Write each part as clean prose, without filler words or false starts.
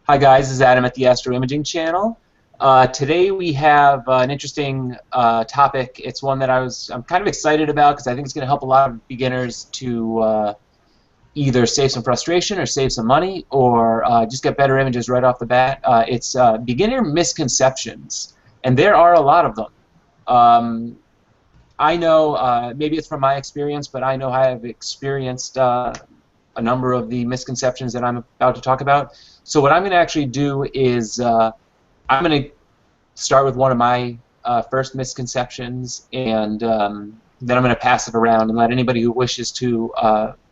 Hi guys, this is Adam at the Astro Imaging channel. Today we have an interesting topic. It's one that I'm kind of excited about because I think it's going to help a lot of beginners to either save some frustration or save some money or just get better images right off the bat. It's beginner misconceptions, and there are a lot of them. I know, maybe it's from my experience, but I know I have experienced a number of the misconceptions that I'm about to talk about. So what I'm going to actually do is I'm going to start with one of my first misconceptions, and then I'm going to pass it around and let anybody who wishes to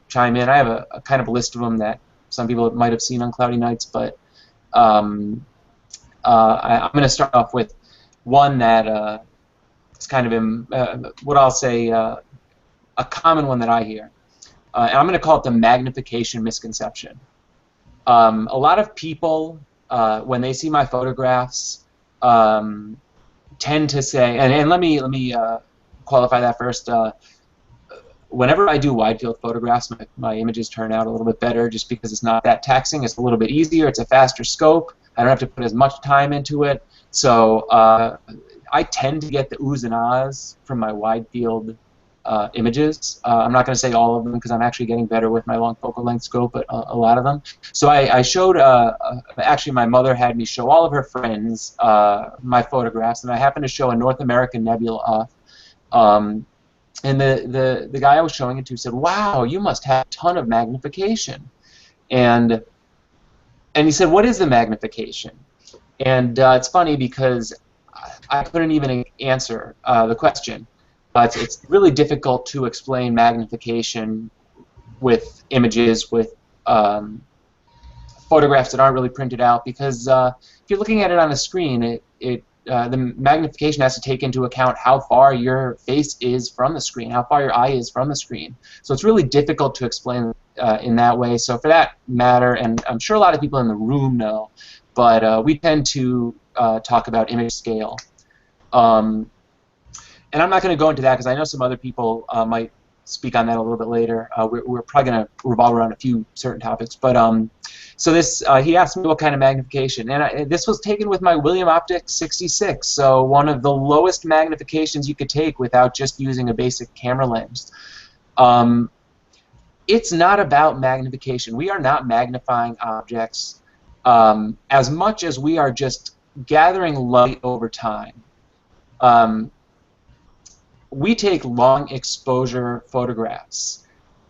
chime in. I have a kind of a list of them that some people might have seen on cloudy nights, but I'm going to start off with one that is kind of what I'll say a common one that I hear. And I'm going to call it the magnification misconception. A lot of people, when they see my photographs, tend to say, and let me qualify that first. Whenever I do wide field photographs, my images turn out a little bit better just because it's not that taxing. It's a little bit easier. It's a faster scope. I don't have to put as much time into it. So I tend to get the oohs and ahs from my wide field images. I'm not going to say all of them because I'm actually getting better with my long focal length scope, but a lot of them. So I showed, actually my mother had me show all of her friends my photographs, and I happened to show a North American nebula. And the guy I was showing it to said, "Wow, you must have a ton of magnification." And he said, "What is the magnification?" And it's funny because I couldn't even answer the question. But it's really difficult to explain magnification with images, with photographs that aren't really printed out, because if you're looking at it on a screen, the magnification has to take into account how far your face is from the screen, how far your eye is from the screen. So it's really difficult to explain in that way. So for that matter, and I'm sure a lot of people in the room know, but we tend to talk about image scale. And I'm not going to go into that because I know some other people might speak on that a little bit later. We're probably going to revolve around a few certain topics. But so this, he asked me what kind of magnification, and this was taken with my William Optics 66, so one of the lowest magnifications you could take without just using a basic camera lens. It's not about magnification. We are not magnifying objects as much as we are just gathering light over time. We take long exposure photographs.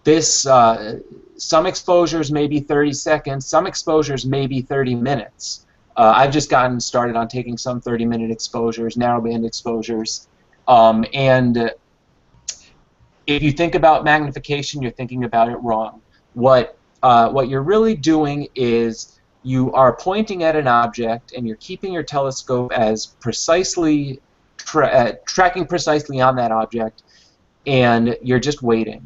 Some exposures may be 30 seconds, some exposures may be 30 minutes. I've just gotten started on taking some 30-minute exposures, narrowband exposures. And if you think about magnification, you're thinking about it wrong. What you're really doing is you are pointing at an object and you're keeping your telescope as precisely tracking precisely on that object, and you're just waiting.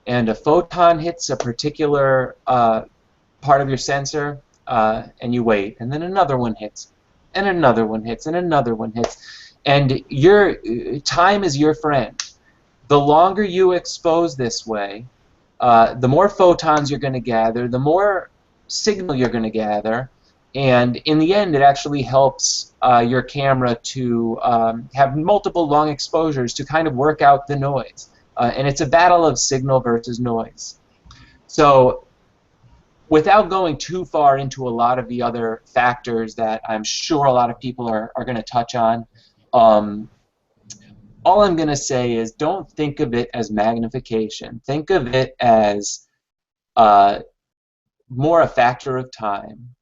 And a photon hits a particular part of your sensor, and you wait. And then another one hits, and another one hits, and another one hits. And your time is your friend. The longer you expose this way, the more photons you're going to gather, the more signal you're going to gather. And in the end, it actually helps your camera to have multiple long exposures to kind of work out the noise. And it's a battle of signal versus noise. So without going too far into a lot of the other factors that I'm sure a lot of people are going to touch on, all I'm going to say is don't think of it as magnification. Think of it as more a factor of time.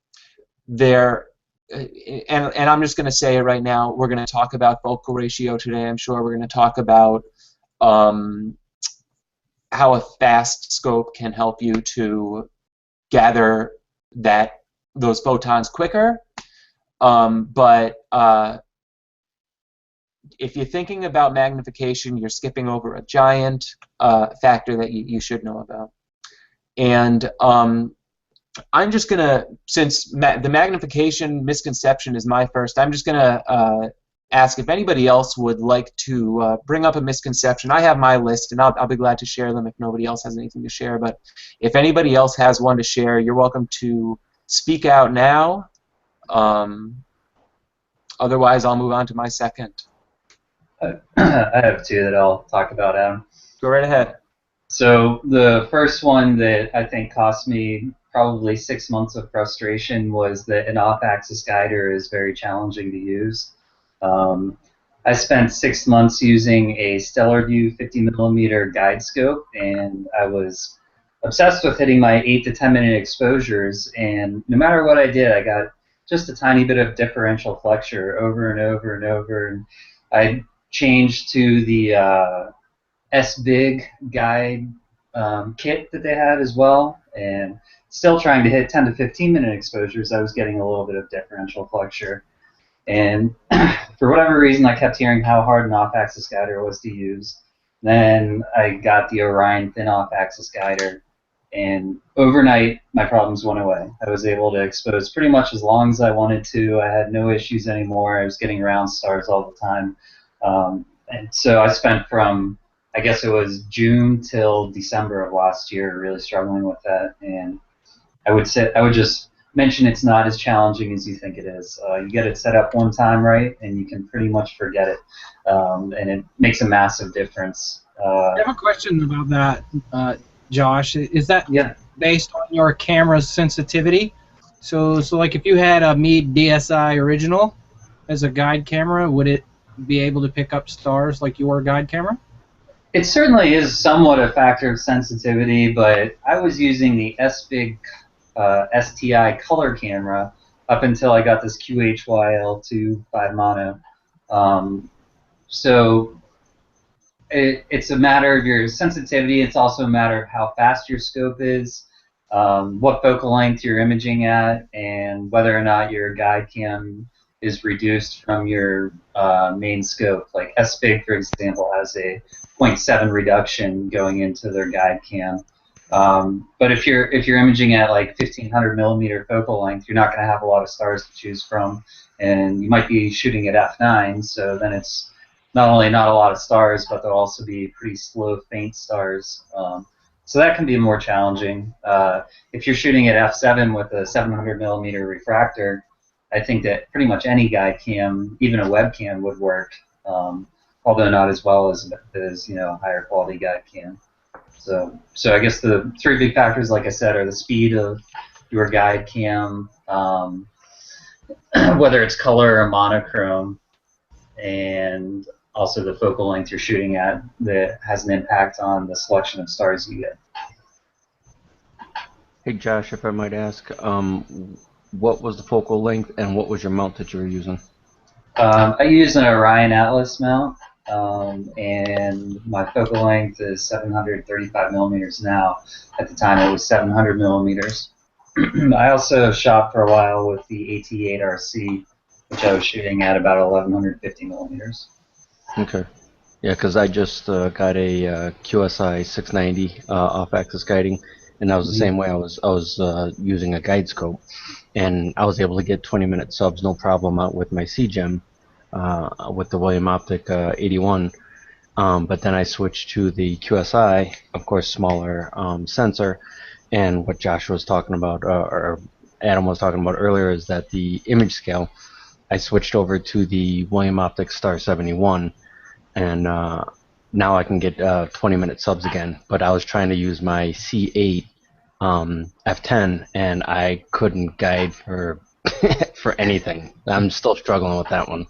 And I'm just going to say it right now, we're going to talk about focal ratio today. I'm sure we're going to talk about how a fast scope can help you to gather those photons quicker. But if you're thinking about magnification, you're skipping over a giant factor that you should know about. And I'm just going to, since the magnification misconception is my first, I'm just going to ask if anybody else would like to bring up a misconception. I have my list, and I'll be glad to share them if nobody else has anything to share. But if anybody else has one to share, you're welcome to speak out now. Otherwise, I'll move on to my second. I have two that I'll talk about, Adam. Go right ahead. So the first one that I think cost me probably 6 months of frustration was that an off-axis guider is very challenging to use. I spent 6 months using a Stellar View 50mm guide scope, and I was obsessed with hitting my 8 to 10 minute exposures, and no matter what I did, I got just a tiny bit of differential flexure over and over and over. And I changed to the S-Big guide kit that they had as well, and still trying to hit 10 to 15 minute exposures, I was getting a little bit of differential flexure. And for whatever reason, I kept hearing how hard an off-axis guider was to use. Then I got the Orion thin off-axis guider, and overnight my problems went away. I was able to expose pretty much as long as I wanted to. I had no issues anymore. I was getting round stars all the time. And so I spent from, I guess it was June till December of last year really struggling with that. And I would just mention it's not as challenging as you think it is. You get it set up one time right, and you can pretty much forget it, and it makes a massive difference. I have a question about that, Josh. Is that based on your camera's sensitivity? So like if you had a Meade DSi original as a guide camera, would it be able to pick up stars like your guide camera? It certainly is somewhat a factor of sensitivity, but I was using the S-Big STI color camera up until I got this QHYL2 5 mono. So it's a matter of your sensitivity. It's also a matter of how fast your scope is, what focal length you're imaging at, and whether or not your guide cam is reduced from your main scope. Like S-Big, for example, has a 0.7 reduction going into their guide cam. But if you're imaging at like 1500 millimeter focal length, you're not going to have a lot of stars to choose from, and you might be shooting at f9. So then it's not only not a lot of stars, but they'll also be pretty slow, faint stars. So that can be more challenging. If you're shooting at f7 with a 700 millimeter refractor, I think that pretty much any guide cam, even a webcam, would work. Although not as well as a higher quality guide cam. So I guess the three big factors, like I said, are the speed of your guide cam, whether it's color or monochrome, and also the focal length you're shooting at that has an impact on the selection of stars you get. Hey Josh, if I might ask, what was the focal length and what was your mount that you were using? I use an Orion Atlas mount, and my focal length is 735 millimeters now. At the time it was 700 millimeters. I also shot for a while with the AT8RC, which I was shooting at about 1150 millimeters. Okay. Yeah, because I just got a QSI 690 off-axis guiding, and that was the same way. I was using a guide scope, and I was able to get 20-minute subs no problem out with my CGEM with the William Optic 81. But then I switched to the QSI, of course, smaller sensor, and what Josh was talking about, or Adam was talking about earlier, is that the image scale, I switched over to the William Optic Star 71, and now I can get 20-minute subs again. But I was trying to use my C8 F10, and I couldn't guide for for anything. I'm still struggling with that one.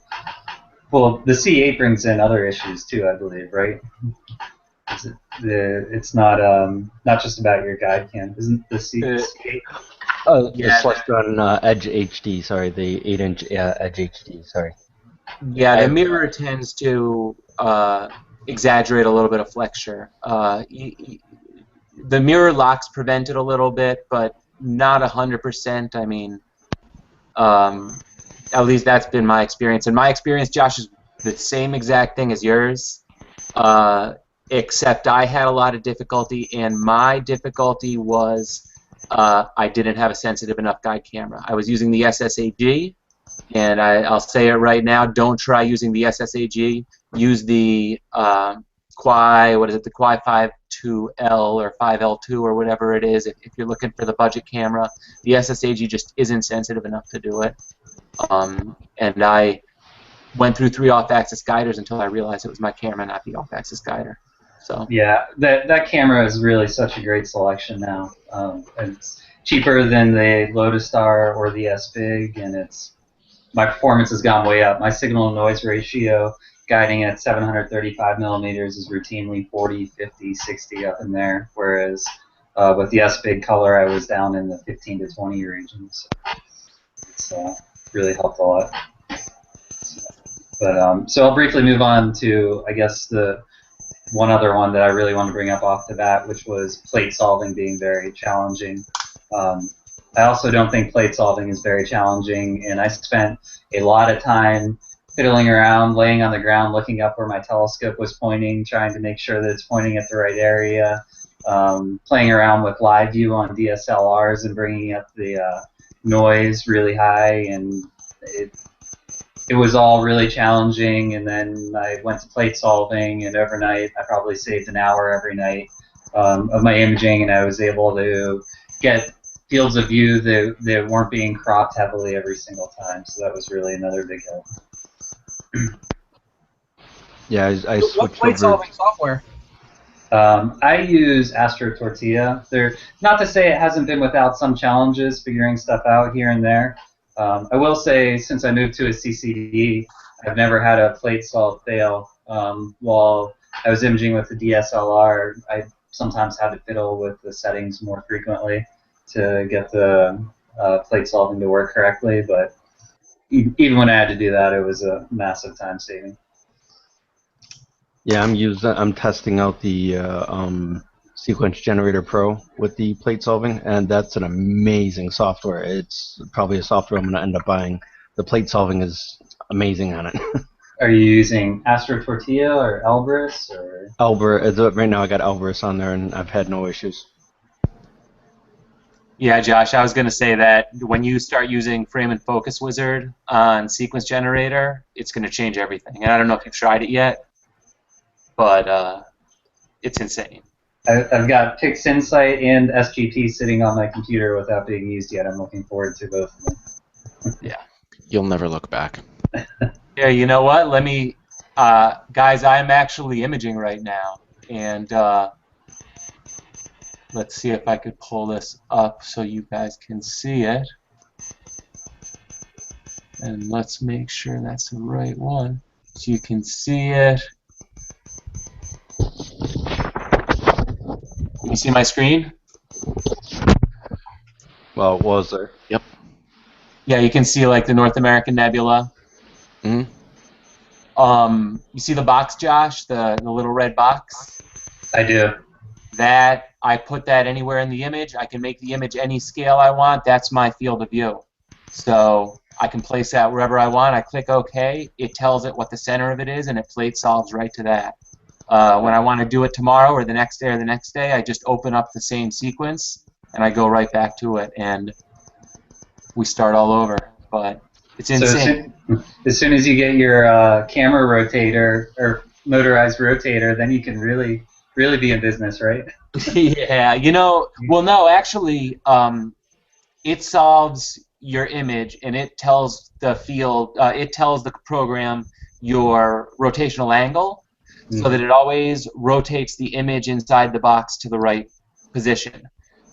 Well, the C8 brings in other issues too, I believe, right? It's not just about your guide cam, isn't the C8? The Celestron Edge HD, sorry, the 8-inch Edge HD, sorry. Yeah, the mirror tends to exaggerate a little bit of flexure. The mirror locks prevent it a little bit, but not 100%. I mean, at least that's been my experience. And my experience, Josh, is the same exact thing as yours, except I had a lot of difficulty, and my difficulty was I didn't have a sensitive enough guide camera. I was using the SSAG, and I'll say it right now, don't try using the SSAG. Use the what is it, the Quai 52L or 5L2 or whatever it is, if you're looking for the budget camera, the SSAG just isn't sensitive enough to do it. And I went through 3 off-axis guiders until I realized it was my camera, not the off-axis guider. So yeah, that camera is really such a great selection now. It's cheaper than the Lotus Star or the S-Big, and my performance has gone way up. My signal-to-noise ratio guiding at 735 millimeters is routinely 40, 50, 60 up in there, whereas with the S-Big color I was down in the 15 to 20 regions. So it's really helped a lot. But so I'll briefly move on to, I guess, the one other one that I really want to bring up off the bat, which was plate solving being very challenging. I also don't think plate solving is very challenging, and I spent a lot of time fiddling around, laying on the ground, looking up where my telescope was pointing, trying to make sure that it's pointing at the right area, playing around with live view on DSLRs and bringing up the noise really high, and it was all really challenging. And then I went to plate solving, and overnight I probably saved an hour every night of my imaging, and I was able to get fields of view that weren't being cropped heavily every single time. So that was really another big help. Yeah, I What switched plate over. solving software? I use Astro Tortilla. Not to say it hasn't been without some challenges figuring stuff out here and there. I will say, since I moved to a CCD, I've never had a plate solve fail. While I was imaging with the DSLR, I sometimes had to fiddle with the settings more frequently to get the plate solving to work correctly. But even when I had to do that, it was a massive time saving. Yeah, I'm testing out the Sequence Generator Pro with the plate solving, and that's an amazing software. It's probably a software I'm going to end up buying. The plate solving is amazing on it. Are you using Astro Tortilla or Elbrus or? Right now I got Elbrus on there, and I've had no issues. yeah, Josh, I was going to say that when you start using Frame and Focus Wizard on Sequence Generator, it's going to change everything. And I don't know if you've tried it yet, but it's insane. I've got Pix Insight and SGP sitting on my computer without being used yet. I'm looking forward to both of them. Yeah. You'll never look back. Yeah, you know what? Let me, guys, I'm actually imaging right now, and let's see if I could pull this up so you guys can see it. And let's make sure that's the right one, so you can see it. Can you see my screen? Well, it was there. Yep. Yeah, you can see like the North American Nebula. Mm-hmm. You see the box, Josh? The little red box? I do. That, I put that anywhere in the image. I can make the image any scale I want. That's my field of view. So I can place that wherever I want. I click OK. It tells it what the center of it is, and it plate solves right to that. When I want to do it tomorrow or the next day, I just open up the same sequence, and I go right back to it, and we start all over. But it's insane. So as soon as you get your camera rotator or motorized rotator, then you can really be in business, right? Yeah, you know, well, no, actually, it solves your image, and it tells the field, it tells the program your rotational angle, so that it always rotates the image inside the box to the right position.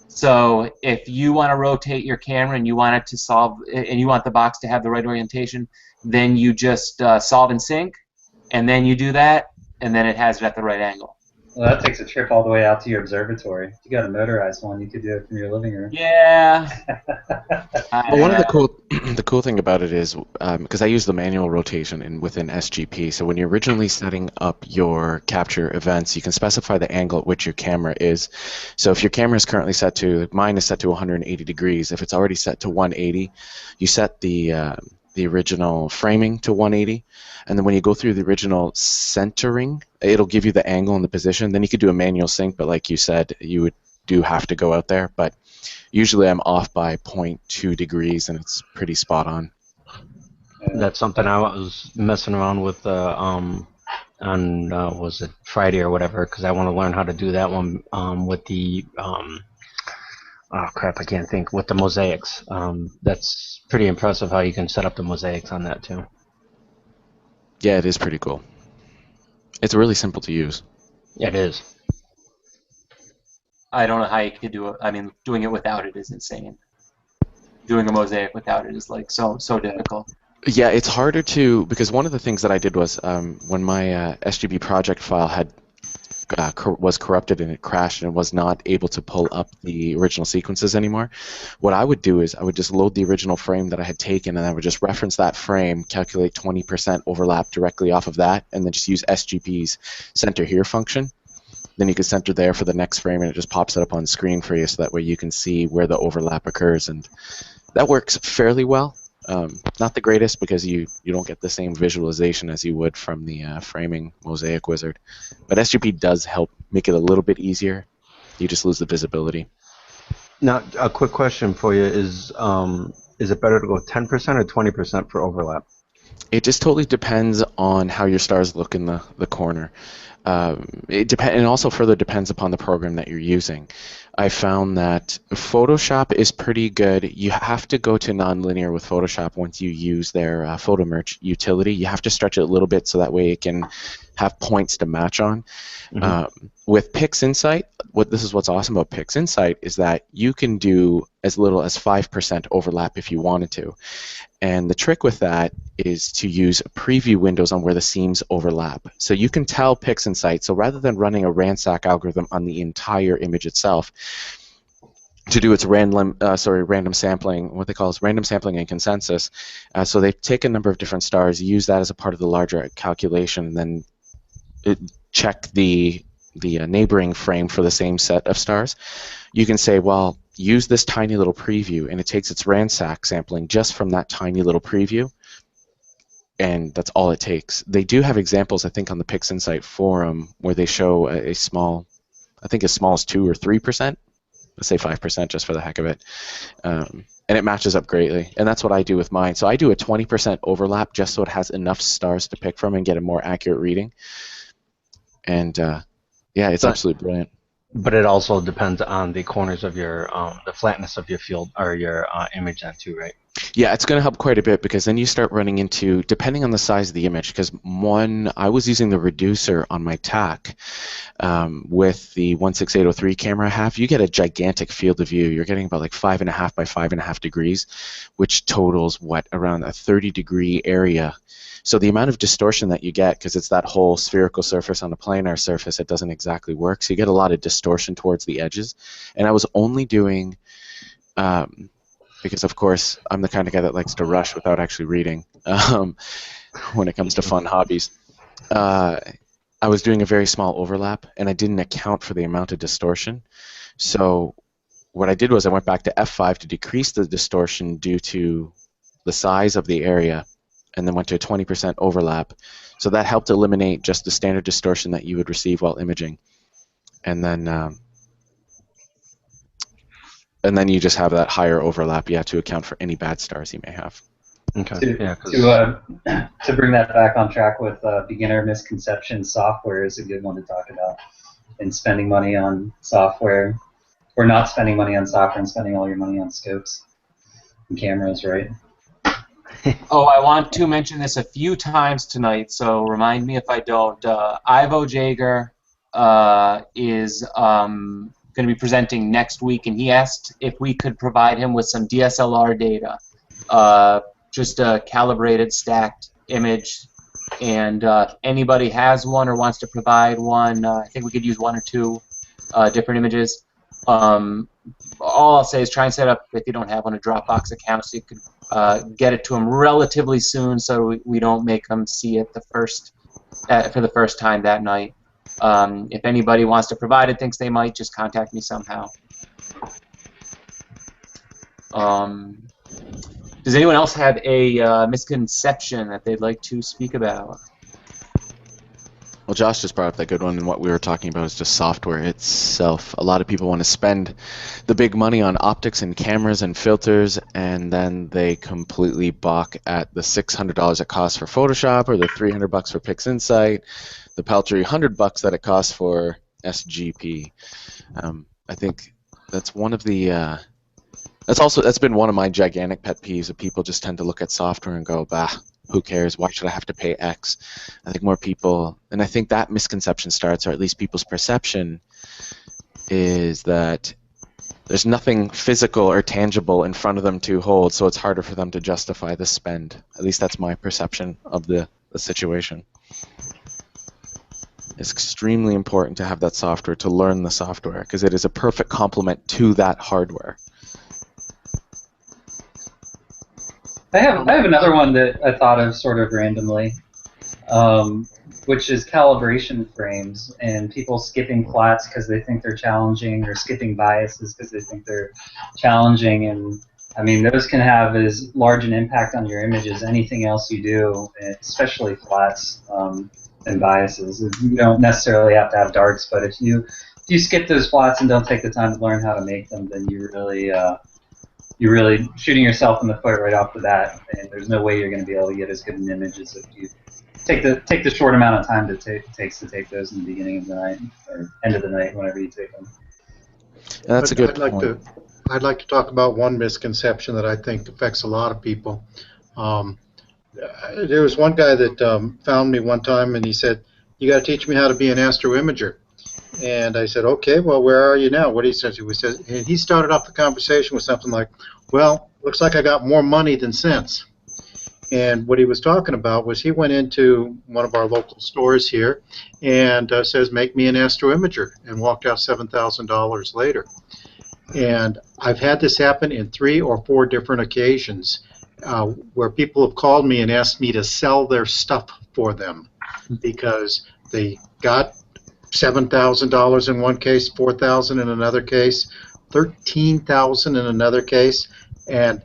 So if you want to rotate your camera and you want it to solve, and you want the box to have the right orientation, then you just solve and sync, and then you do that, and then it has it at the right angle. Well, that takes a trip all the way out to your observatory. If you got a motorized one, you could do it from your living room. Yeah. Well, one of the cool thing about it is because I use the manual rotation within SGP. So when you're originally setting up your capture events, you can specify the angle at which your camera is. So if your camera is currently set to, mine is set to 180 degrees. If it's already set to 180, you set the original framing to 180, and then when you go through the original centering, it'll give you the angle and the position. Then you could do a manual sync, but like you said, you do have to go out there. But usually I'm off by 0.2 degrees, and it's pretty spot on. That's something I was messing around with was it Friday or whatever, because I want to learn how to do that one with the oh crap, I can't think, with the mosaics. That's pretty impressive how you can set up the mosaics on that too. Yeah, it is pretty cool. It's really simple to use. Yeah, it is. I don't know how you could do it. I mean, doing it without it is insane. Doing a mosaic without it is like so difficult. Yeah, it's harder to, because one of the things that I did was when my SGB project file had was corrupted and it crashed and was not able to pull up the original sequences anymore, what I would do is I would just load the original frame that I had taken, and I would just reference that frame, calculate 20% overlap directly off of that, and then just use SGP's center here function. Then you can center there for the next frame, and it just pops it up on screen for you, so that way you can see where the overlap occurs, and that works fairly well. Not the greatest, because you don't get the same visualization as you would from the framing mosaic wizard, but SGP does help make it a little bit easier. You just lose the visibility. Now, a quick question for you is it better to go 10% or 20% for overlap? It just totally depends on how your stars look in the corner. And also further depends upon the program that you're using. I found that Photoshop is pretty good. You have to go to nonlinear with Photoshop once you use their photo merge utility. You have to stretch it a little bit so that way it can have points to match on. Mm-hmm. With PixInsight, this is what's awesome about PixInsight is that you can do as little as 5% overlap if you wanted to. And the trick with that is to use preview windows on where the seams overlap. So you can tell PixInsight, so rather than running a ransack algorithm on the entire image itself, to do its random sampling, what they call is random sampling and consensus. So they take a number of different stars, use that as a part of the larger calculation, and then check the neighboring frame for the same set of stars. You can say, well, use this tiny little preview, and it takes its ransack sampling just from that tiny little preview, and that's all it takes. They do have examples, I think, on the PixInsight forum where they show a small, I think as small as 2 or 3%. Let's say 5% just for the heck of it. And it matches up greatly, and that's what I do with mine. So I do a 20% overlap just so it has enough stars to pick from and get a more accurate reading. And yeah, it's absolutely brilliant. But it also depends on the corners of your, the flatness of your field or your image then too, right? Yeah, it's going to help quite a bit, because then you start running into, depending on the size of the image, because I was using the reducer on my TAC with the 16803 camera I have, you get a gigantic field of view. You're getting about like 5.5 by 5.5 degrees, which totals, around a 30-degree area. So the amount of distortion that you get, because it's that whole spherical surface on a planar surface, it doesn't exactly work. So you get a lot of distortion towards the edges. And I was only doing, because of course I'm the kind of guy that likes to rush without actually reading when it comes to fun hobbies. I was doing a very small overlap, and I didn't account for the amount of distortion. So what I did was I went back to F5 to decrease the distortion due to the size of the area, and then went to a 20% overlap. So that helped eliminate just the standard distortion that you would receive while imaging. And then you just have that higher overlap, to account for any bad stars you may have. Okay. To bring that back on track with beginner misconceptions, software is a good one to talk about. And spending money on software, or not spending money on software and spending all your money on scopes and cameras, right? Oh, I want to mention this a few times tonight, so remind me if I don't. Ivo Jaeger is going to be presenting next week, and he asked if we could provide him with some DSLR data, just a calibrated, stacked image. And if anybody has one or wants to provide one, I think we could use 1 or 2 different images. All I'll say is try and set up, if you don't have one, a Dropbox account so you could get it to them relatively soon, so we don't make them see it for the first time that night. If anybody wants to provide it, thinks they might, just contact me somehow. Does anyone else have a misconception that they'd like to speak about? Well, Josh just brought up that good one, and what we were talking about is just software itself. A lot of people want to spend the big money on optics and cameras and filters, and then they completely balk at the $600 it costs for Photoshop, or the $300 for PixInsight, the paltry $100 that it costs for SGP. I think that's one of the that's been one of my gigantic pet peeves, that people just tend to look at software and go, bah, who cares? Why should I have to pay X? I think more people, and I think that misconception starts, or at least people's perception, is that there's nothing physical or tangible in front of them to hold, so it's harder for them to justify the spend. At least that's my perception of the situation. It's extremely important to have that software, to learn the software, because it is a perfect complement to that hardware. I have another one that I thought of sort of randomly, which is calibration frames, and people skipping flats because they think they're challenging, or skipping biases because they think they're challenging. And I mean, those can have as large an impact on your image as anything else you do, especially flats and biases. You don't necessarily have to have darks, but if you skip those flats and don't take the time to learn how to make them, then you're really shooting yourself in the foot right off the bat, and there's no way you're going to be able to get as good an image as if you take the short amount of time it takes to take those in the beginning of the night or end of the night, whenever you take them. That's a good point. I'd like to talk about one misconception that I think affects a lot of people. There was one guy that found me one time, and he said, "You got to teach me how to be an Astro imager." And I said, "Okay, well, where are you now?" What he said, and he started off the conversation with something like, "Well, looks like I got more money than sense." And what he was talking about was, he went into one of our local stores here and says, "Make me an Astro imager," and walked out $7,000 later. And I've had this happen in 3 or 4 different occasions, where people have called me and asked me to sell their stuff for them because they got $7,000 in one case, $4,000 in another case, $13,000 in another case, and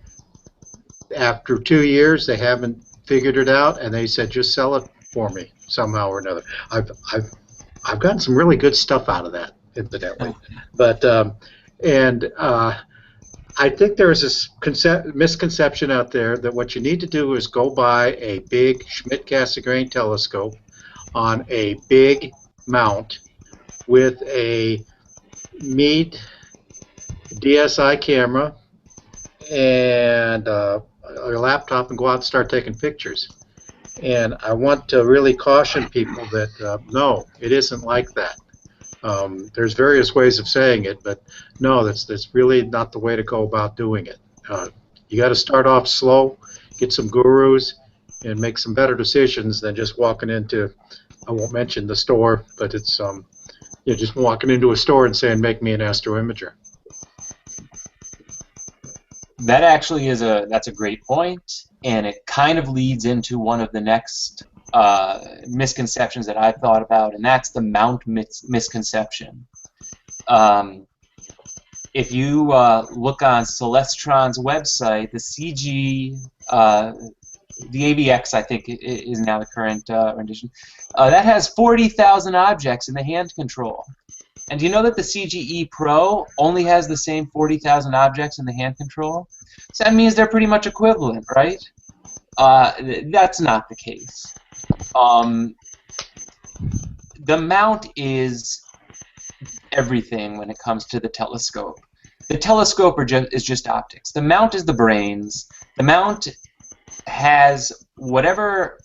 after 2 years they haven't figured it out, and they said, "Just sell it for me somehow or another." I've gotten some really good stuff out of that, incidentally, but I think there is this misconception out there that what you need to do is go buy a big Schmidt-Cassegrain telescope on a big mount with a Meade DSI camera and a laptop and go out and start taking pictures. And I want to really caution people that no, it isn't like that. There's various ways of saying it, but no, that's really not the way to go about doing it. You got to start off slow, get some gurus, and make some better decisions than just walking into, I won't mention the store, but it's just walking into a store and saying, "Make me an Astro imager." That actually that's a great point, and it kind of leads into one of the next misconceptions that I've thought about, and that's the mount misconception. If you look on Celestron's website, the CG, the AVX, I think, is now the current rendition, that has 40,000 objects in the hand control. And do you know that the CGE Pro only has the same 40,000 objects in the hand control? So that means they're pretty much equivalent, right? That's not the case. The mount is everything when it comes to the telescope. The telescope is just optics. The mount is the brains. The mount has whatever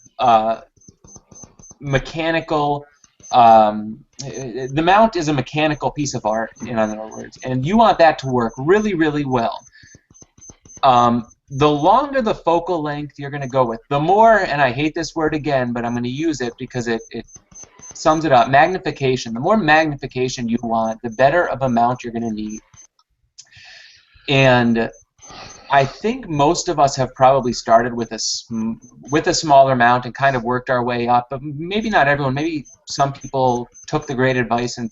mechanical. The mount is a mechanical piece of art, in other words, and you want that to work really, really well. The longer the focal length you're going to go with, the more, and I hate this word again, but I'm going to use it because it sums it up, magnification. The more magnification you want, the better of a mount you're going to need. And I think most of us have probably started with a smaller mount and kind of worked our way up, but maybe not everyone. Maybe some people took the great advice and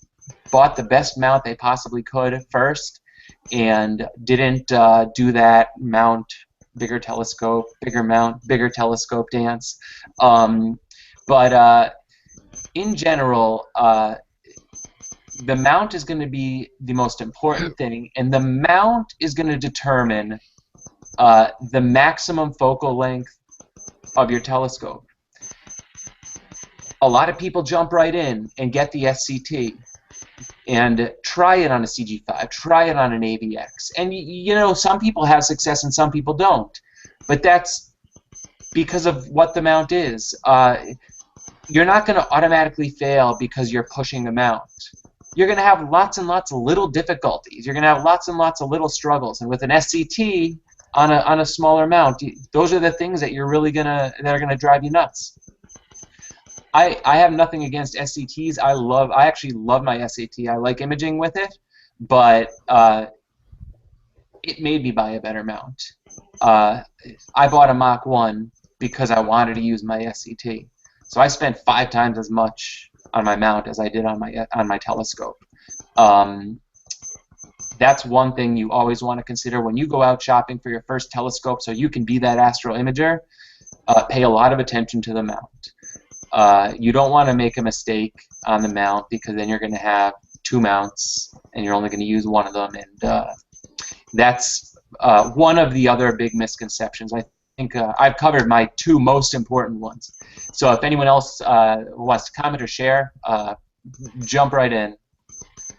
bought the best mount they possibly could first and didn't do that mount, bigger telescope, bigger mount, bigger telescope dance. But in general, the mount is going to be the most important thing, and the mount is going to determine the maximum focal length of your telescope. A lot of people jump right in and get the SCT and try it on a CG5, try it on an AVX. And you know, some people have success and some people don't. But that's because of what the mount is. You're not going to automatically fail because you're pushing the mount. You're going to have lots and lots of little difficulties. You're going to have lots and lots of little struggles. And with an SCT on a smaller mount, those are the things that are gonna drive you nuts. I have nothing against SCTs. I actually love my SCT. I like imaging with it, but it made me buy a better mount. I bought a Mach 1 because I wanted to use my SCT. So I spent 5 times as much on my mount as I did on my telescope. That's one thing you always want to consider when you go out shopping for your first telescope, so you can be that astro imager. Pay a lot of attention to the mount. You don't want to make a mistake on the mount, because then you're going to have 2 mounts and you're only going to use one of them, and that's one of the other big misconceptions. I think I've covered my 2 most important ones. So if anyone else wants to comment or share, jump right in.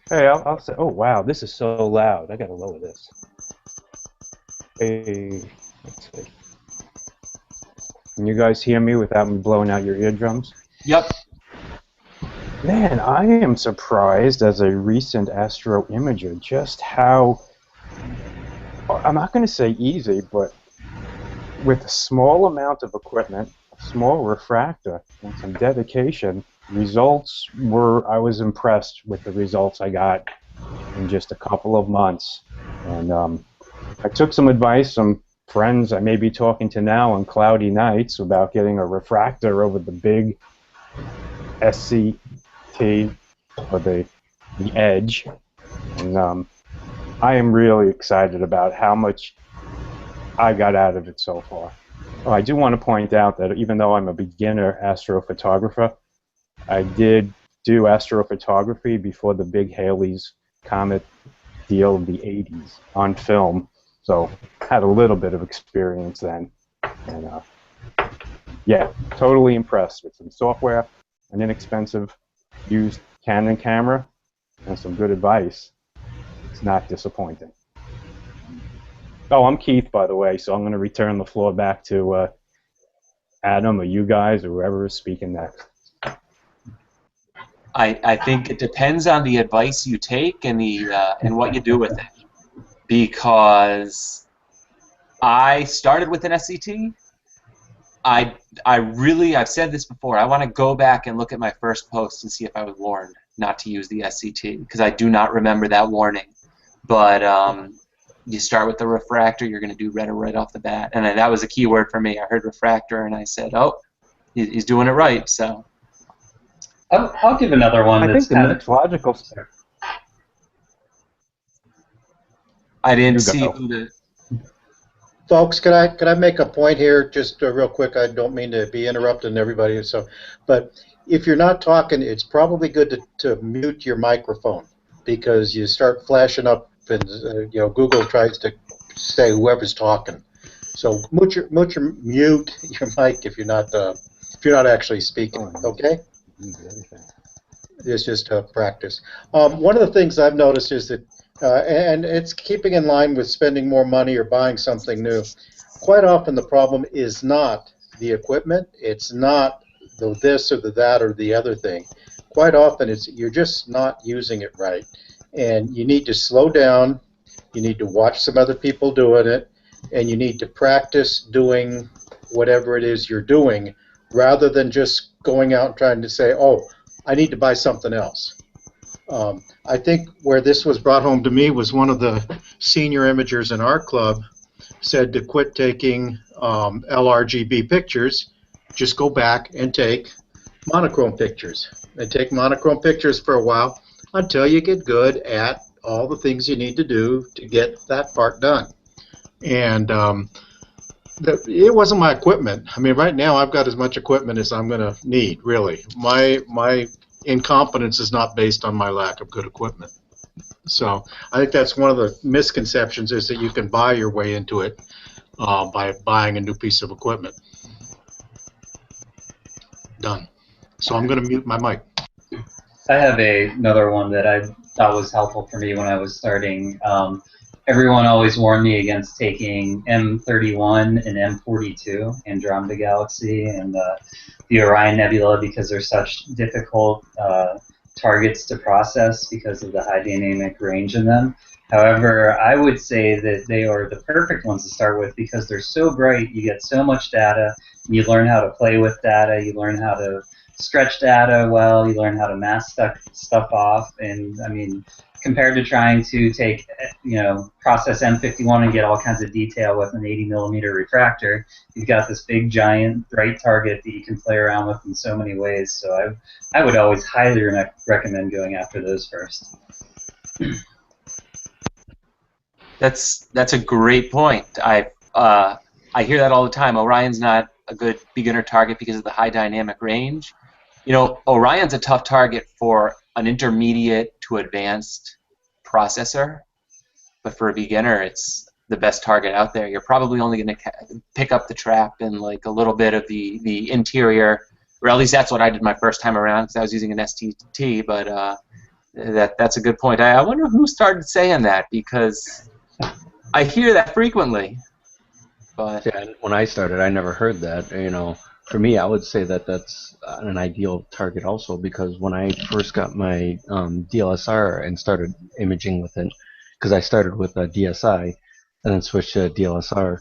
Hey, I'll say, oh wow, this is so loud. I gotta lower this. Hey, let's see. Can you guys hear me without me blowing out your eardrums? Yep. Man, I am surprised as a recent astro imager just how, I'm not going to say easy, but with a small amount of equipment, a small refractor, and some dedication, results were, I was impressed with the results I got in just a couple of months. And I took some advice from friends I may be talking to now on cloudy nights about getting a refractor over the big SCT, or the Edge. And I am really excited about how much I got out of it so far. Oh, I do want to point out that even though I'm a beginner astrophotographer, I did do astrophotography before the big Halley's Comet deal of the 80s on film, so had a little bit of experience then. And yeah, totally impressed with some software, an inexpensive used Canon camera, and some good advice. It's not disappointing. Oh, I'm Keith, by the way, so I'm going to return the floor back to Adam or you guys or whoever is speaking next. I think it depends on the advice you take and and what you do with it. Because I started with an SCT. I've said this before, I want to go back and look at my first post and see if I was warned not to use the SCT, because I do not remember that warning. But you start with the refractor, you're going to do red right off the bat. And that was a key word for me. I heard refractor and I said, oh, he's doing it right. So I'll give another one. I think the next logical step. I didn't see who the... Folks, could I make a point here, just real quick? I don't mean to be interrupting everybody, but if you're not talking, it's probably good to mute your microphone, because you start flashing up, and Google tries to say whoever's talking. So mute your mic if you're not actually speaking. Okay. It's just practice. One of the things I've noticed is that, and it's keeping in line with spending more money or buying something new, quite often the problem is not the equipment, it's not the this or the that or the other thing. Quite often you're just not using it right. And you need to slow down, you need to watch some other people doing it, and you need to practice doing whatever it is you're doing, rather than just going out and trying to say, oh, I need to buy something else. I think where this was brought home to me was one of the senior imagers in our club said to quit taking LRGB pictures, just go back and take monochrome pictures. And take monochrome pictures for a while until you get good at all the things you need to do to get that part done. And It wasn't my equipment. I mean, right now I've got as much equipment as I'm going to need, really. My incompetence is not based on my lack of good equipment. So I think that's one of the misconceptions, is that you can buy your way into it by buying a new piece of equipment. Done. So I'm going to mute my mic. I have another one that I thought was helpful for me when I was starting. Everyone always warned me against taking M31 and M42, Andromeda Galaxy, and the Orion Nebula, because they're such difficult targets to process because of the high dynamic range in them. However, I would say that they are the perfect ones to start with because they're so bright, you get so much data, you learn how to play with data, you learn how to stretch data well, you learn how to mask stuff off, and I mean, compared to trying to take, process M51 and get all kinds of detail with an 80mm refractor, you've got this big, giant, bright target that you can play around with in so many ways. So I would always highly recommend going after those first. That's a great point. I hear that all the time. Orion's not a good beginner target because of the high dynamic range. You know, Orion's a tough target for an intermediate to advanced processor, but for a beginner, it's the best target out there. You're probably only going to pick up the trap and like a little bit of the interior, or at least that's what I did my first time around because I was using an STT. But that's a good point. I wonder who started saying that because I hear that frequently. But yeah, when I started, I never heard that. You know, for me, I would say that that's an ideal target also because when I first got my DLSR and started imaging with it, because I started with a DSI and then switched to DLSR,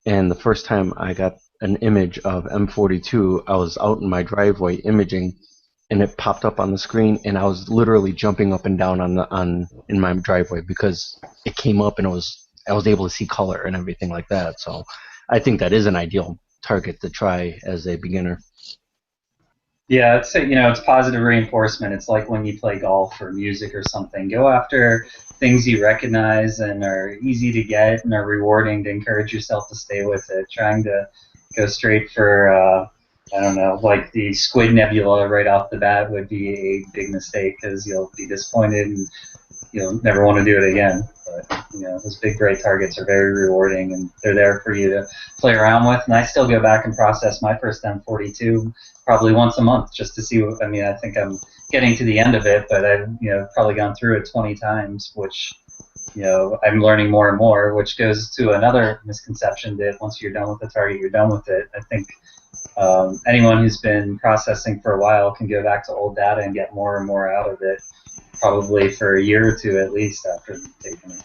and the first time I got an image of M42, I was out in my driveway imaging, and it popped up on the screen, and I was literally jumping up and down in my driveway because it came up and I was able to see color and everything like that. So I think that is an ideal target to try as a beginner. Yeah, it's positive reinforcement. It's like when you play golf or music or something. Go after things you recognize and are easy to get and are rewarding to encourage yourself to stay with it. Trying to go straight for, I don't know, like the Squid Nebula right off the bat would be a big mistake because you'll be disappointed and you'll never want to do it again. But those big bright targets are very rewarding and they're there for you to play around with. And I still go back and process my first M42 probably once a month just to see what, I think I'm getting to the end of it, but I've probably gone through it 20 times, which I'm learning more and more, which goes to another misconception that once you're done with the target, you're done with it. I think anyone who's been processing for a while can go back to old data and get more and more out of it, probably for a year or two at least after taking it.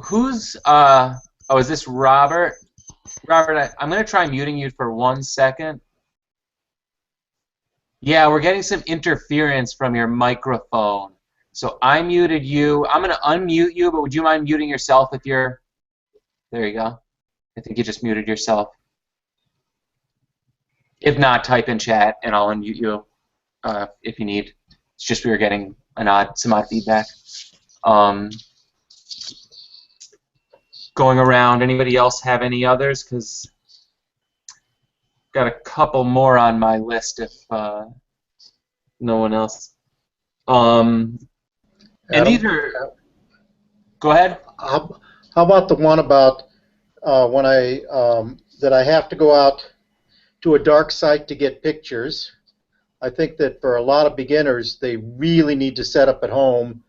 who's oh, is this Robert? Robert, I'm going to try muting you for 1 second. Yeah, we're getting some interference from your microphone. So I muted you. I'm going to unmute you, but would you mind muting yourself if you're... There you go. I think you just muted yourself. If not, type in chat, and I'll unmute you if you need. It's just we were getting some odd feedback. Going around, anybody else have any others? Because got a couple more on my list if no one else. And these are... Go ahead. How about the one about when that I have to go out to a dark site to get pictures? I think that for a lot of beginners, they really need to set up at home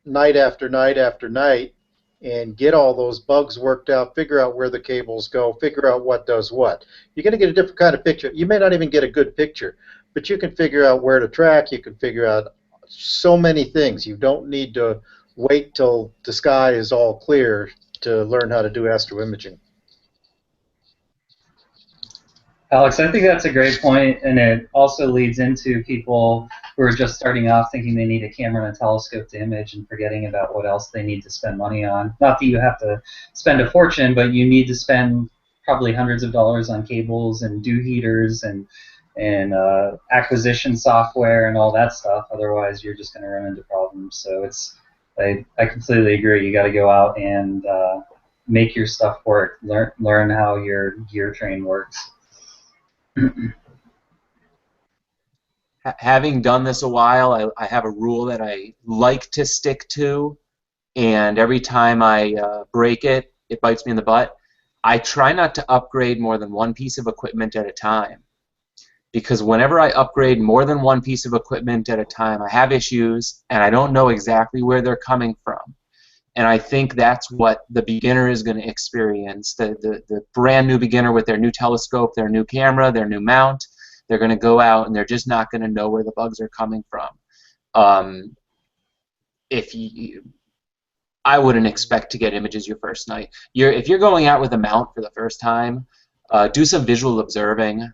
night after night after night and get all those bugs worked out, figure out where the cables go, figure out what does what. You're going to get a different kind of picture. You may not even get a good picture, but you can figure out where to track. You can figure out so many things. You don't need to wait till the sky is all clear to learn how to do astroimaging. Alex, I think that's a great point, and it also leads into people who are just starting off thinking they need a camera and a telescope to image and forgetting about what else they need to spend money on. Not that you have to spend a fortune, but you need to spend probably hundreds of dollars on cables and dew heaters and and acquisition software and all that stuff. Otherwise, you're just going to run into problems. So I completely agree. You got to go out and make your stuff work. Learn how your gear train works. Having done this a while, I have a rule that I like to stick to, and every time I break it, it bites me in the butt. I try not to upgrade more than one piece of equipment at a time, because whenever I upgrade more than one piece of equipment at a time, I have issues, and I don't know exactly where they're coming from. And I think that's what the beginner is going to experience. The brand new beginner with their new telescope, their new camera, their new mount, they're going to go out and they're just not going to know where the bugs are coming from. I wouldn't expect to get images your first night. If you're going out with a mount for the first time, do some visual observing.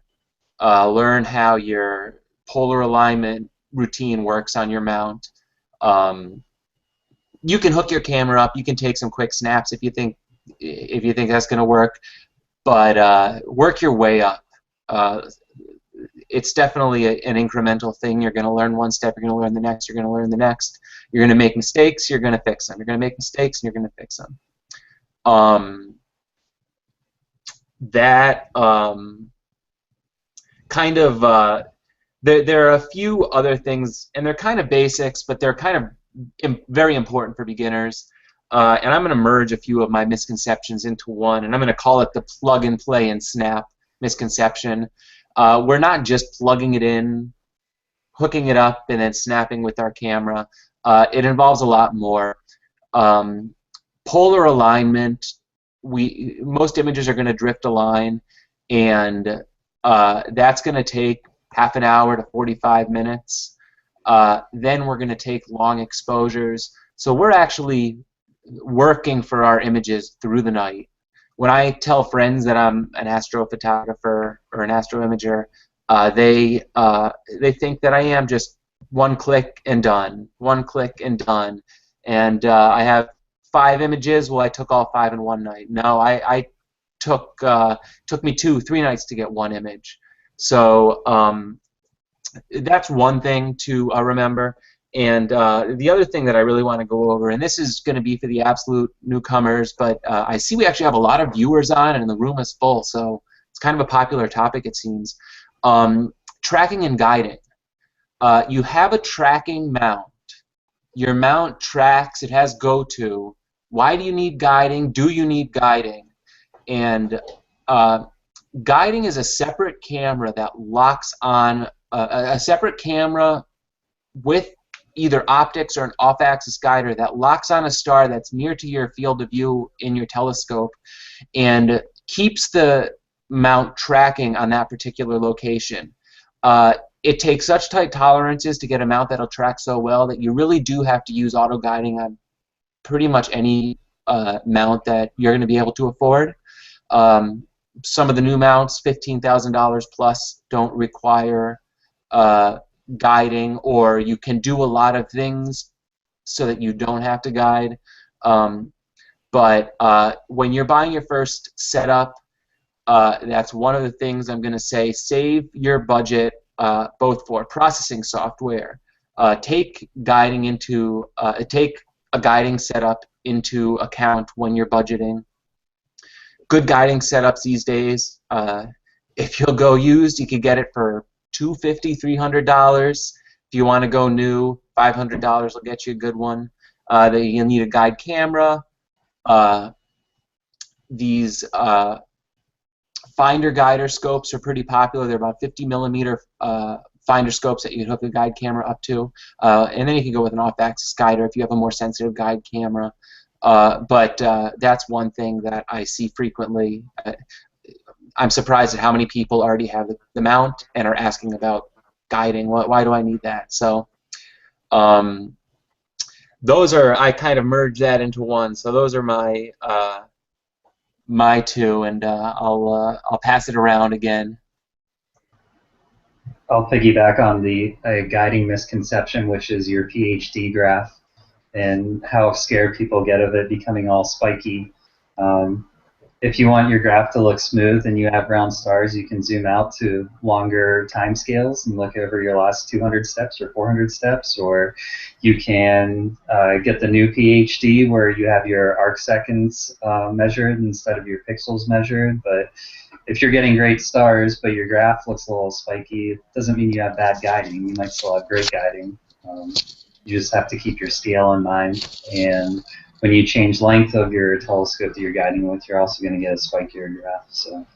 Learn how your polar alignment routine works on your mount. You can hook your camera up. You can take some quick snaps if you think that's going to work, but work your way up. It's definitely an incremental thing. You're going to learn one step. You're going to learn the next. You're going to learn the next. You're going to make mistakes. You're going to fix them. You're going to make mistakes, and you're going to fix them. There are a few other things, and they're kind of basics, but they're kind of very important for beginners. And I'm going to merge a few of my misconceptions into one, and I'm going to call it the plug and play and snap misconception. We're not just plugging it in, hooking it up, and then snapping with our camera. It involves a lot more. Polar alignment, most images are going to drift align, and that's going to take half an hour to 45 minutes. Then we're going to take long exposures. So we're actually working for our images through the night. When I tell friends that I'm an astrophotographer or an astro imager, they think that I am just one click and done, one click and done. And I have 5 images. Well, I took all 5 in one night. No, I took me 2-3 nights to get one image. So that's one thing to remember. And the other thing that I really want to go over, and this is going to be for the absolute newcomers, but I see we actually have a lot of viewers on, and the room is full, so it's kind of a popular topic, it seems. Tracking and guiding. You have a tracking mount. Your mount tracks. It has go-to. Why do you need guiding? Do you need guiding? And guiding is a separate camera that locks on a separate camera with either optics or an off-axis guider that locks on a star that's near to your field of view in your telescope and keeps the mount tracking on that particular location. It takes such tight tolerances to get a mount that'll track so well that you really do have to use auto-guiding on pretty much any mount that you're going to be able to afford. Some of the new mounts, $15,000 plus, don't require guiding, or you can do a lot of things so that you don't have to guide. But when you're buying your first setup, that's one of the things I'm going to say. Save your budget both for processing software. Take a guiding setup into account when you're budgeting. Good guiding setups these days, if you'll go used, you could get it for $250, $300. If you want to go new, $500 will get you a good one. You'll need a guide camera. These finder guider scopes are pretty popular. They're about 50 millimeter finder scopes that you can hook a guide camera up to. And then you can go with an off-axis guider if you have a more sensitive guide camera. But that's one thing that I see frequently. I'm surprised at how many people already have the mount and are asking about guiding. Why do I need that? So those are, I kind of merged that into one. So those are my my two, and I'll pass it around again. I'll piggyback on the guiding misconception, which is your PhD graph and how scared people get of it becoming all spiky. if you want your graph to look smooth and you have round stars, you can zoom out to longer time scales and look over your last 200 steps or 400 steps, or you can get the new PhD where you have your arc seconds measured instead of your pixels measured. But if you're getting great stars but your graph looks a little spiky, it doesn't mean you have bad guiding. You might still have great guiding. You just have to keep your scale in mind, and when you change length of your telescope that you're guiding with, you're also going to get a spikier graph. So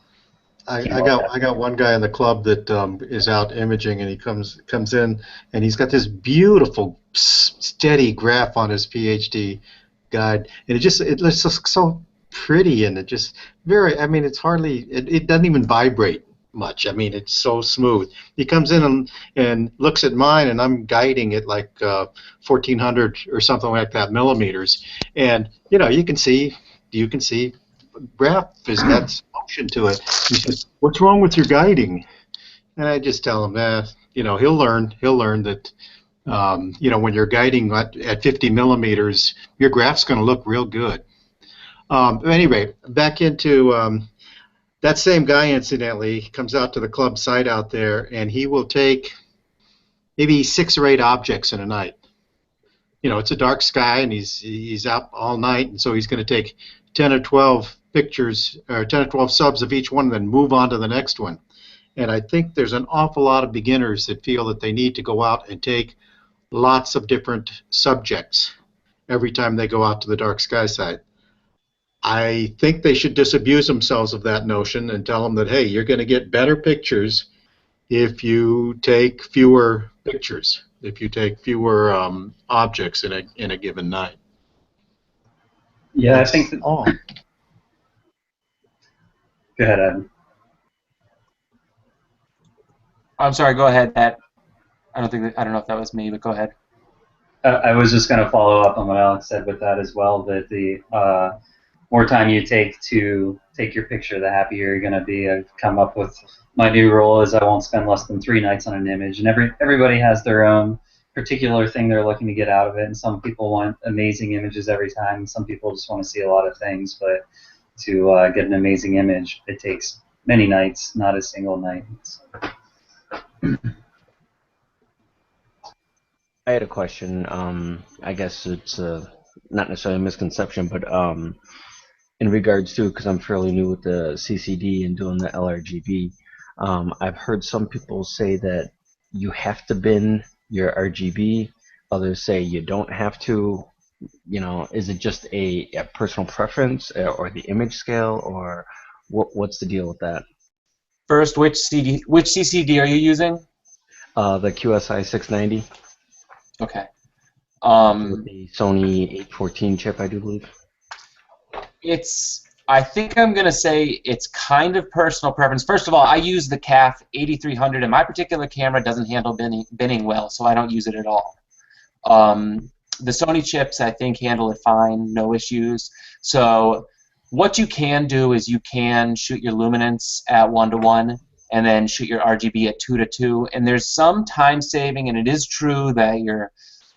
I got one guy in the club that is out imaging, and he comes in, and he's got this beautiful steady graph on his PhD guide, and it looks so pretty, and it just very. I mean, it's hardly. It doesn't even vibrate much. I mean, it's so smooth. He comes in and looks at mine, and I'm guiding it like 1400 or something like that millimeters, and you know you can see graph has got some motion to it. He says, "What's wrong with your guiding?" And I just tell him, you know, he'll learn that. You know, when you're guiding at 50 millimeters, your graph's going to look real good. Anyway, back into that same guy, incidentally, comes out to the club site out there, and he will take maybe 6 or 8 objects in a night. You know, it's a dark sky, and he's out all night, and so he's going to take 10 or 12 pictures, or 10 or 12 subs of each one, and then move on to the next one. And I think there's an awful lot of beginners that feel that they need to go out and take lots of different subjects every time they go out to the dark sky site. I think they should disabuse themselves of that notion and tell them that, hey, you're going to get better pictures if you take fewer pictures, if you take fewer objects in a given night. Yeah, I think that, go ahead, Adam. I'm sorry, go ahead, Pat. I don't know if that was me, but go ahead. I was just going to follow up on what Alex said with that as well, that the more time you take to take your picture, the happier you're going to be. I've come up with my new rule is I won't spend less than 3 nights on an image, and everybody has their own particular thing they're looking to get out of it, and some people want amazing images every time, and some people just want to see a lot of things, but to get an amazing image, it takes many nights, not a single night. So. I had a question. I guess it's not necessarily a misconception, but in regards to, because I'm fairly new with the CCD and doing the LRGB, I've heard some people say that you have to bin your RGB. Others say you don't have to. You know, is it just a personal preference or the image scale, or what's the deal with that? First, which CCD are you using? The QSI 690. Okay. With the Sony 814 chip, I do believe. I think I'm going to say it's kind of personal preference. First of all, I use the CAF 8300, and my particular camera doesn't handle binning well, so I don't use it at all. The Sony chips, I think, handle it fine, no issues. So what you can do is you can shoot your luminance at 1:1, and then shoot your RGB at 2:2, and there's some time saving, and it is true that your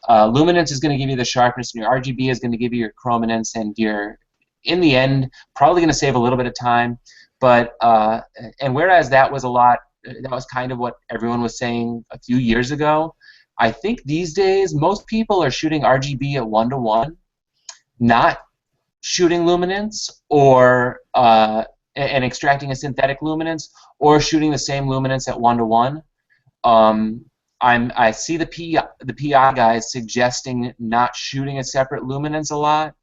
luminance is going to give you the sharpness, and your RGB is going to give you your chrominance, and you're, in the end, probably going to save a little bit of time. But and whereas that was kind of what everyone was saying a few years ago, I think these days most people are shooting RGB at 1:1, not shooting luminance or and extracting a synthetic luminance, or shooting the same luminance at 1:1. I see the PI guys suggesting not shooting a separate luminance a lot,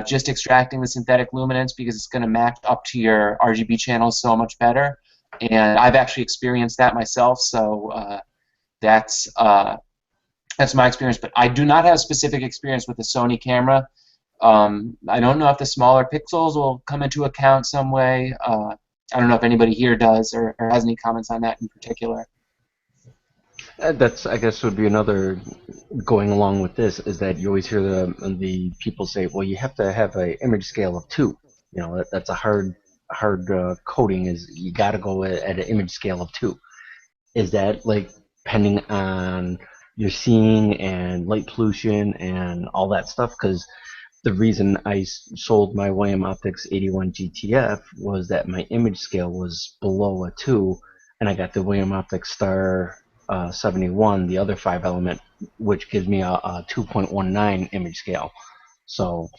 just extracting the synthetic luminance because it's going to match up to your RGB channels so much better. And I've actually experienced that myself, so that's my experience. But I do not have specific experience with the Sony camera. I don't know if the smaller pixels will come into account some way. I don't know if anybody here does or has any comments on that in particular. That's, I guess, would be another going along with this, is that you always hear the people say, well, you have to have an image scale of 2. You know, that's a hard coding, is you got to go at an image scale of 2. Is that, like, depending on your seeing and light pollution and all that stuff? Because the reason I sold my William Optics 81 GTF was that my image scale was below a 2, and I got the William Optics Star 71, the other 5-element, which gives me a 2.19 image scale. So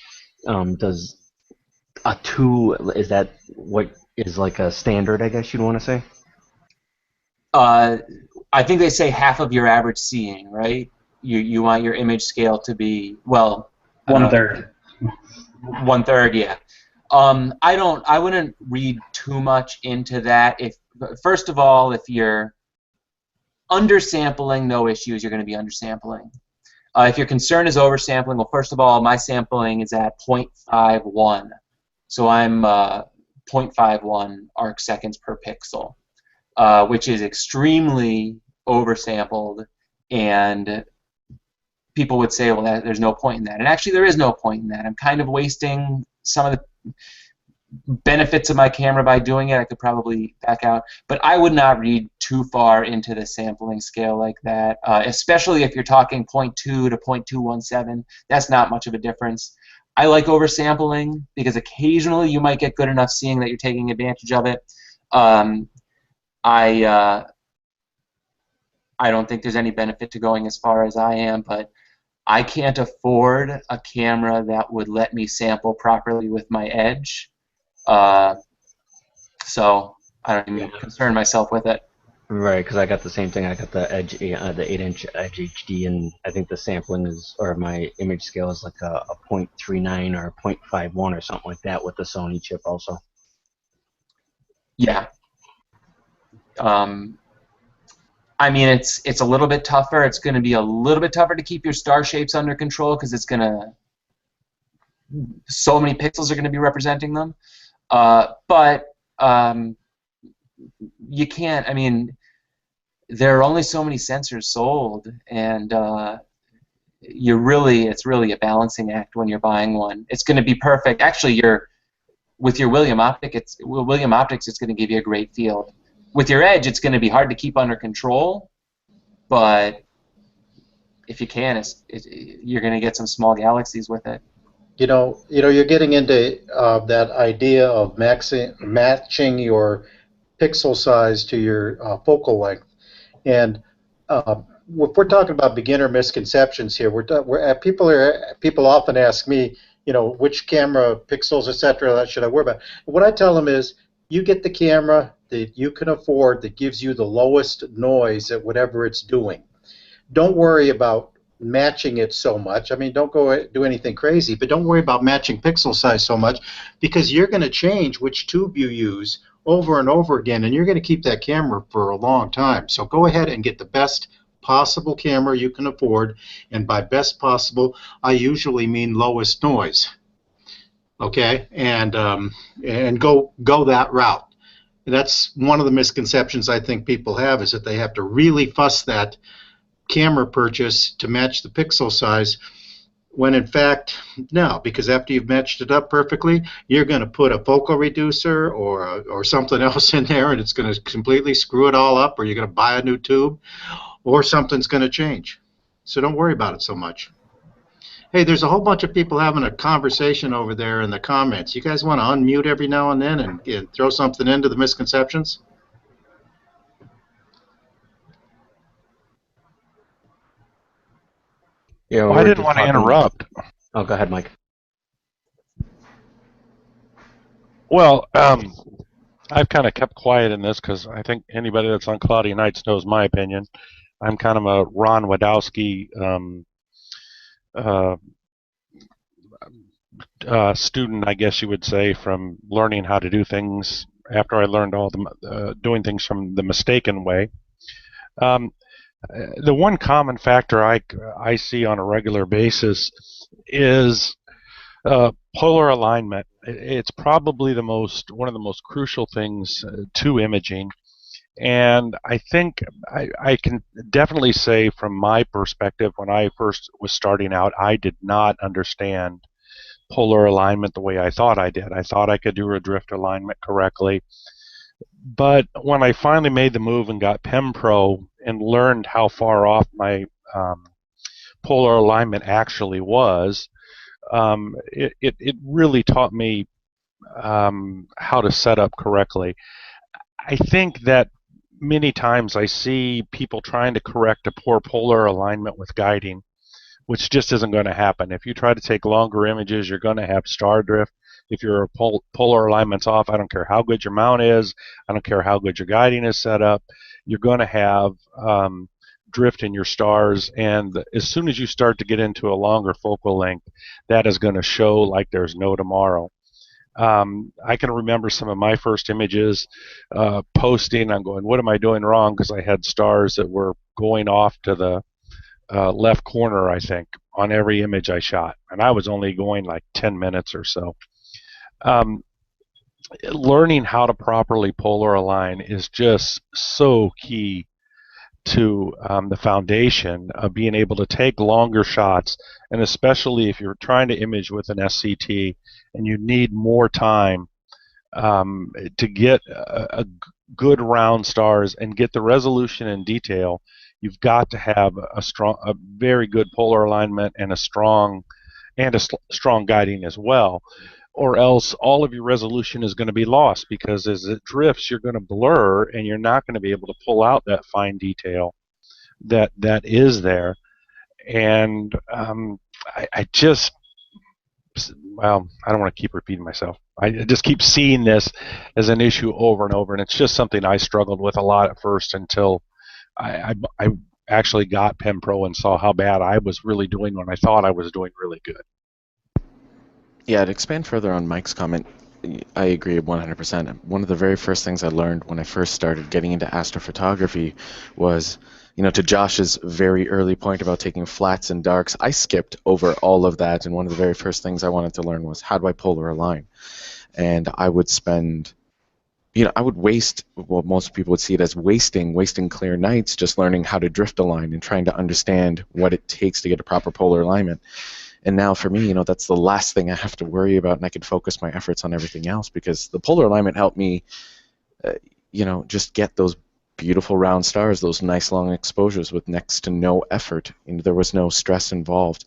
does a 2, is that what is like a standard, I guess you'd want to say? I think they say half of your average seeing, right? You want your image scale to be, well, 1/3. 1/3, yeah. I wouldn't read too much into that. First of all, if you're undersampling, no issues, you're going to be undersampling. If your concern is oversampling, well, first of all, my sampling is at 0.51. So I'm 0.51 arc seconds per pixel, which is extremely oversampled, and people would say, well, there's no point in that. And actually, there is no point in that. I'm kind of wasting some of the benefits of my camera by doing it. I could probably back out. But I would not read too far into the sampling scale like that, especially if you're talking 0.2 to 0.217. That's not much of a difference. I like oversampling because occasionally you might get good enough seeing that you're taking advantage of it. I don't think there's any benefit to going as far as I am, but I can't afford a camera that would let me sample properly with my edge. So I don't even concern myself with it. Right, because I got the same thing. I got the Edge, the 8-inch Edge HD, and I think the sampling is, or my image scale is like a 0.39 or a 0.51 or something like that with the Sony chip also. Yeah. I mean, it's a little bit tougher. It's going to be a little bit tougher to keep your star shapes under control because it's going to, so many pixels are going to be representing them. But you can't, I mean, there are only so many sensors sold, and it's really a balancing act when you're buying one. It's going to be perfect. Actually, with your William Optics, it's going to give you a great field. With your Edge, it's going to be hard to keep under control, but if you can, you're going to get some small galaxies with it. You're getting into that idea of matching your pixel size to your focal length, and if we're talking about beginner misconceptions here, people often ask me, which camera pixels, etc., should I worry about? What I tell them is, you get the camera that you can afford that gives you the lowest noise at whatever it's doing. Don't worry about matching it so much. I mean, don't go do anything crazy, but don't worry about matching pixel size so much, because you're going to change which tube you use over and over again, and you're going to keep that camera for a long time. So go ahead and get the best possible camera you can afford, and by best possible, I usually mean lowest noise. Okay, and go that route. That's one of the misconceptions I think people have, is that they have to really fuss that camera purchase to match the pixel size, when in fact, no, because after you've matched it up perfectly, you're going to put a focal reducer or something else in there, and it's going to completely screw it all up, or you're going to buy a new tube, or something's going to change. So don't worry about it so much. Hey, there's a whole bunch of people having a conversation over there in the comments. You guys want to unmute every now and then and throw something into the misconceptions? Yeah, well, I didn't want to interrupt. Oh, go ahead, Mike. Well, I've kind of kept quiet in this because I think anybody that's on Cloudy Nights knows my opinion. I'm kind of a Ron Wadowski student, I guess you would say, from learning how to do things after I learned all the doing things from the mistaken way. The one common factor I see on a regular basis is polar alignment. It's probably one of the most crucial things to imaging, and I think I can definitely say from my perspective, when I first was starting out, I did not understand polar alignment the way I thought I did. I thought I could do a drift alignment correctly. But when I finally made the move and got PemPro and learned how far off my polar alignment actually was, it really taught me how to set up correctly. I think that many times I see people trying to correct a poor polar alignment with guiding, which just isn't going to happen. If you try to take longer images, you're going to have star drift. If your polar alignment's off, I don't care how good your mount is, I don't care how good your guiding is set up, you're going to have drift in your stars, and as soon as you start to get into a longer focal length, that is going to show like there's no tomorrow. I can remember some of my first images posting. I'm going, what am I doing wrong? Because I had stars that were going off to the left corner, I think, on every image I shot. And I was only going like 10 minutes or so. Learning how to properly polar align is just so key to the foundation of being able to take longer shots, and especially if you're trying to image with an SCT and you need more time to get a good round stars and get the resolution and detail, you've got to have a very good polar alignment and a strong guiding as well, or else all of your resolution is going to be lost, because as it drifts, you're going to blur and you're not going to be able to pull out that fine detail that is there. And I just, well, I don't want to keep repeating myself. I just keep seeing this as an issue over and over, and it's just something I struggled with a lot at first until I actually got Pen Pro and saw how bad I was really doing when I thought I was doing really good. Yeah, to expand further on Mike's comment, I agree 100%. One of the very first things I learned when I first started getting into astrophotography was, you know, to Josh's very early point about taking flats and darks, I skipped over all of that, and one of the very first things I wanted to learn was, how do I polar align? And I would spend, you know, I would waste, well, most people would see it as wasting clear nights just learning how to drift align and trying to understand what it takes to get a proper polar alignment. And now for me, you know, that's the last thing I have to worry about, and I can focus my efforts on everything else, because the polar alignment helped me, you know, just get those beautiful round stars, those nice long exposures with next to no effort. And there was no stress involved.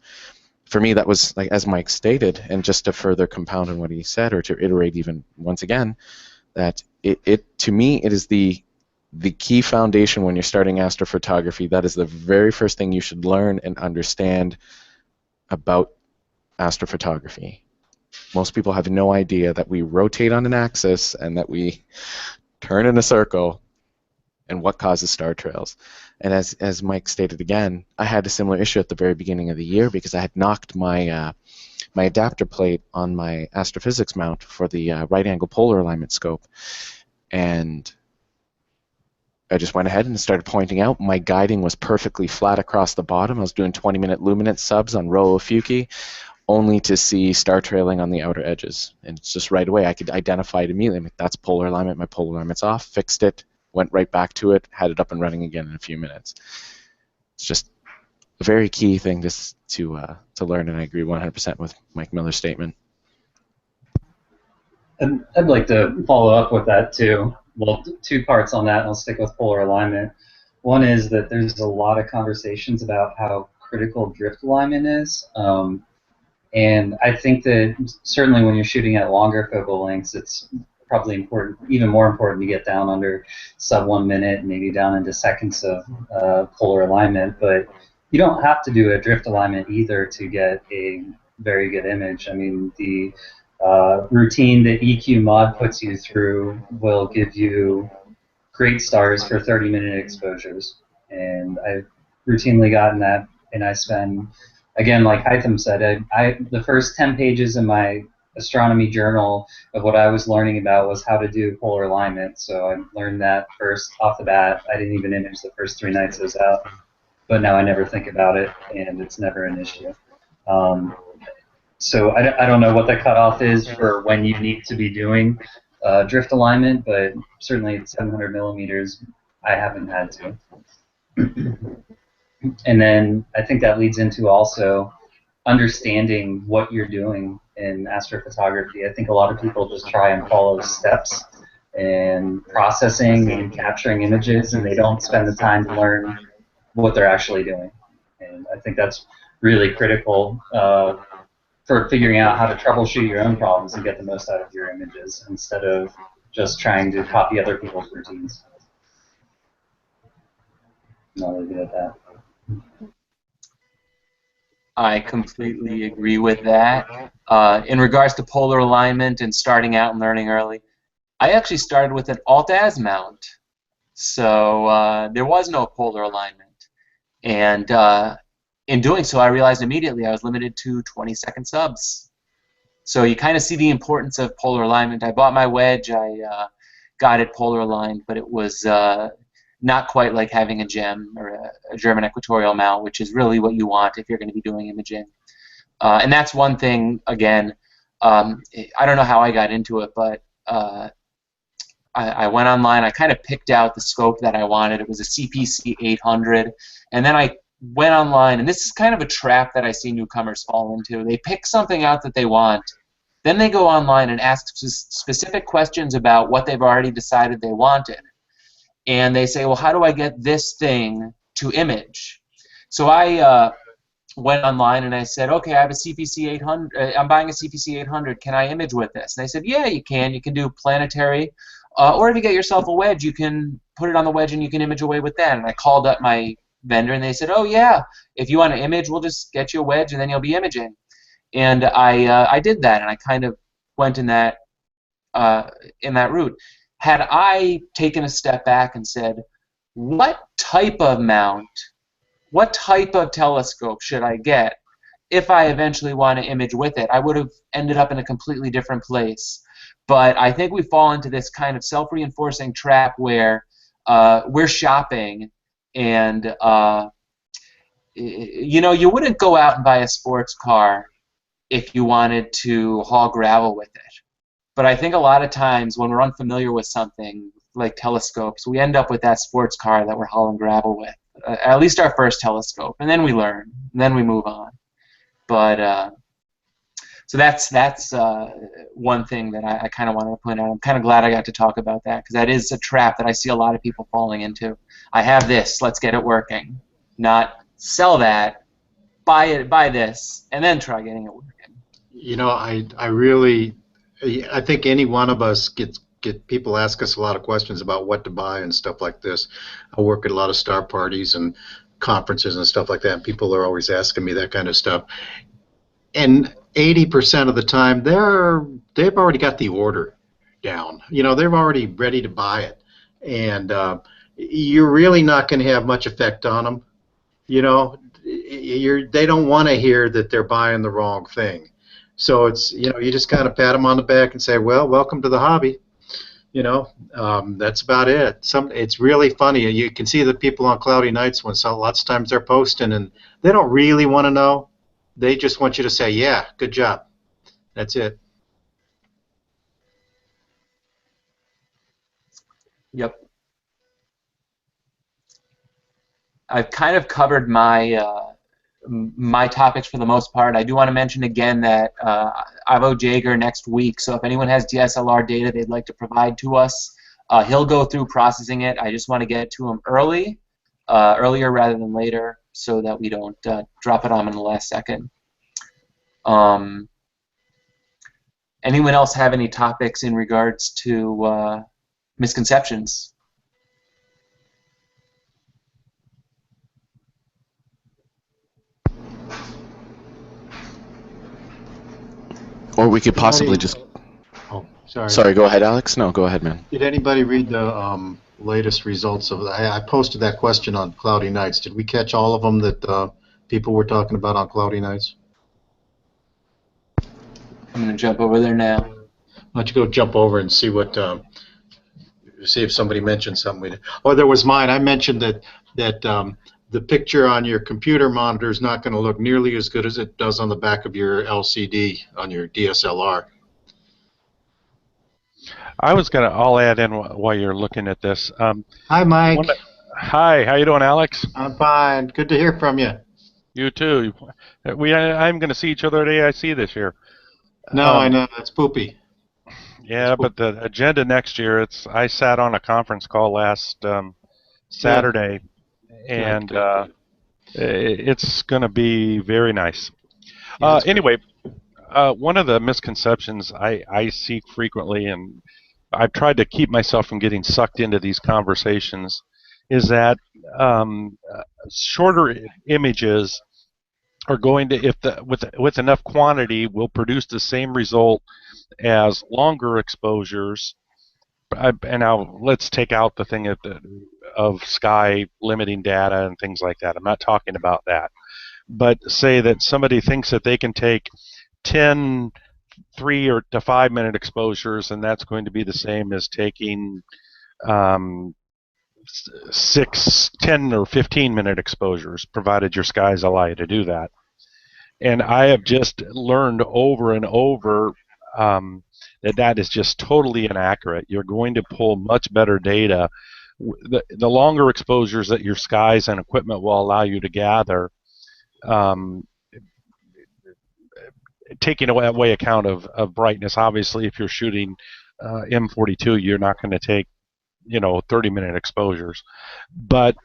For me, that was, like as Mike stated, and just to further compound on what he said, or to iterate even once again, that it to me, it is the key foundation when you're starting astrophotography. That is the very first thing you should learn and understand about astrophotography. Most people have no idea that we rotate on an axis and that we turn in a circle, and what causes star trails. And as Mike stated again, I had a similar issue at the very beginning of the year, because I had knocked my my adapter plate on my astrophysics mount for the right angle polar alignment scope, and I just went ahead and started pointing out my guiding was perfectly flat across the bottom. I was doing 20-minute luminance subs on row of Fuki, only to see star trailing on the outer edges. And it's just right away I could identify it immediately. I'm like, that's polar alignment, my polar alignment's off, fixed it, went right back to it, had it up and running again in a few minutes. It's just a very key thing to learn, and I agree 100% with Mike Miller's statement. And I'd like to follow up with that too. Well, two parts on that, and I'll stick with polar alignment. One is that there's a lot of conversations about how critical drift alignment is. And I think that certainly when you're shooting at longer focal lengths, it's probably important, even more important, to get down under sub 1 minute, maybe down into seconds of polar alignment. But you don't have to do a drift alignment either to get a very good image. I mean, the routine that EQ Mod puts you through will give you great stars for 30-minute exposures. And I've routinely gotten that, and I spend, again, like Hytham said, the first 10 pages in my astronomy journal of what I was learning about was how to do polar alignment. So I learned that first off the bat. I didn't even image the first 3 nights I was out, but now I never think about it, and it's never an issue. So I don't know what the cutoff is for when you need to be doing drift alignment, but certainly at 700 millimeters, I haven't had to. And then I think that leads into also understanding what you're doing in astrophotography. I think a lot of people just try and follow steps and processing and capturing images, and they don't spend the time to learn what they're actually doing. And I think that's really critical for figuring out how to troubleshoot your own problems and get the most out of your images instead of just trying to copy other people's routines. I'll leave it at that. I completely agree with that. In regards to polar alignment and starting out and learning early, I actually started with an Alt-Az mount. So there was no polar alignment. And in doing so, I realized immediately I was limited to 20-second subs. So you kind of see the importance of polar alignment. I bought my wedge. I got it polar aligned, but it was not quite like having a gem or a German equatorial mount, which is really what you want if you're going to be doing imaging. And that's one thing, again, I don't know how I got into it, but I went online. I kind of picked out the scope that I wanted. It was a CPC 800. And then I went online, and this is kind of a trap that I see newcomers fall into. They pick something out that they want. Then they go online and ask specific questions about what they've already decided they wanted. And they say, well, how do I get this thing to image? So I went online and I said, okay, I have a CPC 800. I'm buying a CPC 800. Can I image with this? And they said, yeah, you can. You can do planetary. Or if you get yourself a wedge, you can put it on the wedge and you can image away with that. And I called up my vendor and they said, oh, yeah, if you want to image, we'll just get you a wedge and then you'll be imaging. And I did that, and I kind of went in that route. Had I taken a step back and said, what type of mount, what type of telescope should I get if I eventually want to image with it, I would have ended up in a completely different place. But I think we fall into this kind of self-reinforcing trap where we're shopping, and you know, you wouldn't go out and buy a sports car if you wanted to haul gravel with it. But I think a lot of times when we're unfamiliar with something like telescopes, we end up with that sports car that we're hauling gravel with, at least our first telescope, and then we learn, and then we move on. But so that's one thing that I kind of wanted to point out. I'm kind of glad I got to talk about that, because that is a trap that I see a lot of people falling into. I have this, let's get it working. Not sell that, buy this, and then try getting it working. You know, I think any one of us get people ask us a lot of questions about what to buy and stuff like this. I work at a lot of star parties and conferences and stuff like that, and people are always asking me that kind of stuff. And 80% of the time, they've already got the order down. You know, they're already ready to buy it, and you're really not going to have much effect on them. You know, they don't want to hear that they're buying the wrong thing. So it's, you know, you just kind of pat them on the back and say, well, welcome to the hobby. You know, that's about it. It's really funny. You can see the people on cloudy nights when lots of times they're posting, and they don't really want to know. They just want you to say, yeah, good job. That's it. Yep. I've kind of covered my my topics for the most part. I do want to mention again that Ivo Jaeger next week, so if anyone has DSLR data they'd like to provide to us, he'll go through processing it. I just want to get it to him earlier rather than later, so that we don't drop it on him in the last second. Anyone else have any topics in regards to misconceptions? Or we could possibly just... Oh, sorry. Sorry, go ahead, Alex. No, go ahead, man. Did anybody read the latest results of... I posted that question on Cloudy Nights. Did we catch all of them that people were talking about on Cloudy Nights? I'm going to jump over there now. Why don't you go jump over and see what... see if somebody mentioned something. Oh, there was mine. I mentioned that the picture on your computer monitor is not going to look nearly as good as it does on the back of your LCD on your DSLR. I'll add in while you're looking at this. Hi, Mike. Hi, how you doing, Alex? I'm fine. Good to hear from you. You too. I'm going to see each other at AIC this year. No, I know. That's poopy. Yeah, but the agenda next year, I sat on a conference call last Saturday, and it's going to be very nice. Anyway, one of the misconceptions I see frequently, and I've tried to keep myself from getting sucked into these conversations, is that shorter images are going to, if with enough quantity, will produce the same result as longer exposures. And now let's take out the thing of sky limiting data and things like that. I'm not talking about that. But say that somebody thinks that they can take 10 3 or to 5 minute exposures, and that's going to be the same as taking 6, 10, or 15 minute exposures, provided your sky's allow to do that. And I have just learned over and over that is just totally inaccurate. You're going to pull much better data. The longer exposures that your skies and equipment will allow you to gather, taking away account of brightness. Obviously, if you're shooting M42, you're not going to take 30-minute exposures. But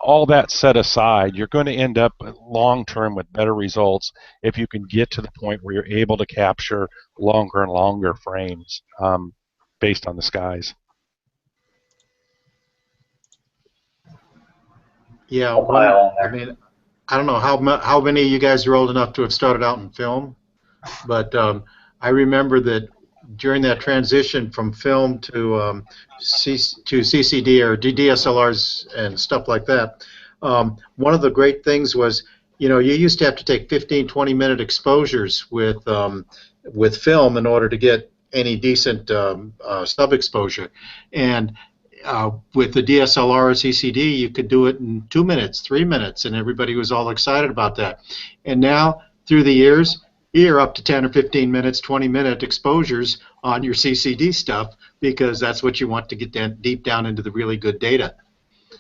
all that set aside, you're going to end up long-term with better results if you can get to the point where you're able to capture longer and longer frames based on the skies. Yeah, well, I mean, I don't know how many of you guys are old enough to have started out in film, but I remember that during that transition from film to CCD or DSLRs and stuff like that, one of the great things was, you used to have to take 15, 20-minute exposures with film in order to get any decent sub exposure, and with the DSLR or CCD, you could do it in 2 minutes, 3 minutes, and everybody was all excited about that. And now, through the years, you're up to 10 or 15 minutes, 20-minute exposures on your CCD stuff because that's what you want to get deep down into the really good data.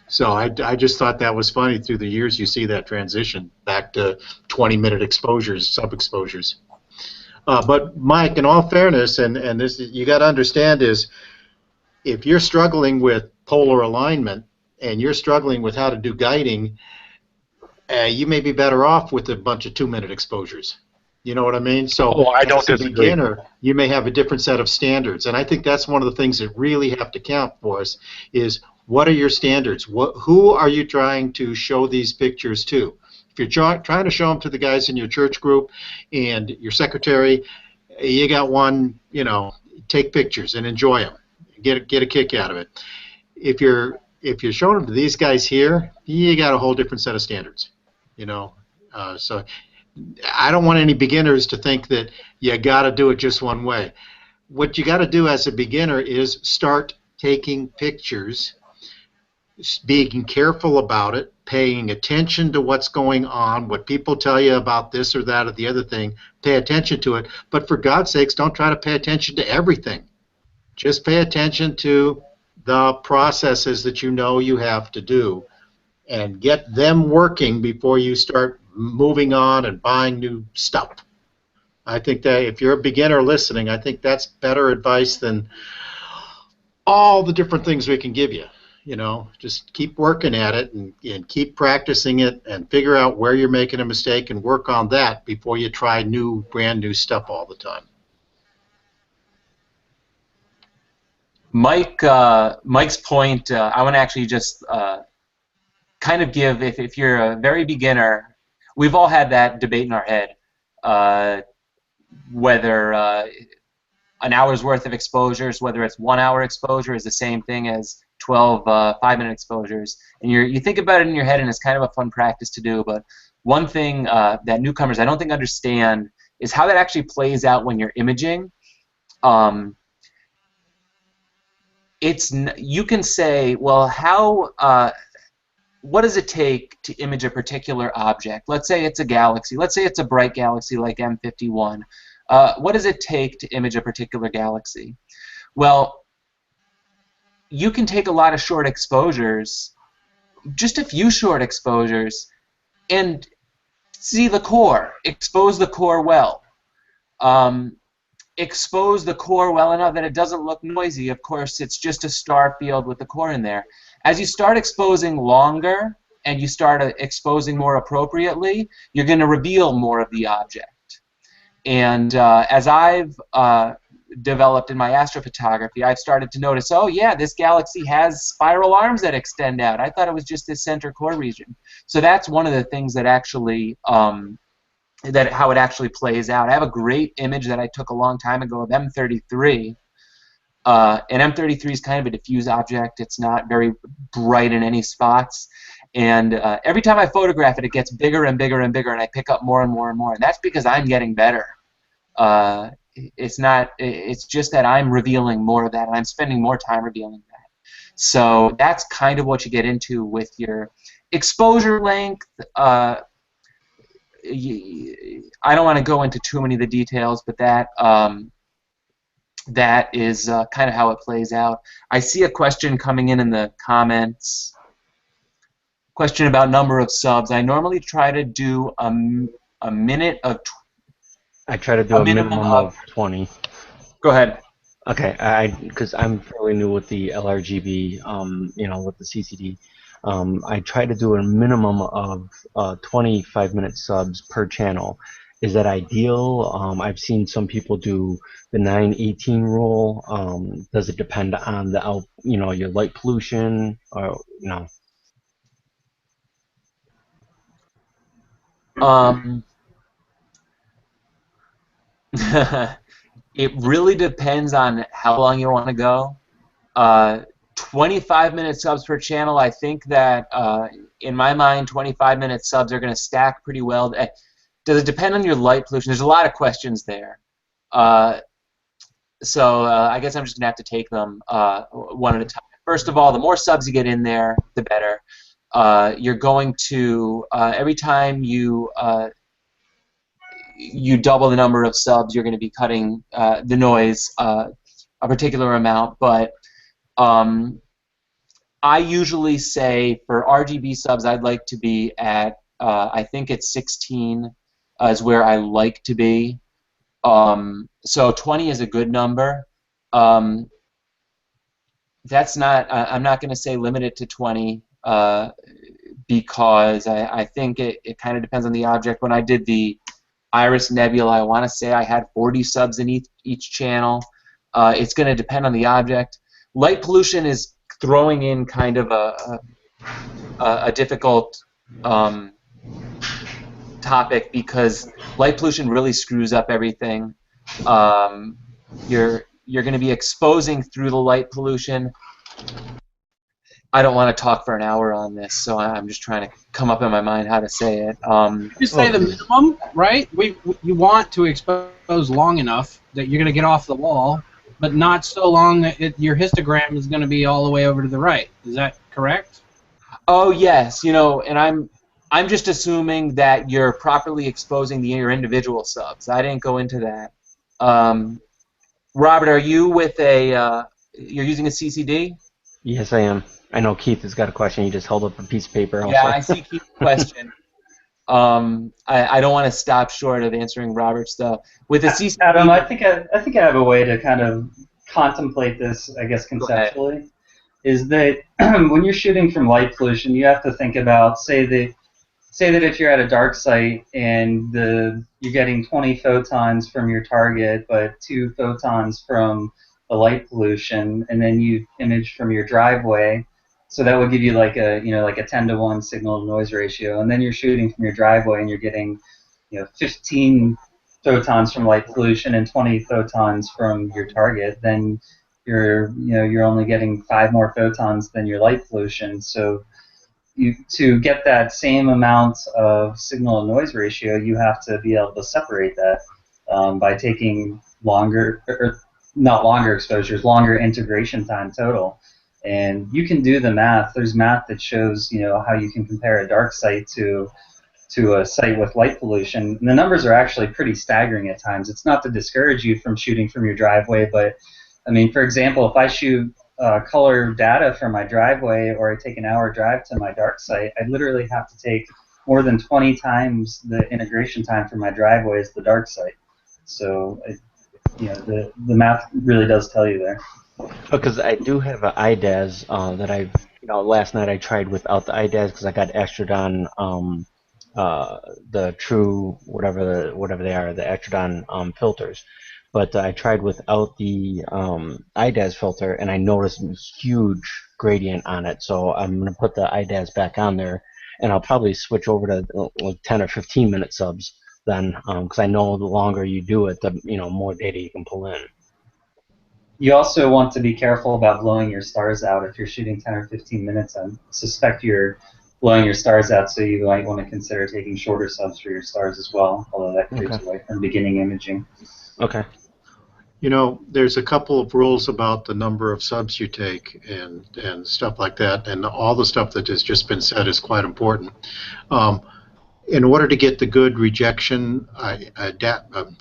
So I just thought that was funny. Through the years, you see that transition back to 20-minute exposures, sub-exposures. But Mike, in all fairness, and this you got to understand is, if you're struggling with polar alignment and you're struggling with how to do guiding, you may be better off with a bunch of 2-minute exposures. You know what I mean? So I don't as a beginner, you may have a different set of standards. And I think that's one of the things that really have to count for us is, what are your standards? Who are you trying to show these pictures to? If you're trying to show them to the guys in your church group and your secretary, you got one, take pictures and enjoy them. Get a kick out of it. If you're showing them to these guys here, you got a whole different set of standards. So I don't want any beginners to think that you got to do it just one way. What you got to do as a beginner is start taking pictures, being careful about it, paying attention to what's going on, what people tell you about this or that or the other thing. Pay attention to it. But for God's sakes, don't try to pay attention to everything. Just pay attention to the processes that you have to do and get them working before you start moving on and buying new stuff. I think that if you're a beginner listening, I think that's better advice than all the different things we can give you. Just keep working at it and keep practicing it and figure out where you're making a mistake and work on that before you try brand new stuff all the time. Mike's point, I want to actually just kind of give, if you're a very beginner, we've all had that debate in our head, whether an hour's worth of exposures, whether it's 1 hour exposure is the same thing as 12 5-minute exposures. And you think about it in your head, and it's kind of a fun practice to do. But one thing that newcomers I don't think understand is how that actually plays out when you're imaging. You can say, well, what does it take to image a particular object? Let's say it's a galaxy. Let's say it's a bright galaxy like M51. What does it take to image a particular galaxy? Well, you can take a lot of short exposures, just a few short exposures, and see the core, expose the core well. Expose the core well enough that it doesn't look noisy. Of course, it's just a star field with the core in there. As you start exposing longer and you start exposing more appropriately, you're going to reveal more of the object. And as I've developed in my astrophotography, I've started to notice, oh yeah, this galaxy has spiral arms that extend out. I thought it was just this center core region. So that's one of the things that actually, how it actually plays out. I have a great image that I took a long time ago of M33. And M33 is kind of a diffuse object. It's not very bright in any spots. And every time I photograph it, it gets bigger and bigger and bigger, and I pick up more and more and more. And that's because I'm getting better. It's just that I'm revealing more of that, and I'm spending more time revealing that. So that's kind of what you get into with your exposure length. I don't want to go into too many of the details, but that is kind of how it plays out. I see a question coming in the comments. Question about number of subs. I normally try to do a minute of. I try to do a minimum of 20. Go ahead. Okay, because I'm fairly new with the LRGB, with the CCD. I try to do a minimum of 25-minute subs per channel. Is that ideal? I've seen some people do the 9/18 rule. Does it depend on the your light pollution, or It really depends on how long you want to go. 25-minute subs per channel, I think that, in my mind, 25-minute subs are going to stack pretty well. Does it depend on your light pollution? There's a lot of questions there. So I guess I'm just going to have to take them one at a time. First of all, the more subs you get in there, the better. You're going to, every time you double the number of subs, you're going to be cutting the noise a particular amount. But I usually say for RGB subs, I'd like to be at, I think it's 16 is where I like to be. So 20 is a good number. That's not, I'm not going to say limit it to 20 because I think it kind of depends on the object. When I did the Iris Nebula, I want to say I had 40 subs in each channel. It's going to depend on the object. Light pollution is throwing in kind of a difficult topic because light pollution really screws up everything. You're going to be exposing through the light pollution. I don't want to talk for an hour on this, so I'm just trying to come up in my mind how to say it. You say the minimum, right? You want to expose long enough that you're going to get off the wall, but not so long that your histogram is going to be all the way over to the right. Is that correct? Oh yes, and I'm just assuming that you're properly exposing your individual subs. I didn't go into that. Robert, are you with you're using a CCD? Yes, I am. I know Keith has got a question. He just held up a piece of paper also. Yeah, I see Keith's question. I don't want to stop short of answering Robert's though. With the CCD, Adam, I think I have a way to kind of contemplate this, I guess, conceptually. Is that when you're shooting from light pollution, you have to think about, say that if you're at a dark site and you're getting 20 photons from your target, but 2 photons from the light pollution, and then you image from your driveway. So that would give you like a 10-to-1 signal to noise ratio, and then you're shooting from your driveway and you're getting 15 photons from light pollution and 20 photons from your target. Then you're only getting 5 more photons than your light pollution. So to get that same amount of signal to noise ratio, you have to be able to separate that by taking longer exposures, longer integration time total. And you can do the math. There's math that shows how you can compare a dark site to a site with light pollution. And the numbers are actually pretty staggering at times. It's not to discourage you from shooting from your driveway, but I mean, for example, if I shoot color data from my driveway, or I take an hour drive to my dark site, I literally have to take more than 20 times the integration time for my driveway as the dark site. So, the math really does tell you there. Because I do have an IDAS that last night I tried without the IDAS because I got Astrodon the true whatever they are, the Astrodon filters. But I tried without the IDAS filter, and I noticed a huge gradient on it. So I'm going to put the IDAS back on there, and I'll probably switch over to like 10 or 15 minute subs then, because I know the longer you do it, the more data you can pull in. You also want to be careful about blowing your stars out if you're shooting 10 or 15 minutes. I suspect you're blowing your stars out, so you might want to consider taking shorter subs for your stars as well, although that creeps away from beginning imaging. Okay. You know, there's a couple of rules about the number of subs you take and stuff like that, and all the stuff that has just been said is quite important. In order to get the good rejection,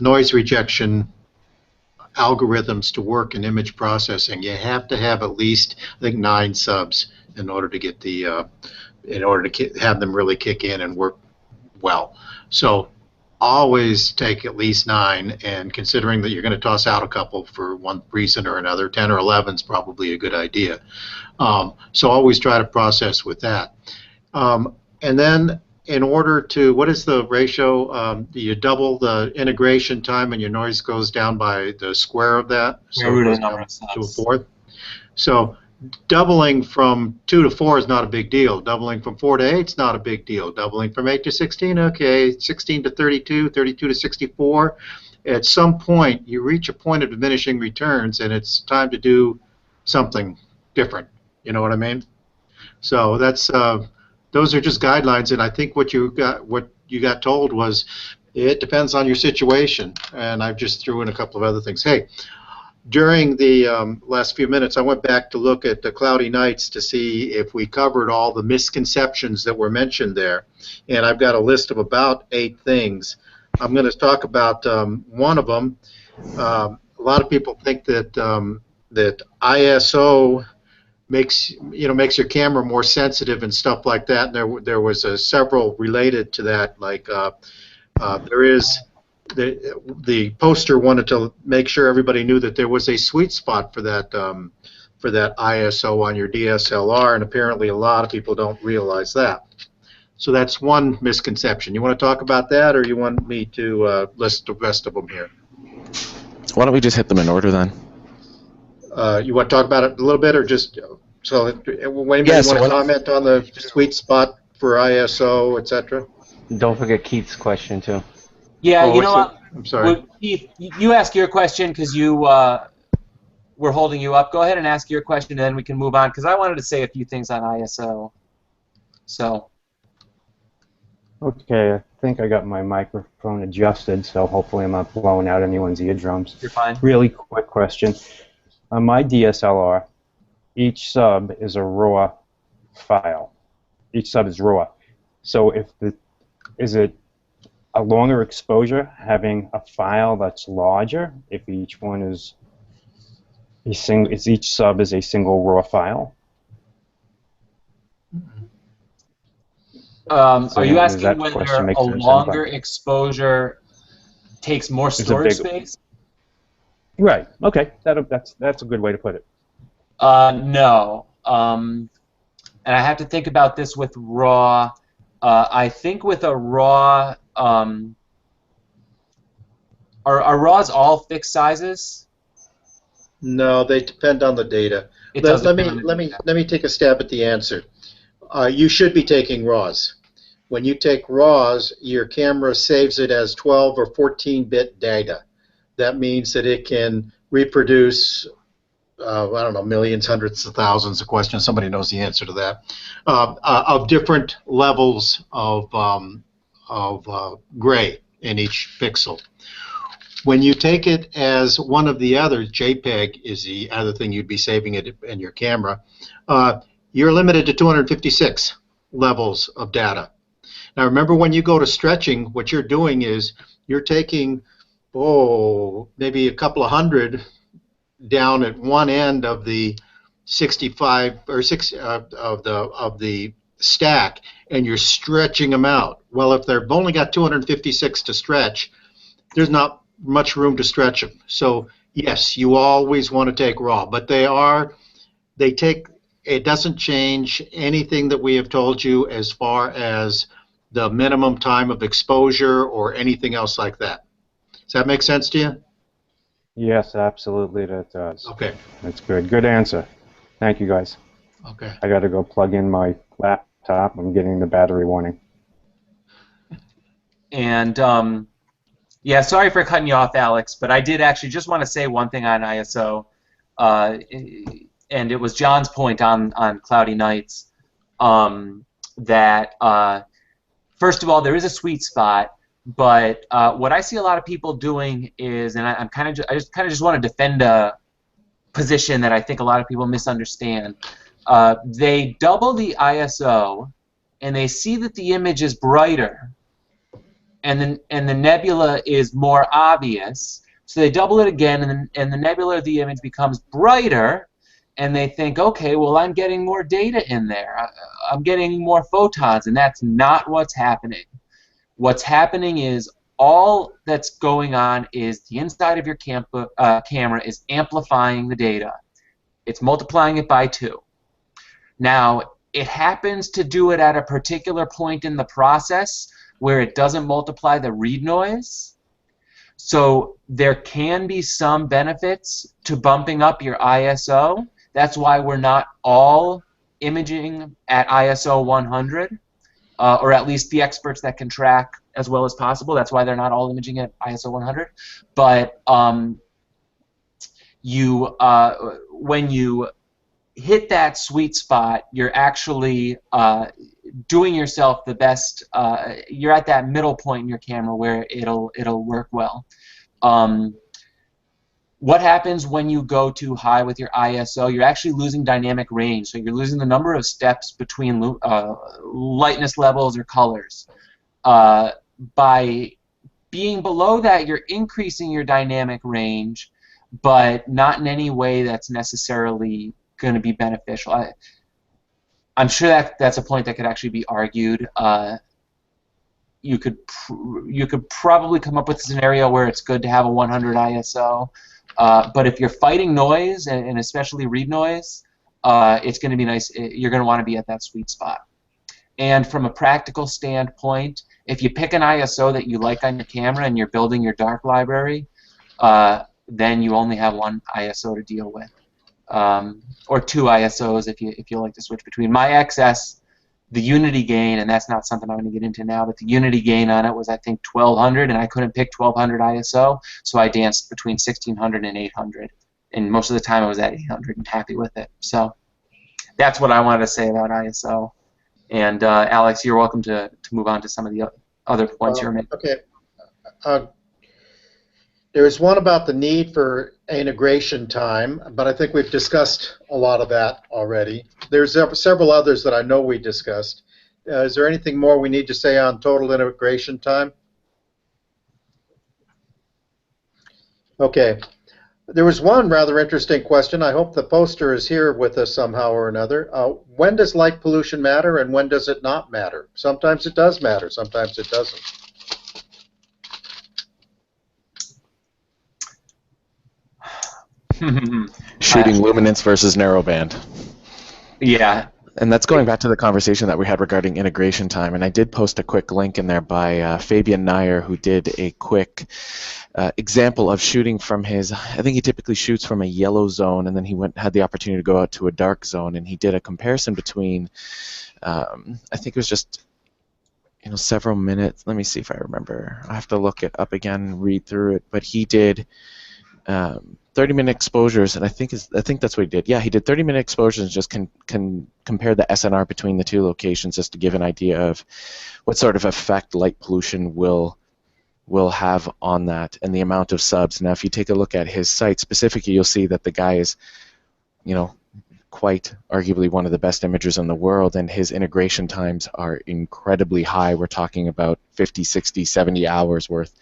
noise rejection algorithms to work in image processing, you have to have at least, I think, 9 subs in order to get the have them really kick in and work well. So always take at least 9, and considering that you're going to toss out a couple for one reason or another, 10 or 11 is probably a good idea. So always try to process with that. And then in order to, what is the ratio? You double the integration time and your noise goes down by the square of that. So it goes down to a fourth. So doubling from 2 to 4 is not a big deal. Doubling from 4 to 8 is not a big deal. Doubling from 8 to 16, okay. 16 to 32, 32 to 64. At some point, you reach a point of diminishing returns, and it's time to do something different. You know what I mean? So that's those are just guidelines, and I think what you got told was it depends on your situation. And I've just threw in a couple of other things. Hey. During the last few minutes, I went back to look at the Cloudy Nights to see if we covered all the misconceptions that were mentioned there. And I've got a list of about 8 things. I'm going to talk about one of them. A lot of people think that that ISO makes your camera more sensitive and stuff like that. And there was several related to that. Like there is. The poster wanted to make sure everybody knew that there was a sweet spot for that ISO on your DSLR, and apparently a lot of people don't realize that. So that's one misconception. You want to talk about that, or you want me to list the rest of them here? Why don't we just hit them in order then? You want to talk about it a little bit, or just so anybody want to comment on the sweet spot for ISO, etc.? Don't forget Keith's question too. Yeah, you know what? I'm sorry. Well, Keith, you ask your question because you we're holding you up. Go ahead and ask your question, and then we can move on, because I wanted to say a few things on ISO. So. Okay, I think I got my microphone adjusted, so hopefully I'm not blowing out anyone's eardrums. You're fine. Really quick question. On my DSLR, each sub is a RAW file. Each sub is RAW. So is it a longer exposure having a file that's larger if each one is each sub is a single RAW file? Are you asking whether a longer exposure takes more storage space? Right. Okay. That's a good way to put it. No. And I have to think about this with RAW. I think with a RAW, are RAWs all fixed sizes? No, they depend on the data. Let me take a stab at the answer. You should be taking RAWs. When you take RAWs, your camera saves it as 12 or 14-bit data. That means that it can reproduce, I don't know, millions, hundreds of thousands of questions. Somebody knows the answer to that, of different levels of gray in each pixel. When you take it as one of the others, JPEG is the other thing you'd be saving it in your camera, you're limited to 256 levels of data. Now remember, when you go to stretching, what you're doing is you're taking, maybe a couple of hundred down at one end of the 65 or 6 of the stack, and you're stretching them out. Well, if they've only got 256 to stretch, there's not much room to stretch them. So yes, you always want to take RAW, but it doesn't change anything that we have told you as far as the minimum time of exposure or anything else like that. Does that make sense to you? Yes, absolutely, that does. Okay. That's good. Good answer. Thank you, guys. Okay. I got to go plug in my laptop. I'm getting the battery warning. And yeah, sorry for cutting you off, Alex, but I did actually just want to say one thing on ISO, and it was John's point on cloudy nights, that first of all, there is a sweet spot, but what I see a lot of people doing is, and I just want to defend a position that I think a lot of people misunderstand. They double the ISO, and they see that the image is brighter, and the nebula is more obvious. So they double it again, and the nebula of the image becomes brighter, and they think, okay, well, I'm getting more data in there. I'm getting more photons, and that's not what's happening. What's happening is all that's going on is the inside of your camera is amplifying the data. It's multiplying it by 2. Now, it happens to do it at a particular point in the process where it doesn't multiply the read noise. So there can be some benefits to bumping up your ISO. That's why we're not all imaging at ISO 100, or at least the experts that can track as well as possible. That's why they're not all imaging at ISO 100. But when you hit that sweet spot, you're actually doing yourself the best. You're at that middle point in your camera where it'll work well. What happens when you go too high with your ISO? You're actually losing dynamic range, so you're losing the number of steps between lightness levels or colors. By being below that, you're increasing your dynamic range, but not in any way that's necessarily going to be beneficial. I'm sure that's a point that could actually be argued. You could probably come up with a scenario where it's good to have a 100 ISO, but if you're fighting noise and especially read noise, it's going to be nice. You're going to want to be at that sweet spot. And from a practical standpoint, if you pick an ISO that you like on your camera and you're building your dark library, then you only have one ISO to deal with. Or 2 ISOs if you like to switch between. My XS, the unity gain, and that's not something I'm going to get into now, but the unity gain on it was, I think, 1200, and I couldn't pick 1200 ISO, so I danced between 1600 and 800, and most of the time I was at 800 and happy with it. So that's what I wanted to say about ISO. And Alex, you're welcome to move on to some of the other points you're making. Okay. There's one about the need for integration time, but I think we've discussed a lot of that already. There's several others that I know we discussed. Is there anything more we need to say on total integration time? Okay. There was one rather interesting question. I hope the poster is here with us somehow or another. When does light pollution matter and when does it not matter? Sometimes it does matter, sometimes it doesn't. Shooting luminance versus narrowband. Yeah. And that's going back to the conversation that we had regarding integration time. And I did post a quick link in there by Fabian Nair, who did a quick example of shooting from his, I think he typically shoots from a yellow zone, and then he had the opportunity to go out to a dark zone, and he did a comparison between, I think it was just, several minutes. Let me see if I remember. I have to look it up again, read through it. But he did 30-minute exposures, and I think that's what he did. Yeah, he did 30-minute exposures and just can compare the SNR between the 2 locations just to give an idea of what sort of effect light pollution will have on that and the amount of subs. Now, if you take a look at his site specifically, you'll see that the guy is, quite arguably one of the best imagers in the world, and his integration times are incredibly high. We're talking about 50, 60, 70 hours worth.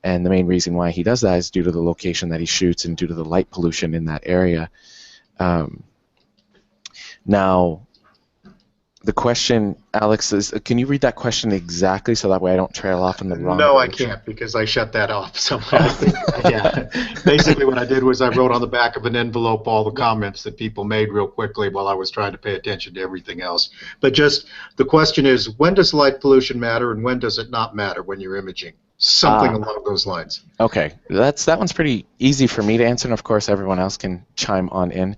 And the main reason why he does that is due to the location that he shoots and due to the light pollution in that area. Now, The question, Alex, is can you read that question exactly so that way I don't trail off in the wrong No, I direction? can't because I shut that off. So yeah, basically what I did was I wrote on the back of an envelope all the comments that people made real quickly while I was trying to pay attention to everything else. But just the question is, when does light pollution matter and when does it not matter when you're imaging? Something along those lines. Okay, that one's pretty easy for me to answer, and of course everyone else can chime on in.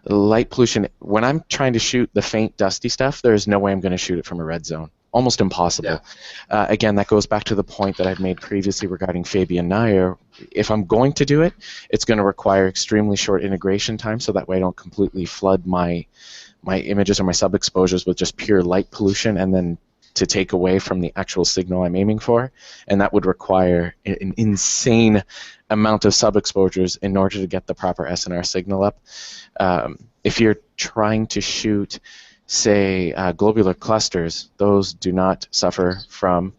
Light pollution, when I'm trying to shoot the faint dusty stuff, there's no way I'm going to shoot it from a red zone. Almost impossible. Yeah. Again, that goes back to the point that I've made previously regarding Fabian Nair. If I'm going to do it, it's going to require extremely short integration time, so that way I don't completely flood my images or my sub-exposures with just pure light pollution and then to take away from the actual signal I'm aiming for, and that would require an insane amount of sub-exposures in order to get the proper SNR signal up. If you're trying to shoot, say, globular clusters, those do not suffer from,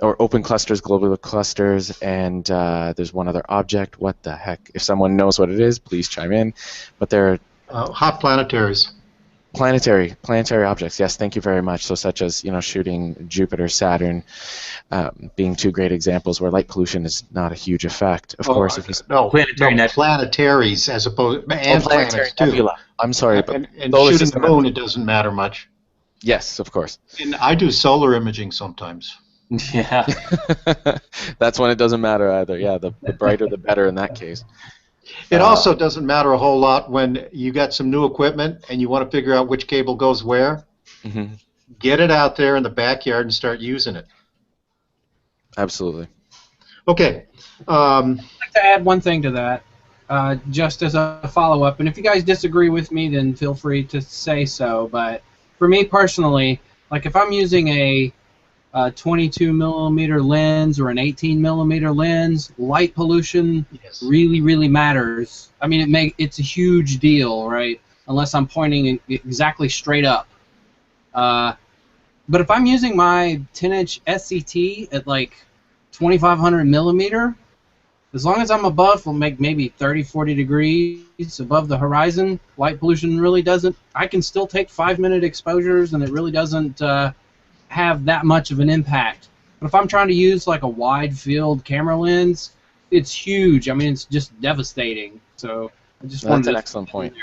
or open clusters, globular clusters, and there's one other object. What the heck? If someone knows what it is, please chime in. But they're hot planetaries. Planetary objects, yes, thank you very much. So such as, shooting Jupiter, Saturn, being two great examples where light pollution is not a huge effect. Of course, if you planetaries as opposed and planetary planets too. nebula. I'm sorry, but and shooting the moon, it doesn't matter much. Yes, of course. And I do solar imaging sometimes. Yeah. That's when it doesn't matter either. Yeah, the brighter the better in that case. It also doesn't matter a whole lot when you got some new equipment and you want to figure out which cable goes where. Mm-hmm. Get it out there in the backyard and start using it. Absolutely. Okay. I'd like to add one thing to that, just as a follow-up. And if you guys disagree with me, then feel free to say so. But for me personally, like if I'm using a 22 millimeter lens or an 18 millimeter lens, light pollution really matters. I mean, it's a huge deal, right? Unless I'm pointing exactly straight up. But if I'm using my 10-inch SCT at like 2500 millimeter, as long as I'm above, maybe 30-40 degrees above the horizon, light pollution really doesn't. I can still take 5-minute exposures, and it really doesn't have that much of an impact. But if I'm trying to use like a wide field camera lens, it's huge. I mean, it's just devastating. So I just wanted That's an excellent point.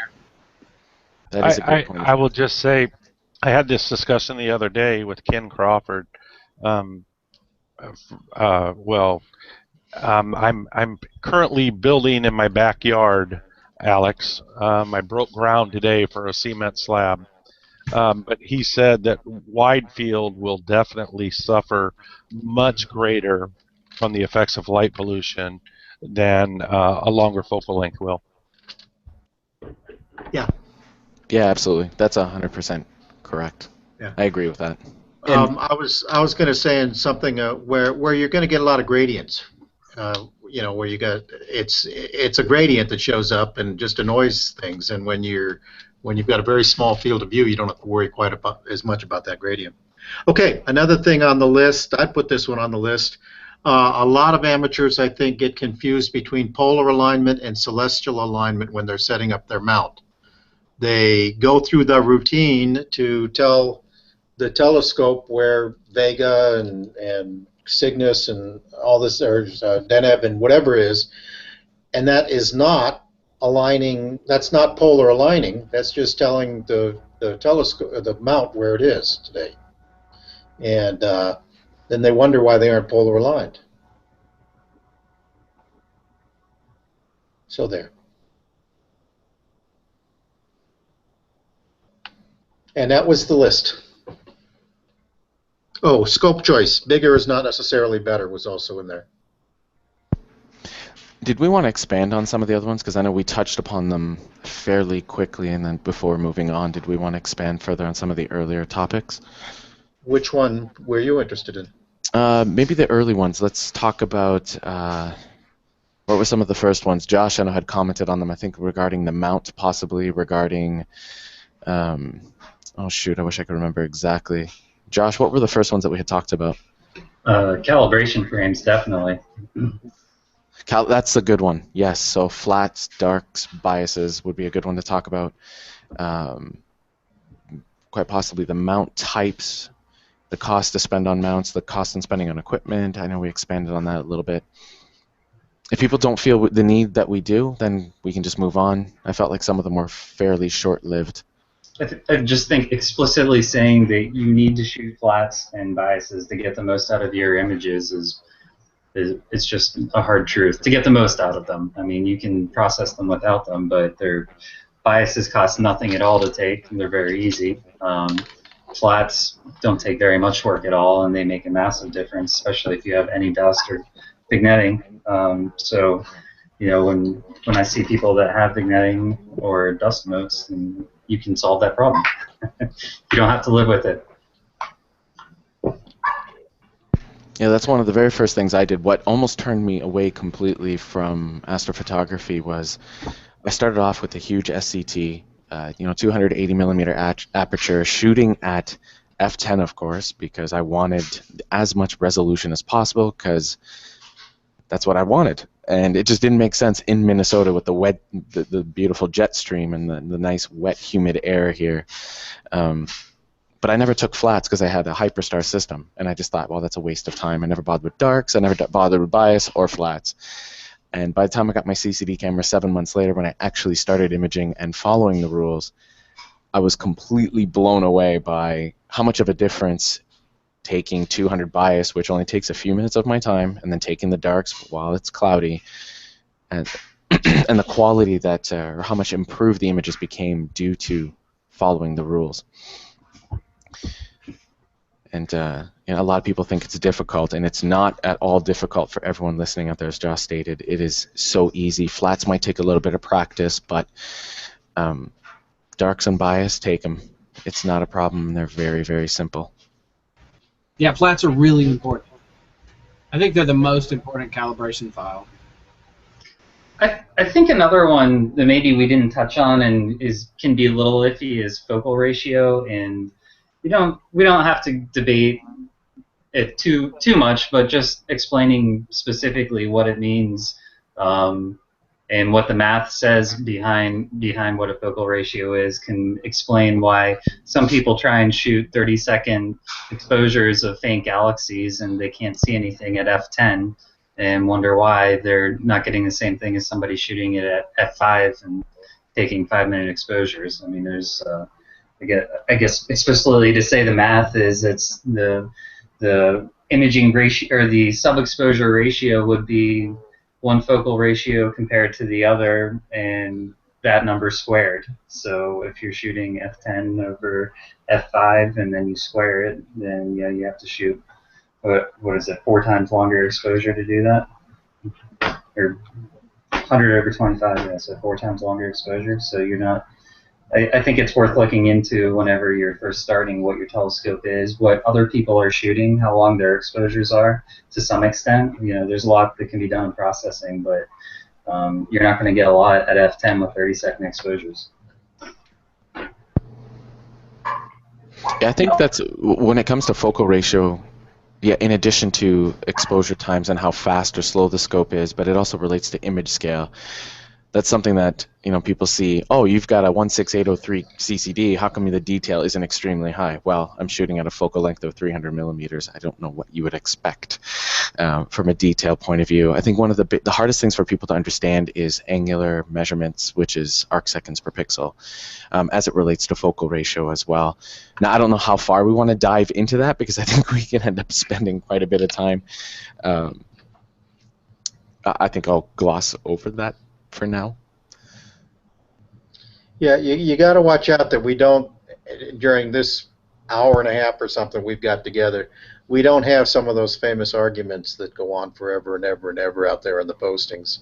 That is a great point. I will just say, I had this discussion the other day with Ken Crawford. I'm currently building in my backyard, Alex. I broke ground today for a cement slab. But he said that wide field will definitely suffer much greater from the effects of light pollution than a longer focal length will. Yeah. Yeah, absolutely. That's 100% correct. Yeah. I agree with that. I was going to say in something where you're going to get a lot of gradients. Where you got it's a gradient that shows up and just annoys things, and when you've got a very small field of view, you don't have to worry quite as much about that gradient. Okay, another thing on the list, I put this one on the list. A lot of amateurs, I think, get confused between polar alignment and celestial alignment when they're setting up their mount. They go through the routine to tell the telescope where Vega and Cygnus and all this, or Deneb and whatever is, and that is not aligning. That's not polar aligning. That's just telling the telescope, the mount, where it is today. And then they wonder why they aren't polar aligned. So there. And that was the list. Oh, scope choice. Bigger is not necessarily better was also in there. Did we want to expand on some of the other ones? Because I know we touched upon them fairly quickly, and then before moving on, did we want to expand further on some of the earlier topics? Which one were you interested in? Maybe the early ones. Let's talk about what were some of the first ones. Josh, I know, had commented on them, I think, regarding the mount, possibly regarding... oh, shoot, I wish I could remember exactly. Josh, what were the first ones that we had talked about? Calibration frames, definitely. That's a good one, yes. So flats, darks, biases would be a good one to talk about. quite possibly the mount types, the cost to spend on mounts, the cost in spending on equipment. I know we expanded on that a little bit. If people don't feel the need that we do, then we can just move on. I felt like some of them were fairly short-lived. I just think explicitly saying that you need to shoot flats and biases to get the most out of your images is it's just a hard truth. To get the most out of them, I mean, you can process them without them, but their biases cost nothing at all to take, and they're very easy. Flats don't take very much work at all, and they make a massive difference, especially if you have any dust or vignetting. So, you know, when I see people that have vignetting or dust motes, then you can solve that problem. You don't have to live with it. Yeah, that's one of the very first things I did. What almost turned me away completely from astrophotography was I started off with a huge SCT, 280 millimeter aperture, shooting at f10, of course, because I wanted as much resolution as possible, because that's what I wanted. And it just didn't make sense in Minnesota with the beautiful jet stream and the nice wet, humid air here. But I never took flats because I had a Hyperstar system, and I just thought, well, that's a waste of time. I never bothered with darks, I never bothered with bias or flats. And by the time I got my CCD camera 7 months later, when I actually started imaging and following the rules, I was completely blown away by how much of a difference taking 200 bias, which only takes a few minutes of my time, and then taking the darks while it's cloudy, and and the quality that, or how much improved the images became due to following the rules. And a lot of people think it's difficult, and it's not at all difficult for everyone listening out there, as Josh stated. It is so easy. Flats might take a little bit of practice, but darks and bias, take them. It's not a problem. They're very, very simple. Yeah, flats are really important. I think they're the most important calibration file. I think another one that maybe we didn't touch on and can be a little iffy is focal ratio, and we don't have to debate it too much, but just explaining specifically what it means and what the math says behind what a focal ratio is can explain why some people try and shoot 30-second exposures of faint galaxies and they can't see anything at f10 and wonder why they're not getting the same thing as somebody shooting it at f5 and taking 5-minute exposures. I mean, there's I guess explicitly to say the math is it's the imaging ratio, or the sub-exposure ratio would be one focal ratio compared to the other, and that number squared. So if you're shooting f10 over f5 and then you square it, then yeah, you have to shoot, what is it, 4 times longer exposure to do that? Or 100 over 25, yeah, so 4 times longer exposure. So you're not, I think it's worth looking into whenever you're first starting what your telescope is, what other people are shooting, how long their exposures are to some extent. You know, there's a lot that can be done in processing, but you're not going to get a lot at f10 with 30-second exposures. Yeah, I think that's, when it comes to focal ratio, yeah, in addition to exposure times and how fast or slow the scope is, but it also relates to image scale. That's something that, people see, oh, you've got a 16803 CCD, how come the detail isn't extremely high? Well, I'm shooting at a focal length of 300 millimeters. I don't know what you would expect from a detail point of view. I think one of the hardest things for people to understand is angular measurements, which is arcseconds per pixel, as it relates to focal ratio as well. Now, I don't know how far we want to dive into that, because I think we can end up spending quite a bit of time. I think I'll gloss over that for now. Yeah, you got to watch out that we don't, during this hour and a half or something we've got together, we don't have some of those famous arguments that go on forever and ever and ever out there in the postings.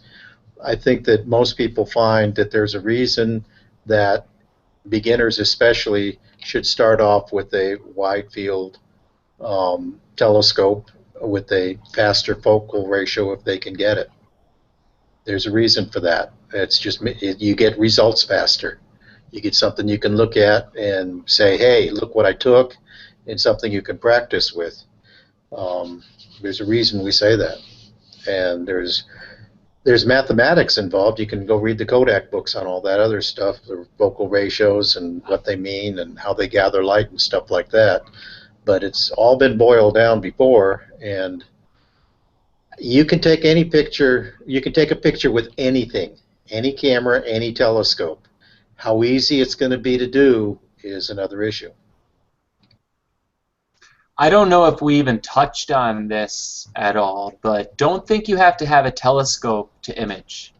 I think that most people find that there's a reason that beginners especially should start off with a wide field telescope with a faster focal ratio if they can get it. There's a reason for that. It's just you get results faster. You get something you can look at and say, hey, look what I took, and something you can practice with. There's a reason we say that. And there's there's mathematics involved. You can go read the Kodak books on all that other stuff, the vocal ratios and what they mean and how they gather light and stuff like that. But it's all been boiled down before, and you can take any picture. You can take a picture with anything, any camera, any telescope. How easy it's going to be to do is another issue. I don't know if we even touched on this at all, but don't think you have to have a telescope to image.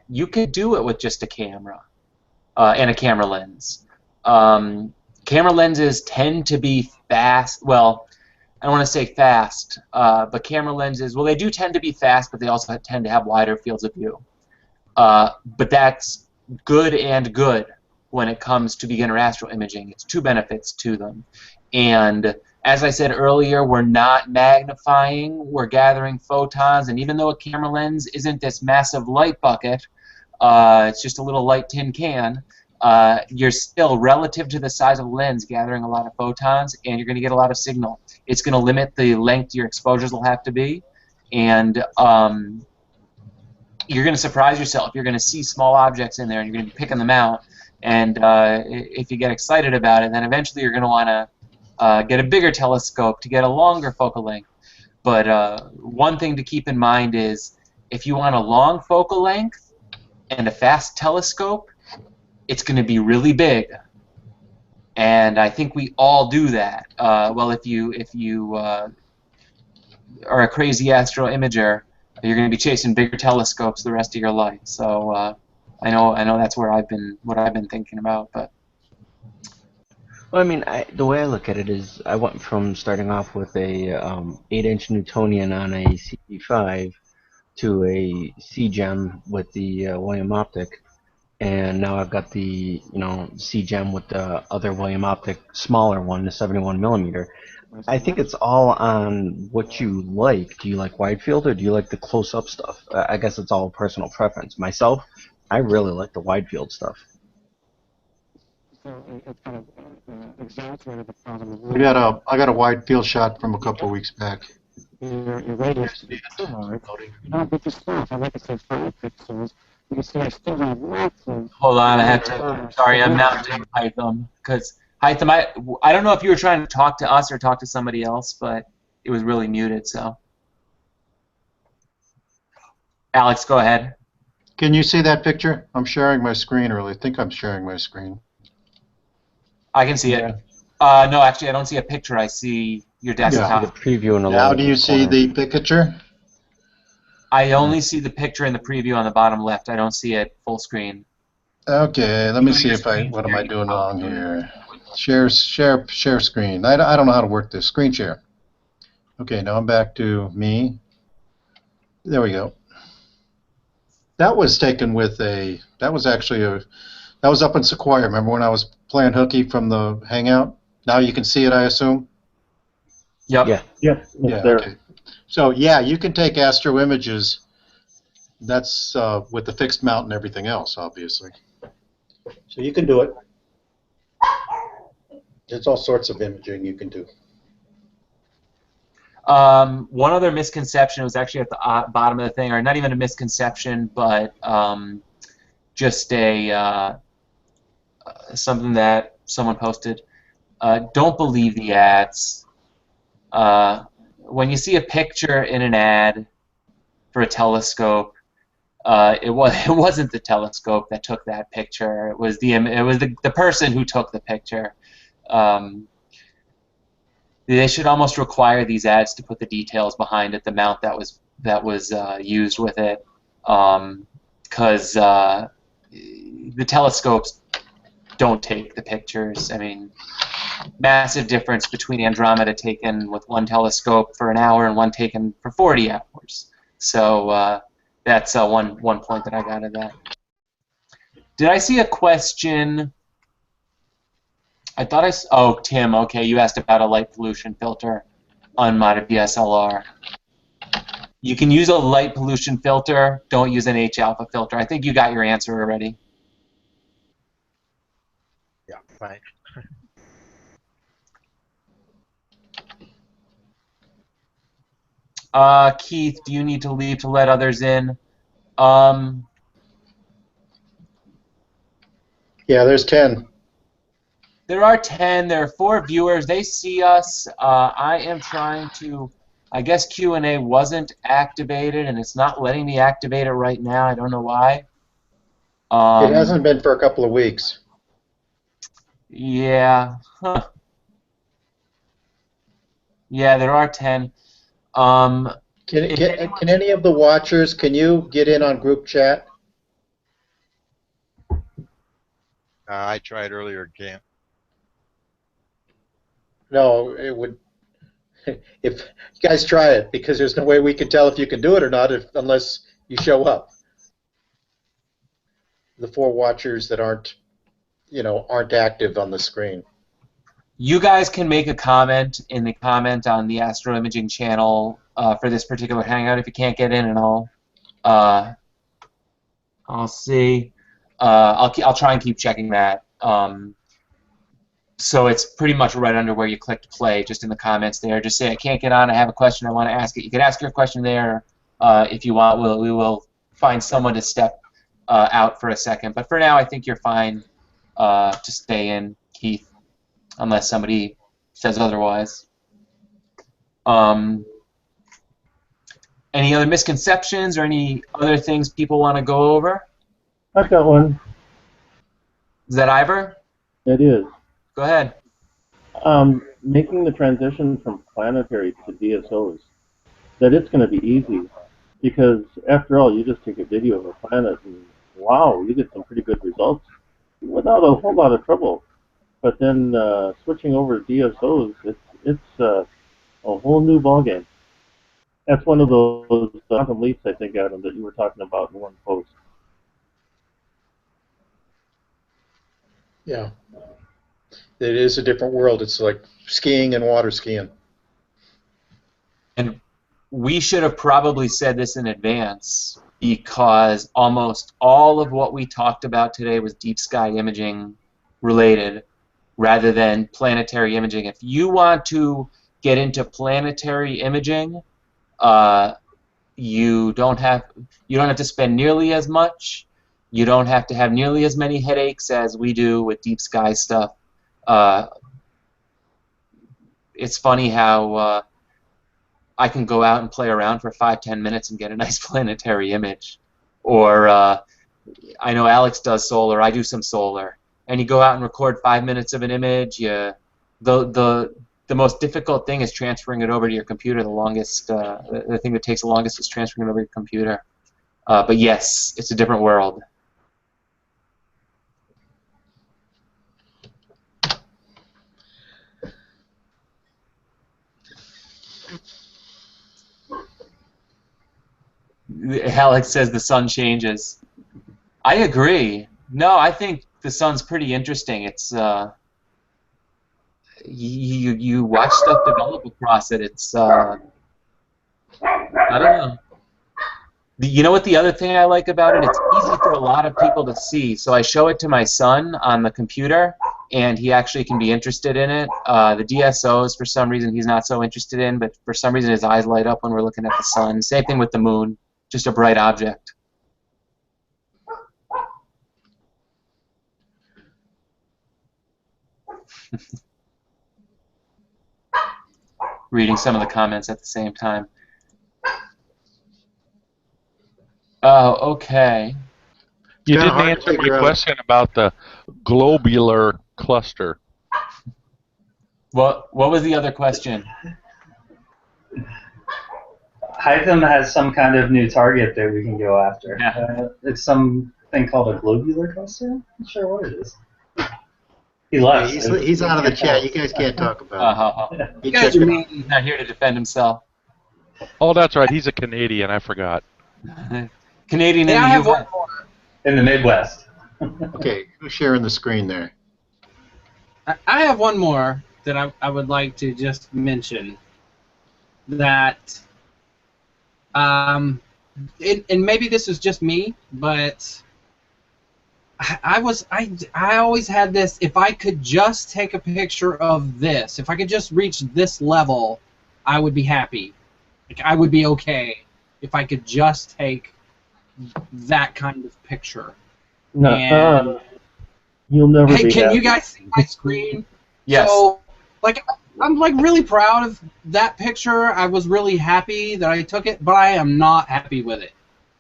You could do it with just a camera and a camera lens. Camera lenses tend to be fast. Well, I don't want to say fast, but camera lenses, well, they do tend to be fast, but they also tend to have wider fields of view. But that's good and good when it comes to beginner astro imaging. It's two benefits to them. And as I said earlier, we're not magnifying, we're gathering photons, and even though a camera lens isn't this massive light bucket, it's just a little light tin can, you're still, relative to the size of the lens, gathering a lot of photons, and you're going to get a lot of signal. It's going to limit the length your exposures will have to be, and you're going to surprise yourself. You're going to see small objects in there, and you're going to be picking them out, and if you get excited about it, then eventually you're going to want to get a bigger telescope to get a longer focal length. But one thing to keep in mind is if you want a long focal length and a fast telescope, it's going to be really big. And I think we all do that. Well, if you are a crazy astro imager, you're going to be chasing bigger telescopes the rest of your life. So I know that's where what I've been thinking about, but. Well, I mean, the way I look at it is I went from starting off with a 8-inch Newtonian on a CD5 to a C-Gem with the William Optic, and now I've got the C-Gem with the other William Optic smaller one, the 71 millimeter. I think it's all on what you like. Do you like wide field or do you like the close-up stuff? I guess it's all personal preference. Myself, I really like the wide field stuff. It's kind of exaggerated the problem. I got a wide field shot from a couple of weeks back. Your radius is too large. Not with the stuff. I like it say 5 pixels. You can see I still have lots of. Hold on, I have to. Sorry, I'm mounting Hytham because Hytham. I don't know if you were trying to talk to us or talk to somebody else, but it was really muted. So, Alex, go ahead. Can you see that picture? I'm sharing my screen, or I think I'm sharing my screen. I can see it. No, actually, I don't see a picture. I see your desktop. The preview in the now, do you see the picture? I only see the picture in the preview on the bottom left. I don't see it full screen. Okay, let me see if what am I doing wrong here? Share screen. I don't know how to work this. Screen share. Okay, now I'm back to me. There we go. That was taken with that was up in Sequoia. Remember when I was playing hooky from the Hangout? Now you can see it, I assume? Yep. Yeah. Yeah, There. okay. So, yeah, you can take astro images. That's with the fixed mount and everything else, obviously. So you can do it. There's all sorts of imaging you can do. One other misconception was actually at the bottom of the thing, or not even a misconception, but just something that someone posted. Don't believe the ads. When you see a picture in an ad for a telescope, it wasn't the telescope that took that picture. It was the person who took the picture. They should almost require these ads to put the details behind it, the mount that was used with it, because the telescopes don't take the pictures. I mean, massive difference between Andromeda taken with one telescope for an hour and one taken for 40 hours. So that's one point that I got of that. Did I see a question? I thought oh, Tim, okay, you asked about a light pollution filter on my DSLR. You can use a light pollution filter, don't use an H-alpha filter. I think you got your answer already. Yeah, fine. Keith, do you need to leave to let others in? Yeah, there's 10. There are 10. There are 4 viewers. They see us. I am trying to... I guess Q&A wasn't activated, and it's not letting me activate it right now. I don't know why. It hasn't been for a couple of weeks. Yeah. Huh. Yeah, there are 10. Can any of the watchers, can you get in on group chat? I tried earlier, can't. No, it would. If you guys try it, because there's no way we can tell if you can do it or not unless you show up. The 4 watchers that aren't active on the screen. You guys can make a comment in the comment on the Astro Imaging channel for this particular Hangout if you can't get in, and I'll see. I'll try and keep checking that. So it's pretty much right under where you clicked play, just in the comments there. Just say, I can't get on, I have a question, I want to ask it. You can ask your question there if you want. We will find someone to step out for a second. But for now, I think you're fine to stay in, Keith, unless somebody says otherwise. Any other misconceptions or any other things people want to go over? I've got one. Is that Ivor? It is. Go ahead. Making the transition from planetary to DSOs, that it's going to be easy, because after all, you just take a video of a planet and wow, you get some pretty good results without a whole lot of trouble. But then switching over to DSOs, it's a whole new ballgame. That's one of those quantum leaps, I think, Adam, that you were talking about in one post. Yeah. It is a different world. It's like skiing and water skiing. And we should have probably said this in advance, because almost all of what we talked about today was deep sky imaging related rather than planetary imaging. If you want to get into planetary imaging, you don't have to spend nearly as much. You don't have to have nearly as many headaches as we do with deep sky stuff. It's funny how I can go out and play around for 5-10 minutes and get a nice planetary image. Or I know Alex does solar, I do some solar. And you go out and record 5 minutes of an image. The most difficult thing is transferring it over to your computer. The thing that takes the longest is transferring it over to your computer. But yes, it's a different world. Alex says the sun changes. I agree. No, I think the sun's pretty interesting. It's you watch stuff develop across it. It's I don't know. You know what the other thing I like about it? It's easy for a lot of people to see. So I show it to my son on the computer, and he actually can be interested in it. The DSOs, for some reason, he's not so interested in, but for some reason his eyes light up when we're looking at the sun. Same thing with the moon, just a bright object. Reading some of the comments at the same time. Oh, okay. You didn't answer my question about the globular cluster. What was the other question? Hytham has some kind of new target that we can go after. Yeah. It's something called a globular cluster? I'm not sure what it is. He left. Yeah, he's out of the chat. You guys can't talk about it. You guys are mean. He's not here to defend himself. Oh, that's right. He's a Canadian. I forgot. Canadian in the U.S. In the Midwest. Okay, who's sharing the screen there? I have one more that I would like to just mention. That, and maybe this is just me, but I always had this, if I could just take a picture of this, if I could just reach this level, I would be happy. Like, I would be okay if I could just take that kind of picture. No, And you'll never hey, be can happy. you guys see my screen? Yes. So, like, I'm like really proud of that picture. I was really happy that I took it, but I am not happy with it.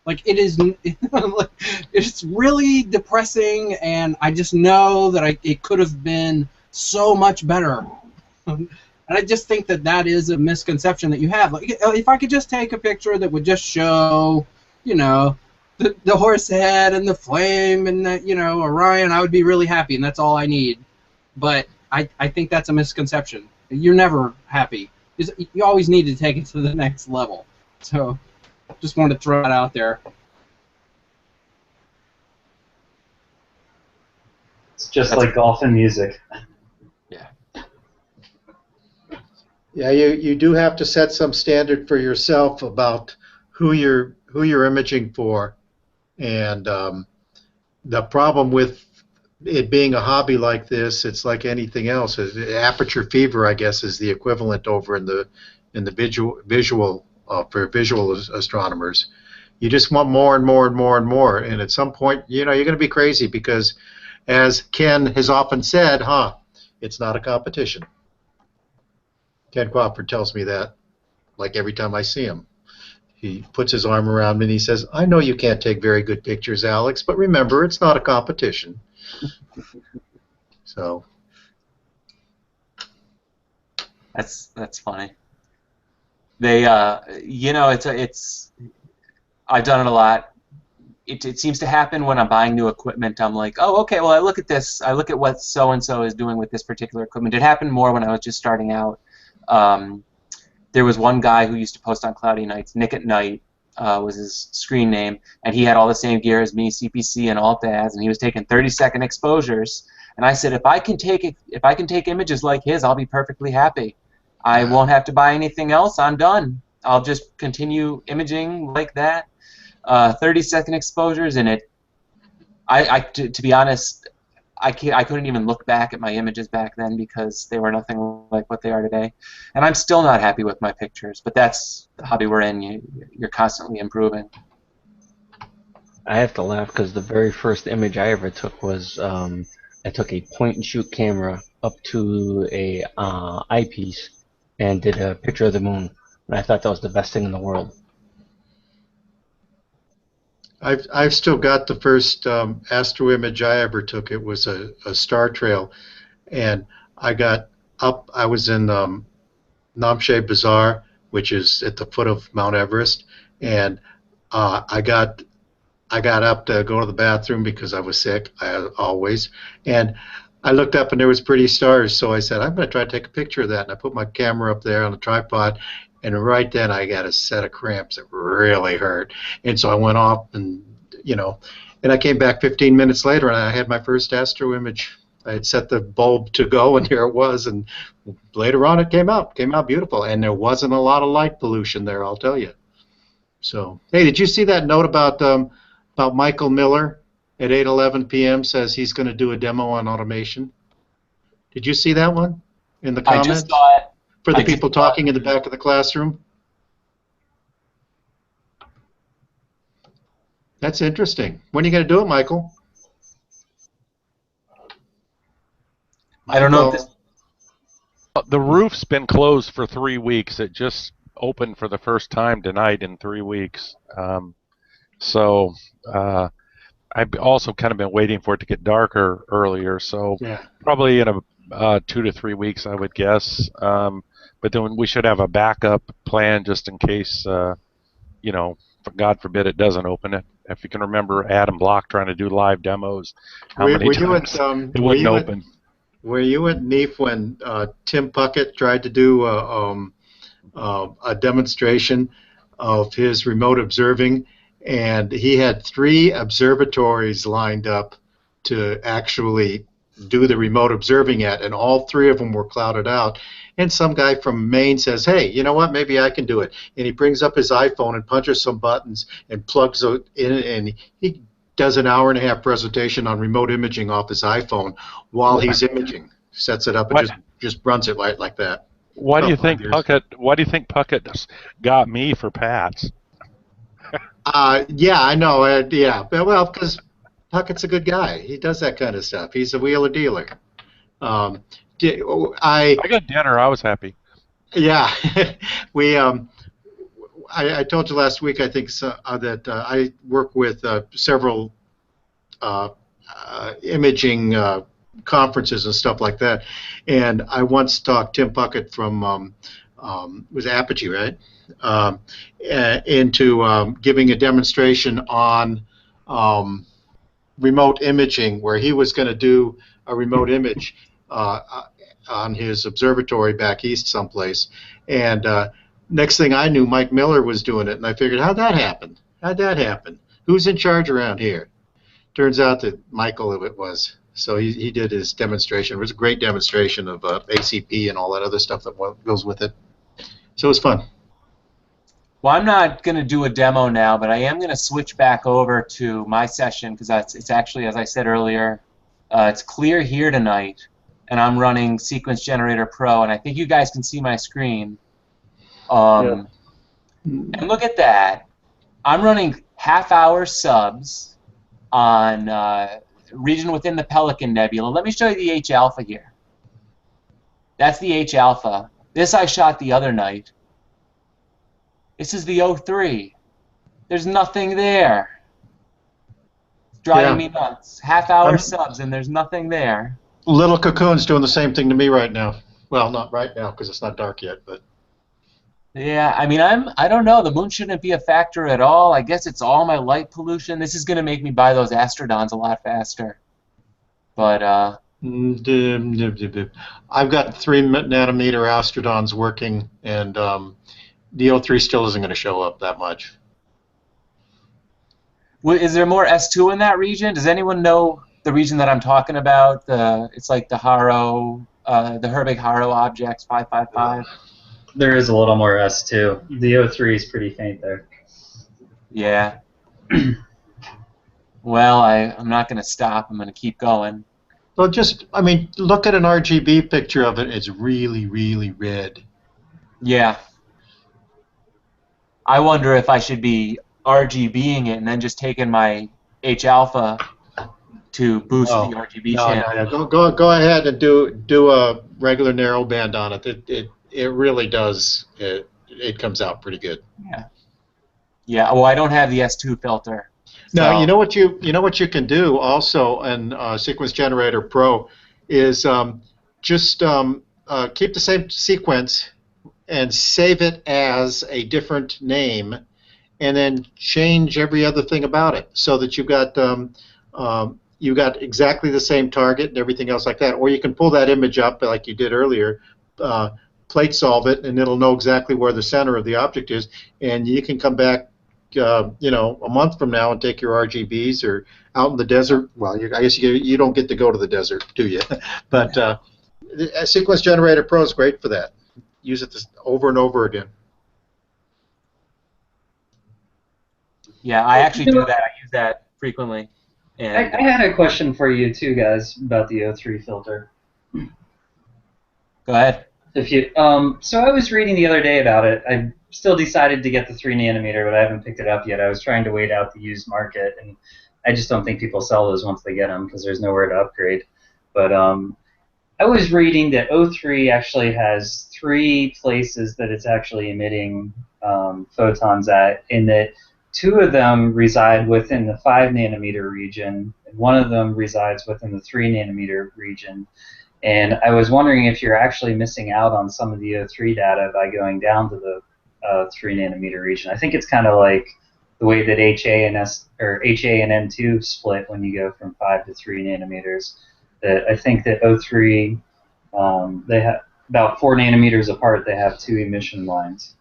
Like, it is, it's really depressing, and I just know that it could have been so much better. And I just think that that is a misconception that you have. Like, if I could just take a picture that would just show, you know, the horse head and the flame and the, you know, Orion, I would be really happy, and that's all I need. But I think that's a misconception. You're never happy. You always need to take it to the next level. So, just wanted to throw that out there. It's just like golf and music. Yeah. Yeah, you do have to set some standard for yourself about who you're imaging for, and the problem with it being a hobby like this, it's like anything else. Aperture fever, I guess, is the equivalent over in the visual for visual astronomers. You just want more and more and more and more, and at some point, you know, you're going to be crazy because, as Ken has often said, it's not a competition. Ken Crawford tells me that, like every time I see him. He puts his arm around me and he says, "I know you can't take very good pictures, Alex, but remember, it's not a competition." So that's funny. They, you know, it's I've done it a lot. It seems to happen when I'm buying new equipment. I'm like, oh, okay, well, I look at this. I look at what so-and-so is doing with this particular equipment. It happened more when I was just starting out. There was one guy who used to post on Cloudy Nights. Nick at Night was his screen name, and he had all the same gear as me, CPC and Alt-Az, and he was taking 30-second exposures. And I said, if I can take images like his, I'll be perfectly happy. I won't have to buy anything else. I'm done. I'll just continue imaging like that. 30-second exposures, and to be honest, I couldn't even look back at my images back then because they were nothing like what they are today. And I'm still not happy with my pictures, but that's the hobby we're in. You're constantly improving. I have to laugh because the very first image I ever took was I took a point-and-shoot camera up to a eyepiece and did a picture of the moon. And I thought that was the best thing in the world. I've still got the first Astro image I ever took. It was a star trail, and I got up. I was in Namche Bazaar, which is at the foot of Mount Everest, and I got up to go to the bathroom because I was sick. I always, and I looked up and there was pretty stars. So I said, I'm going to try to take a picture of that, and I put my camera up there on a tripod. And right then I got a set of cramps that really hurt. And so I went off and, you know, and I came back 15 minutes later and I had my first Astro image. I had set the bulb to go and here it was. And later on it came out beautiful. And there wasn't a lot of light pollution there, I'll tell you. So, hey, did you see that note about Michael Miller at 8:11 p.m. says he's going to do a demo on automation? Did you see that one in the comments? I just saw it. For the people talking in the back of the classroom? That's interesting. When are you going to do it, Michael? I don't know if this... The roof's been closed for 3 weeks. It just opened for the first time tonight in 3 weeks. So I've also kind of been waiting for it to get darker earlier. So probably in 2 to 3 weeks, I would guess. But then we should have a backup plan just in case, you know, God forbid it doesn't open it. If you can remember Adam Block trying to do live demos, how many times it wouldn't open. Were you at NEAF when Tim Puckett tried to do a demonstration of his remote observing, and he had 3 observatories lined up to actually do the remote observing at, and all 3 of them were clouded out. And some guy from Maine says, hey, you know what, maybe I can do it. And he brings up his iPhone and punches some buttons and plugs it in, and he does an hour-and-a-half presentation on remote imaging off his iPhone while he's imaging. Sets it up and just runs it like that. Why do you couple of think years. Puckett got me for Pats? Yeah, I know. Yeah, well, because Puckett's a good guy. He does that kind of stuff. He's a wheeler dealer. I I got dinner. I was happy. Yeah, we. I told you last week. I think that I work with several imaging conferences and stuff like that, and I once talked Tim Puckett from was Apogee, right? Into giving a demonstration on remote imaging, where he was going to do a remote image on his observatory back east someplace. And next thing I knew, Mike Miller was doing it, and I figured, how'd that happen? How'd that happen? Who's in charge around here? Turns out that Michael it was. So he did his demonstration. It was a great demonstration of ACP and all that other stuff that goes with it. So it was fun. Well, I'm not going to do a demo now, but I am going to switch back over to my session because it's actually, as I said earlier, it's clear here tonight, and I'm running Sequence Generator Pro, and I think you guys can see my screen. And look at that. I'm running half-hour subs on region within the Pelican Nebula. Let me show you the H-alpha here. That's the H-alpha. This I shot the other night. This is the O3. There's nothing there. It's driving me nuts. Half-hour subs, and there's nothing there. Little Cocoon's doing the same thing to me right now. Well, not right now because it's not dark yet, but. Yeah, I mean, I don't know. The moon shouldn't be a factor at all. I guess it's all my light pollution. This is going to make me buy those Astrodons a lot faster. But, I've got 3 nanometer Astrodons working, and the O3 still isn't going to show up that much. Is there more S2 in that region? Does anyone know the region that I'm talking about? It's like the Haro, the Herbig-Haro objects, 555. There is a little more S2. The O3 is pretty faint there. Yeah. Well, I'm not going to stop. I'm going to keep going. Well, I mean, look at an RGB picture of it. It's really, really red. Yeah. I wonder if I should be RGBing it and then just taking my H-alpha to boost the RGB channel. No. Go ahead and do a regular narrowband on it. It really does. It comes out pretty good. Yeah. Yeah. Well, I don't have the S2 filter. Now so. you know what you can do also in Sequence Generator Pro is just keep the same sequence and save it as a different name, and then change every other thing about it so that you've got exactly the same target and everything else like that. Or you can pull that image up like you did earlier. Plate solve it, and it'll know exactly where the center of the object is, and you can come back, a month from now and take your RGBs or out in the desert. Well, I guess you don't get to go to the desert, do you? But Sequence Generator Pro is great for that. Use it over and over again. Yeah, I actually do that. I use that frequently. And I had a question for you too, guys, about the O3 filter. Go ahead. So I was reading the other day about it. I still decided to get the 3 nanometer, but I haven't picked it up yet. I was trying to wait out the used market, and I just don't think people sell those once they get them because there's nowhere to upgrade. But I was reading that O3 actually has 3 places that it's actually emitting photons at, in that 2 of them reside within the 5 nanometer region, and 1 of them resides within the 3 nanometer region. And I was wondering if you're actually missing out on some of the O3 data by going down to the 3 nanometer region. I think it's kind of like the way that HA and N2 split when you go from 5 to 3 nanometers. That I think that O3, they have about 4 nanometers apart. They have 2 emission lines.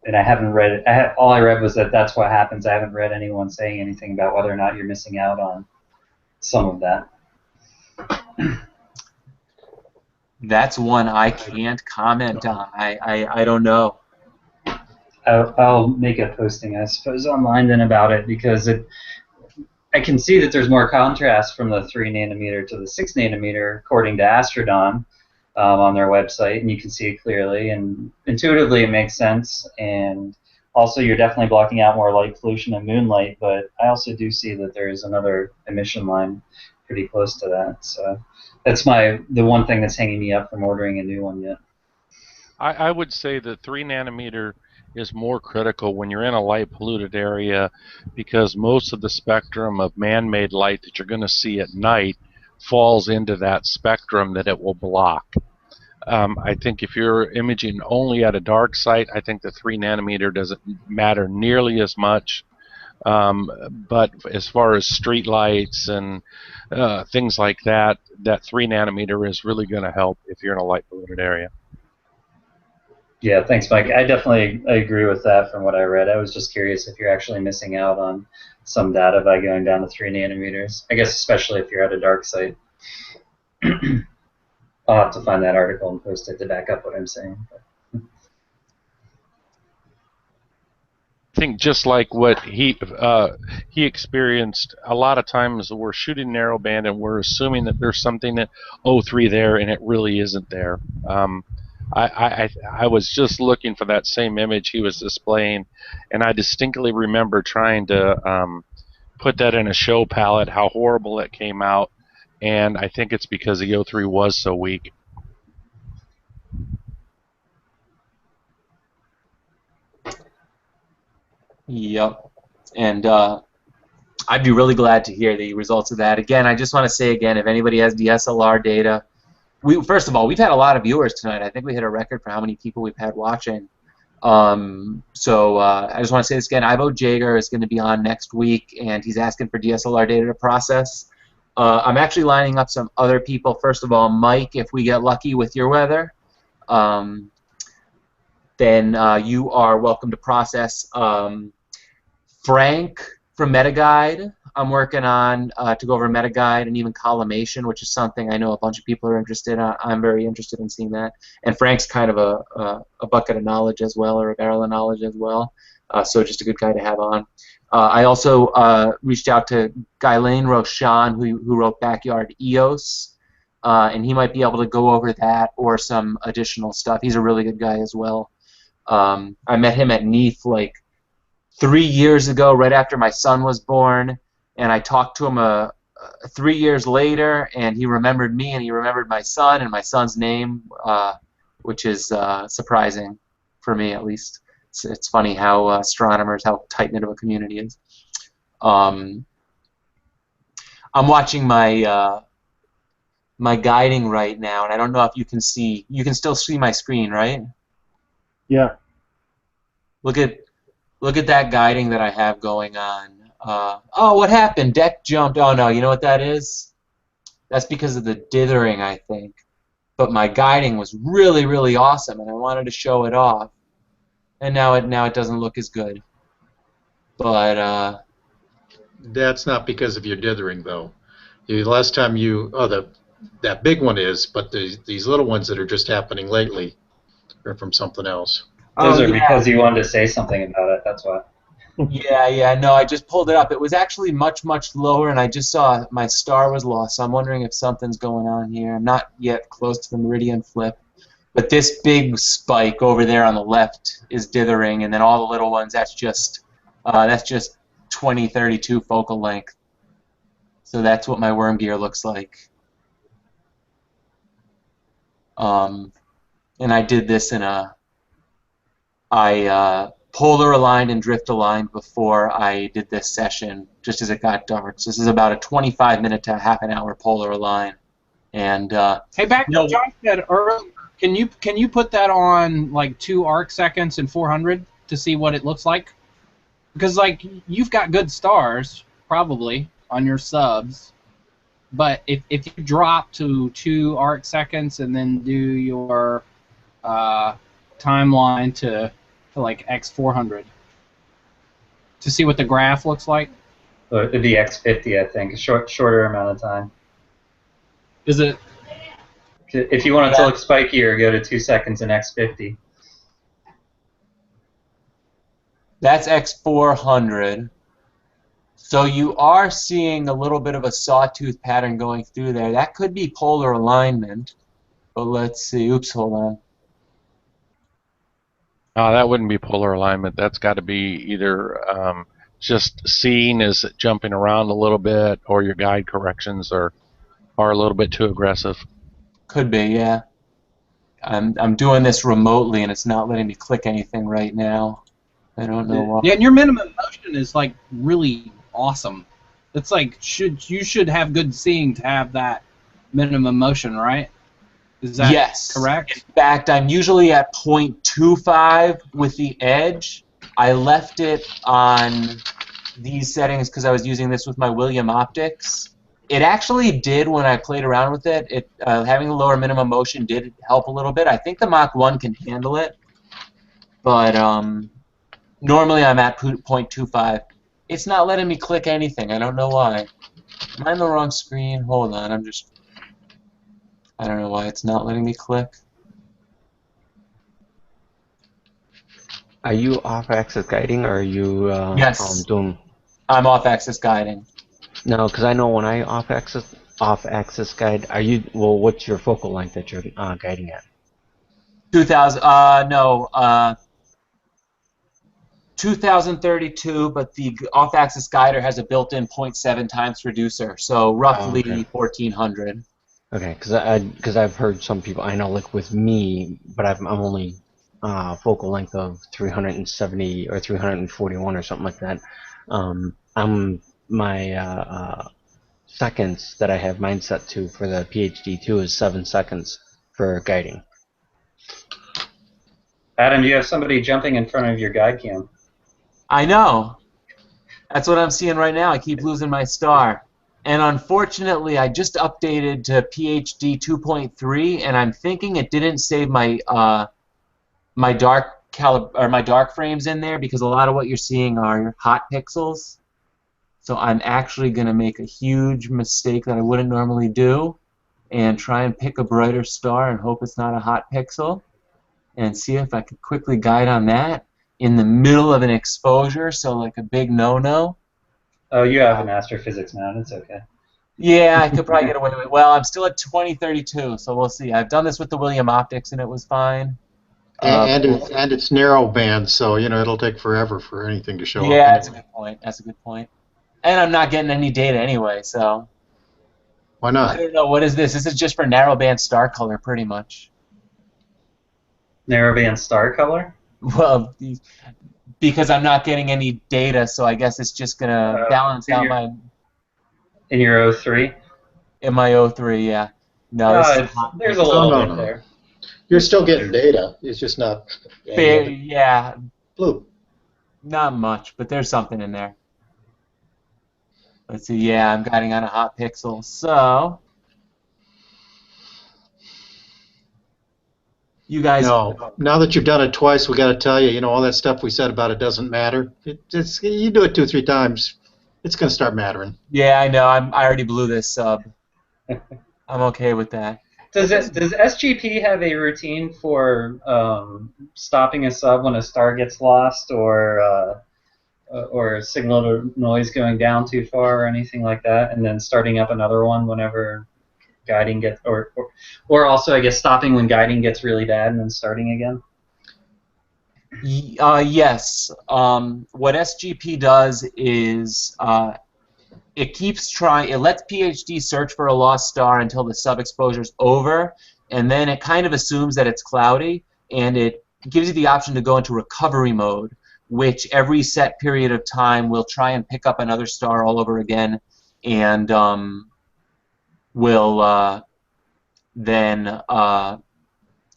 And I haven't read it. All I read was that that's what happens. I haven't read anyone saying anything about whether or not you're missing out on some of that. That's one I can't comment on. I don't know. I'll make a posting, I suppose, online then about it, because I can see that there's more contrast from the 3 nanometer to the 6 nanometer, according to Astrodon. on their website, and you can see it clearly, and intuitively it makes sense. And also, you're definitely blocking out more light pollution and moonlight, but I also do see that there's another emission line pretty close to that. So that's the one thing that's hanging me up from ordering a new one yet. I would say that 3 nanometer is more critical when you're in a light polluted area, because most of the spectrum of man-made light that you're going to see at night falls into that spectrum that it will block. I think if you're imaging only at a dark site, I think the 3 nanometer doesn't matter nearly as much. But as far as street lights and things like that, that 3 nanometer is really going to help if you're in a light polluted area. Yeah, thanks, Mike. I agree with that from what I read. I was just curious if you're actually missing out on some data by going down to 3 nanometers. I guess especially if you're at a dark site. I'll have to find that article and post it to back up what I'm saying. I think just like what he experienced, a lot of times we're shooting narrowband and we're assuming that there's something at 03 there, and it really isn't there. I was just looking for that same image he was displaying, and I distinctly remember trying to put that in a show palette, how horrible it came out, and I think it's because the 03 was so weak. Yep. And I'd be really glad to hear the results of that. Again, I just want to say again, if anybody has DSLR data, first of all, we've had a lot of viewers tonight. I think we hit a record for how many people we've had watching. So I just want to say this again. Ivo Jager is going to be on next week, and he's asking for DSLR data to process. I'm actually lining up some other people. First of all, Mike, if we get lucky with your weather, then you are welcome to process. Frank from MetaGuide, I'm working on to go over MetaGuide and even Calibration, which is something I know a bunch of people are interested in. I'm very interested in seeing that. And Frank's kind of a bucket of knowledge as well, or a barrel of knowledge as well. So just a good guy to have on. I also reached out to Guylaine Roshan, who wrote Backyard EOS, and he might be able to go over that or some additional stuff. He's a really good guy as well. I met him at NEAF like 3 years ago, right after my son was born, and I talked to him 3 years later, and he remembered me, and he remembered my son and my son's name, which is surprising for me, at least. It's funny how astronomers, how tight-knit of a community is. I'm watching my my guiding right now, and I don't know if you can see. You can still see my screen, right? Yeah. Look at that guiding that I have going on. Oh, what happened? Deck jumped. Oh no, you know what that is? That's because of the dithering, I think. But my guiding was really, really awesome, and I wanted to show it off. And now it doesn't look as good. But that's not because of your dithering, though. The last time that big one is, but these little ones that are just happening lately are from something else. Those are because you wanted to say something about it. That's why. Yeah. No, I just pulled it up. It was actually much, much lower, and I just saw my star was lost. So I'm wondering if something's going on here. I'm not yet close to the meridian flip. But this big spike over there on the left is dithering, and then all the little ones, that's just 2032 focal length. So that's what my worm gear looks like. And I did this in I polar aligned and drift aligned before I did this session, just as it got dark. So this is about a 25-minute to half an hour polar align. And hey, back to what John said earlier. Can you put that on like 2 arc seconds and 400 to see what it looks like? Because like you've got good stars probably on your subs, but if you drop to 2 arc seconds and then do your timeline to like X400 to see what the graph looks like. It'd be X50, I think, a shorter amount of time. Is it? If you want it to look spikier, go to 2 seconds in X50. That's X400. So you are seeing a little bit of a sawtooth pattern going through there. That could be polar alignment, But let's see. Oops, hold on. That wouldn't be polar alignment. That's got to be either just seeing is jumping around a little bit, or your guide corrections are a little bit too aggressive. Could be, yeah. I'm doing this remotely, and it's not letting me click anything right now. I don't know why. Yeah, and your minimum motion is like really awesome. It's like you should have good seeing to have that minimum motion, right? Is that correct? In fact, I'm usually at 0.25 with the edge. I left it on these settings because I was using this with my William optics. It actually did when I played around with it. Having a lower minimum motion did help a little bit. I think the Mach 1 can handle it, but normally I'm at 0.25. It's not letting me click anything. I don't know why. Am I on the wrong screen? Hold on, I don't know why it's not letting me click. Are you off-axis guiding, or are you Yes. doing? I'm off-axis guiding. No, because I know when I off-axis guide, well, what's your focal length that you're guiding at? 2032, but the off-axis guider has a built-in 0.7 times reducer, so roughly 1400. Okay, because I've heard some people, I know, like with me, but I'm only focal length of 370 or 341 or something like that. My seconds that I have mine set to for the PhD2 is 7 seconds for guiding. Adam, you have somebody jumping in front of your guide cam. I know. That's what I'm seeing right now. I keep losing my star. And unfortunately, I just updated to PhD 2.3, and I'm thinking it didn't save my my dark frames in there, because a lot of what you're seeing are hot pixels. So I'm actually going to make a huge mistake that I wouldn't normally do, and try and pick a brighter star and hope it's not a hot pixel, and see if I could quickly guide on that in the middle of an exposure, so like a big no-no. Oh, you have an astrophysics mount. It's okay. Yeah, I could probably get away with it. Well, I'm still at 2032, so we'll see. I've done this with the William optics, and it was fine. And it's narrow band, so it'll take forever for anything to show up. Yeah, that's a good point. That's a good point. And I'm not getting any data anyway, so. Why not? I don't know. What is this? This is just for narrowband star color, pretty much. Narrowband star color? Well, because I'm not getting any data, so I guess it's just gonna balance out my. In your O3? In my O3, yeah. No, there's a little bit there. You're still getting data. It's just not. Yeah. Blue. Not much, but there's something in there. Let's see. Yeah, I'm guiding on a hot pixel, so. You guys. No. Now that you've done it twice, we got to tell you, all that stuff we said about it doesn't matter. You do it 2 or 3 times, it's going to start mattering. Yeah, I know. I already blew this sub. I'm okay with that. Does SGP have a routine for stopping a sub when a star gets lost, or signal to noise going down too far, or anything like that, and then starting up another one whenever guiding gets, or also I guess stopping when guiding gets really bad and then starting again? Yes. What SGP does is it keeps trying. It lets PhD search for a lost star until the sub-exposure is over, and then it kind of assumes that it's cloudy, and it gives you the option to go into recovery mode, which every set period of time will try and pick up another star all over again, and will then,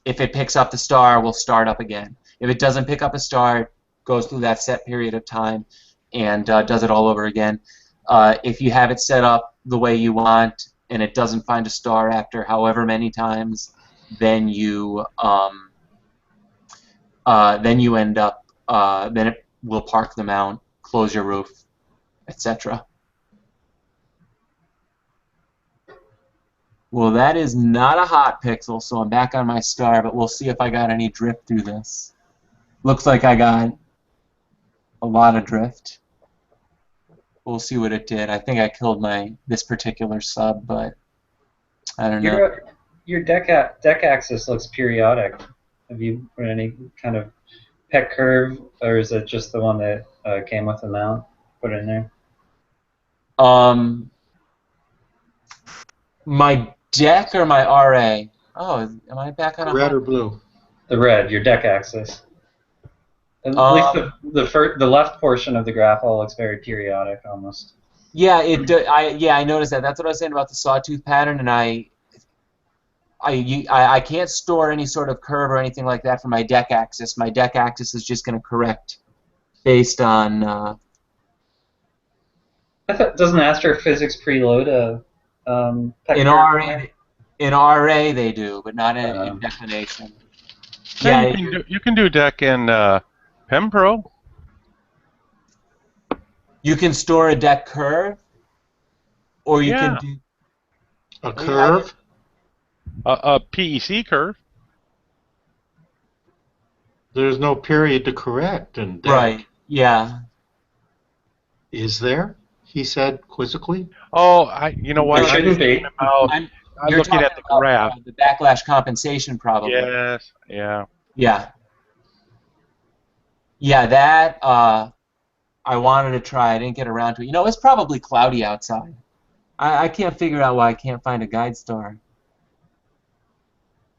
if it picks up the star, will start up again. If it doesn't pick up a star, it goes through that set period of time and does it all over again. If you have it set up the way you want and it doesn't find a star after however many times, then you end up then it will park the mount, close your roof, etc. Well, that is not a hot pixel, so I'm back on my star, but we'll see if I got any drift through this. Looks like I got a lot of drift. We'll see what it did. I think I killed this particular sub, but I don't know. your deck axis looks periodic. Have you put any kind of pet curve, or is it just the one that came with the mount put in there? My deck or my RA? Oh, am I back on a Red or blue? The red, your deck axis. At least the left portion of the graph all looks very periodic, almost. Yeah, I noticed that. That's what I was saying about the sawtooth pattern, and I can't store any sort of curve or anything like that for my deck axis. My deck axis is just going to correct based on. Doesn't astrophysics preload a in RA they do, but not in declination. Yeah, you can do deck in Pembro. You can store a deck curve, or you can do a curve. A PEC curve. There's no period to correct, and right. Yeah. Is there? He said quizzically. Oh, you know what? There shouldn't be. I'm looking at the graph. The backlash compensation, probably. Yes. Yeah. Yeah. Yeah. That I wanted to try. I didn't get around to it. You know, it's probably cloudy outside. I can't figure out why I can't find a guide star.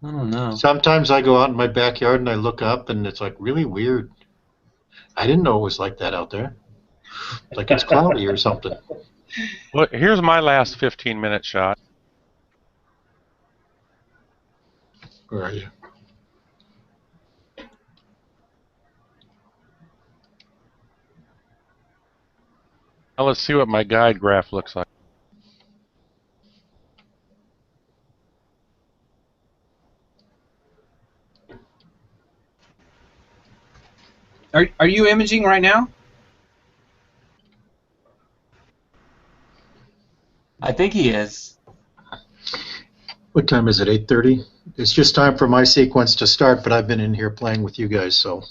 I don't know. Sometimes I go out in my backyard and I look up and it's like really weird. I didn't know it was like that out there. Like it's cloudy or something. Well, here's my last 15-minute shot. Where are you? Now let's see what my guide graph looks like. Are you imaging right now? I think he is. What time is it? 8:30? It's just time for my sequence to start, but I've been in here playing with you guys, so.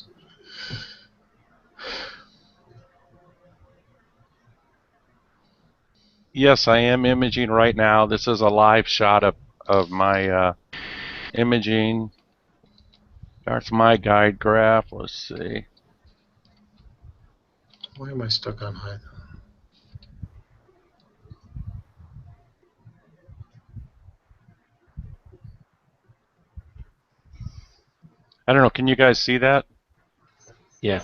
Yes, I am imaging right now. This is a live shot of my imaging. That's my guide graph. Let's see. Why am I stuck on high? I don't know. Can you guys see that? Yeah.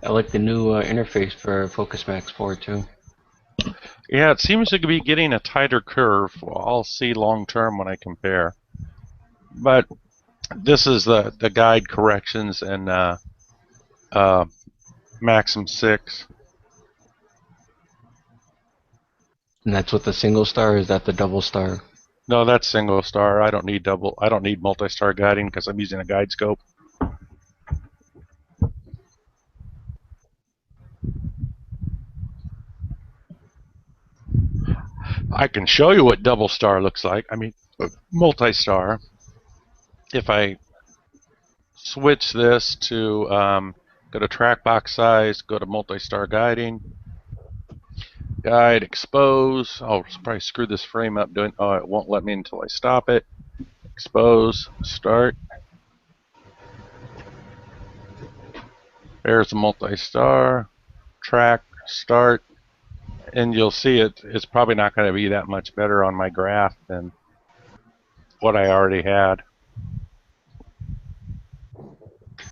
I like the new interface for Focus Max 4 too. Yeah, it seems to be getting a tighter curve. Well, I'll see long term when I compare. But this is the guide corrections and Maxim 6. And that's with the single star, or is that the double star? No, that's single star. I don't need multi-star guiding because I'm using a guide scope. I can show you what double star looks like. I mean, multi-star. If I switch this to go to track box size, go to multi-star guiding, guide expose. I'll probably screw this frame up doing. Oh, it won't let me until I stop it. Expose, start. There's a multi-star, track, start, and you'll see it's probably not going to be that much better on my graph than what I already had.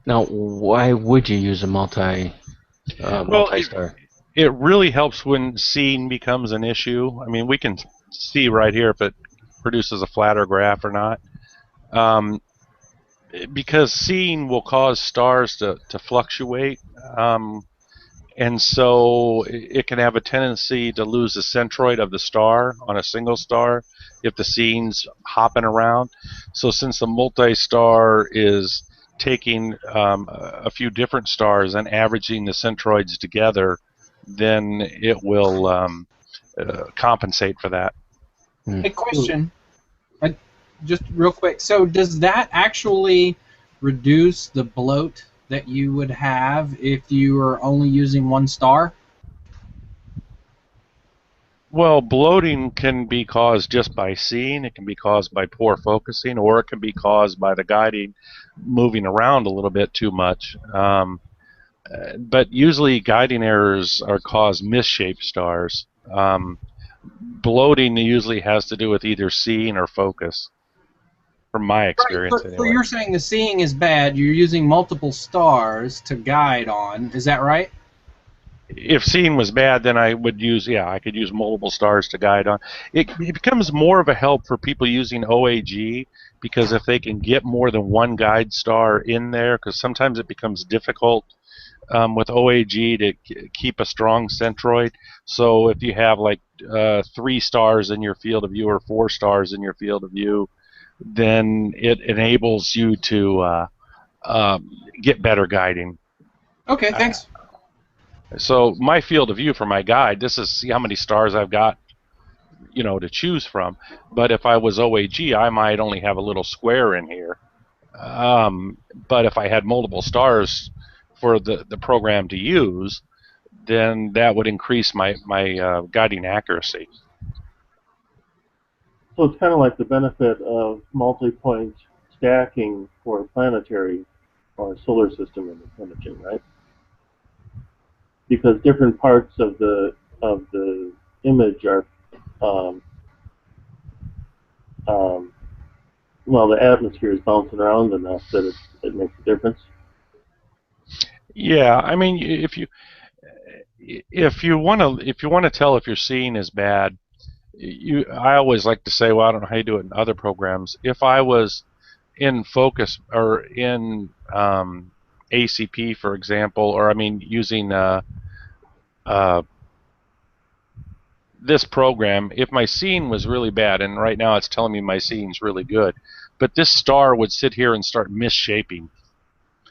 Now, why would you use a multi-star? It really helps when seeing becomes an issue. I mean, we can see right here if it produces a flatter graph or not. Because seeing will cause stars to fluctuate. And so it can have a tendency to lose the centroid of the star on a single star if the scene's hopping around. So since the multi-star is taking a few different stars and averaging the centroids together, then it will compensate for that. A question, just real quick. So does that actually reduce the bloat that you would have if you were only using one star? Well, bloating can be caused just by seeing. It can be caused by poor focusing, or it can be caused by the guiding moving around a little bit too much. But usually guiding errors are cause misshaped stars. Bloating usually has to do with either seeing or focus, from my experience So anyway. you're saying the seeing is bad. You're using multiple stars to guide on. Is that right? If seeing was bad, then I would use, I could use multiple stars to guide on. It becomes more of a help for people using OAG, because if they can get more than one guide star in there, because sometimes it becomes difficult with OAG to keep a strong centroid. So if you have like 3 stars in your field of view or 4 stars in your field of view, then it enables you to get better guiding. Okay, thanks. So my field of view for my guide, this is see how many stars I've got, to choose from. But if I was OAG, I might only have a little square in here. But if I had multiple stars for the program to use, then that would increase my guiding accuracy. So it's kind of like the benefit of multi-point stacking for planetary or solar system imaging, right? Because different parts of the image are, well, the atmosphere is bouncing around enough that it makes a difference. Yeah, I mean, if you want to tell if your seeing is bad, I always like to say, well, I don't know how you do it in other programs. If I was in focus or in ACP, for example, or I mean using this program, if my seeing was really bad, and right now it's telling me my seeing's really good, but this star would sit here and start misshaping.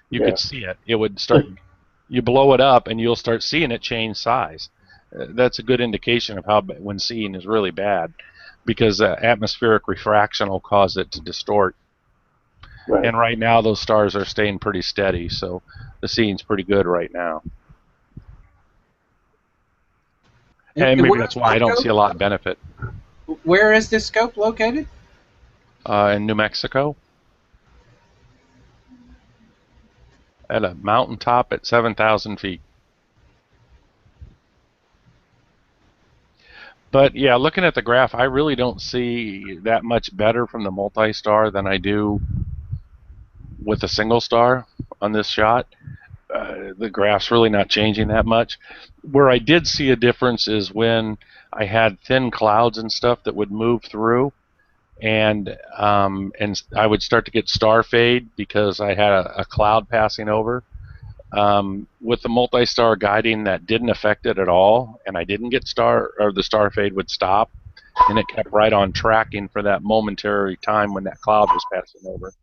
You could see it. It would start. You blow it up, and you'll start seeing it change size. That's a good indication of how when seeing is really bad, because atmospheric refraction will cause it to distort. Right. And right now, those stars are staying pretty steady, so the seeing's pretty good right now. And maybe that's why I don't see a lot of benefit. Where is this scope located? In New Mexico. At a mountaintop at 7,000 feet. But yeah, looking at the graph, I really don't see that much better from the multi-star than I do with a single star on this shot. The graph's really not changing that much. Where I did see a difference is when I had thin clouds and stuff that would move through, and I would start to get star fade because I had a cloud passing over. With the multi-star guiding, that didn't affect it at all, and I didn't get the star fade would stop, and it kept right on tracking for that momentary time when that cloud was passing over.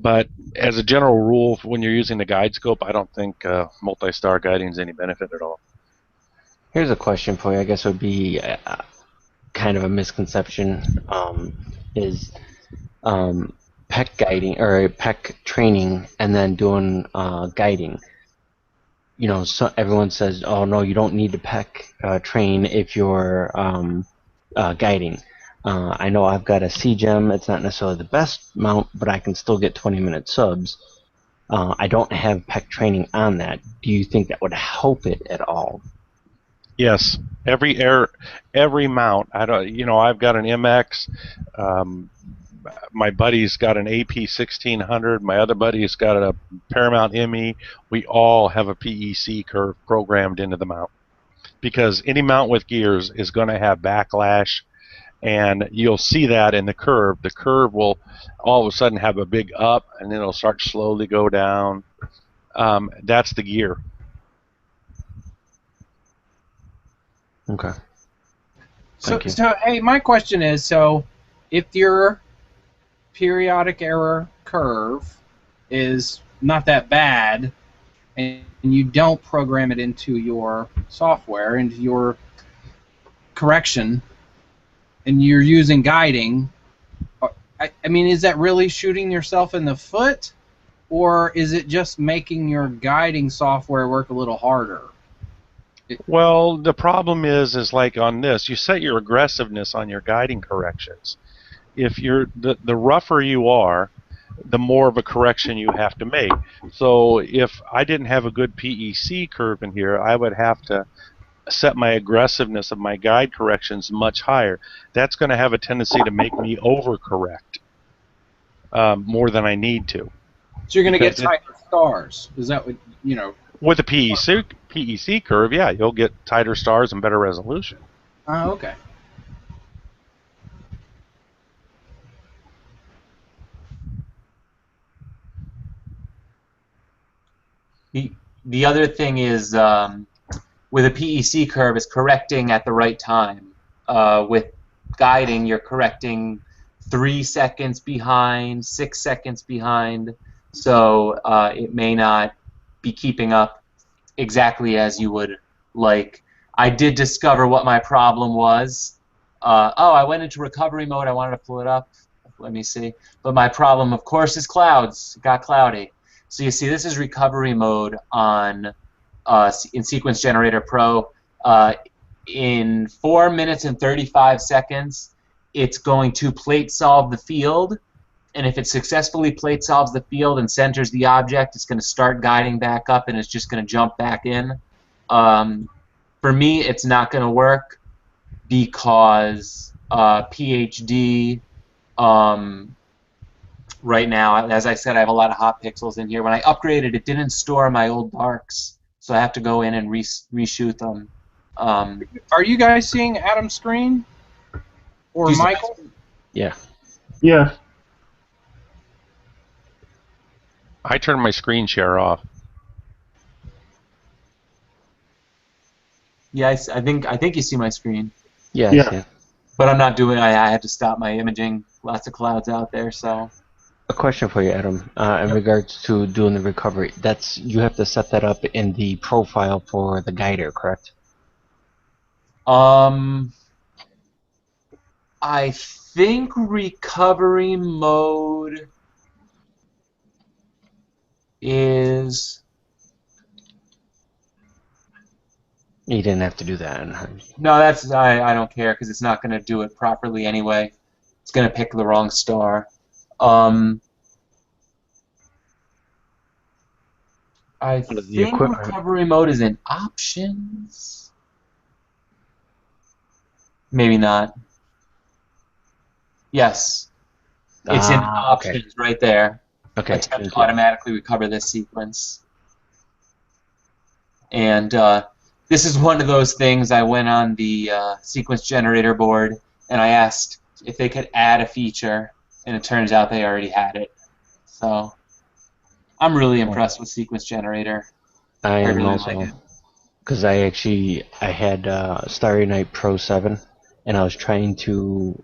But as a general rule, when you're using the guide scope, I don't think multi-star guiding is any benefit at all. Here's a question for you. I guess it would be kind of a misconception. Is PEC guiding or PEC training and then doing guiding? So everyone says, "Oh no, you don't need to PEC train if you're guiding." I know I've got a CGEM. It's not necessarily the best mount, but I can still get 20-minute subs. I don't have PEC training on that. Do you think that would help it at all? Yes, every mount. I've got an MX. My buddy's got an AP 1600. My other buddy's got a Paramount ME. We all have a PEC curve programmed into the mount, because any mount with gears is going to have backlash, and you'll see that in the curve. The curve will all of a sudden have a big up, and then it'll start to slowly go down. That's the gear. Okay. So hey, my question is, so if your periodic error curve is not that bad, and you don't program it into your software, into your correction, and you're using guiding, I mean, is that really shooting yourself in the foot, or is it just making your guiding software work a little harder? Well, the problem is like on this, you set your aggressiveness on your guiding corrections. If you're the rougher you are, the more of a correction you have to make. So if I didn't have a good PEC curve in here, I would have to set my aggressiveness of my guide corrections much higher. That's going to have a tendency to make me overcorrect more than I need to. So you're going to get tighter stars. Is that what, you know? With a PEC curve, yeah, you'll get tighter stars and better resolution. Oh, okay. The other thing is with a PEC curve is correcting at the right time. With guiding, you're correcting 3 seconds behind, 6 seconds behind, so it may not be keeping up exactly as you would like. I did discover what my problem was. Oh, I went into recovery mode. I wanted to pull it up. Let me see. But my problem, of course, is clouds. It got cloudy. So you see, this is recovery mode on in Sequence Generator Pro. In 4 minutes and 35 seconds, it's going to plate solve the field. And if it successfully plate solves the field and centers the object, it's going to start guiding back up, and it's just going to jump back in. For me, it's not going to work because PhD right now, as I said, I have a lot of hot pixels in here. When I upgraded, it didn't store my old darks, so I have to go in and reshoot them. Are you guys seeing Adam's screen? Or Michael? Yeah. Yes. I turned my screen share off. Yeah, I think you see my screen. Yeah. Yeah. But I'm not doing. I had to stop my imaging. Lots of clouds out there, so. A question for you, Adam. In regards to doing the recovery, you have to set that up in the profile for the guider, correct? I think recovery mode is. You didn't have to do that. No, that's I don't care because it's not going to do it properly anyway. It's going to pick the wrong star. I think recovery mode is in options. Maybe not. Yes. It's in options right there. Okay. Attempt to automatically recover this sequence. And this is one of those things. I went on the sequence generator board and I asked if they could add a feature, and it turns out they already had it. So I'm really impressed with sequence generator. I am really also, like it. because I had Starry Night Pro 7, and I was trying to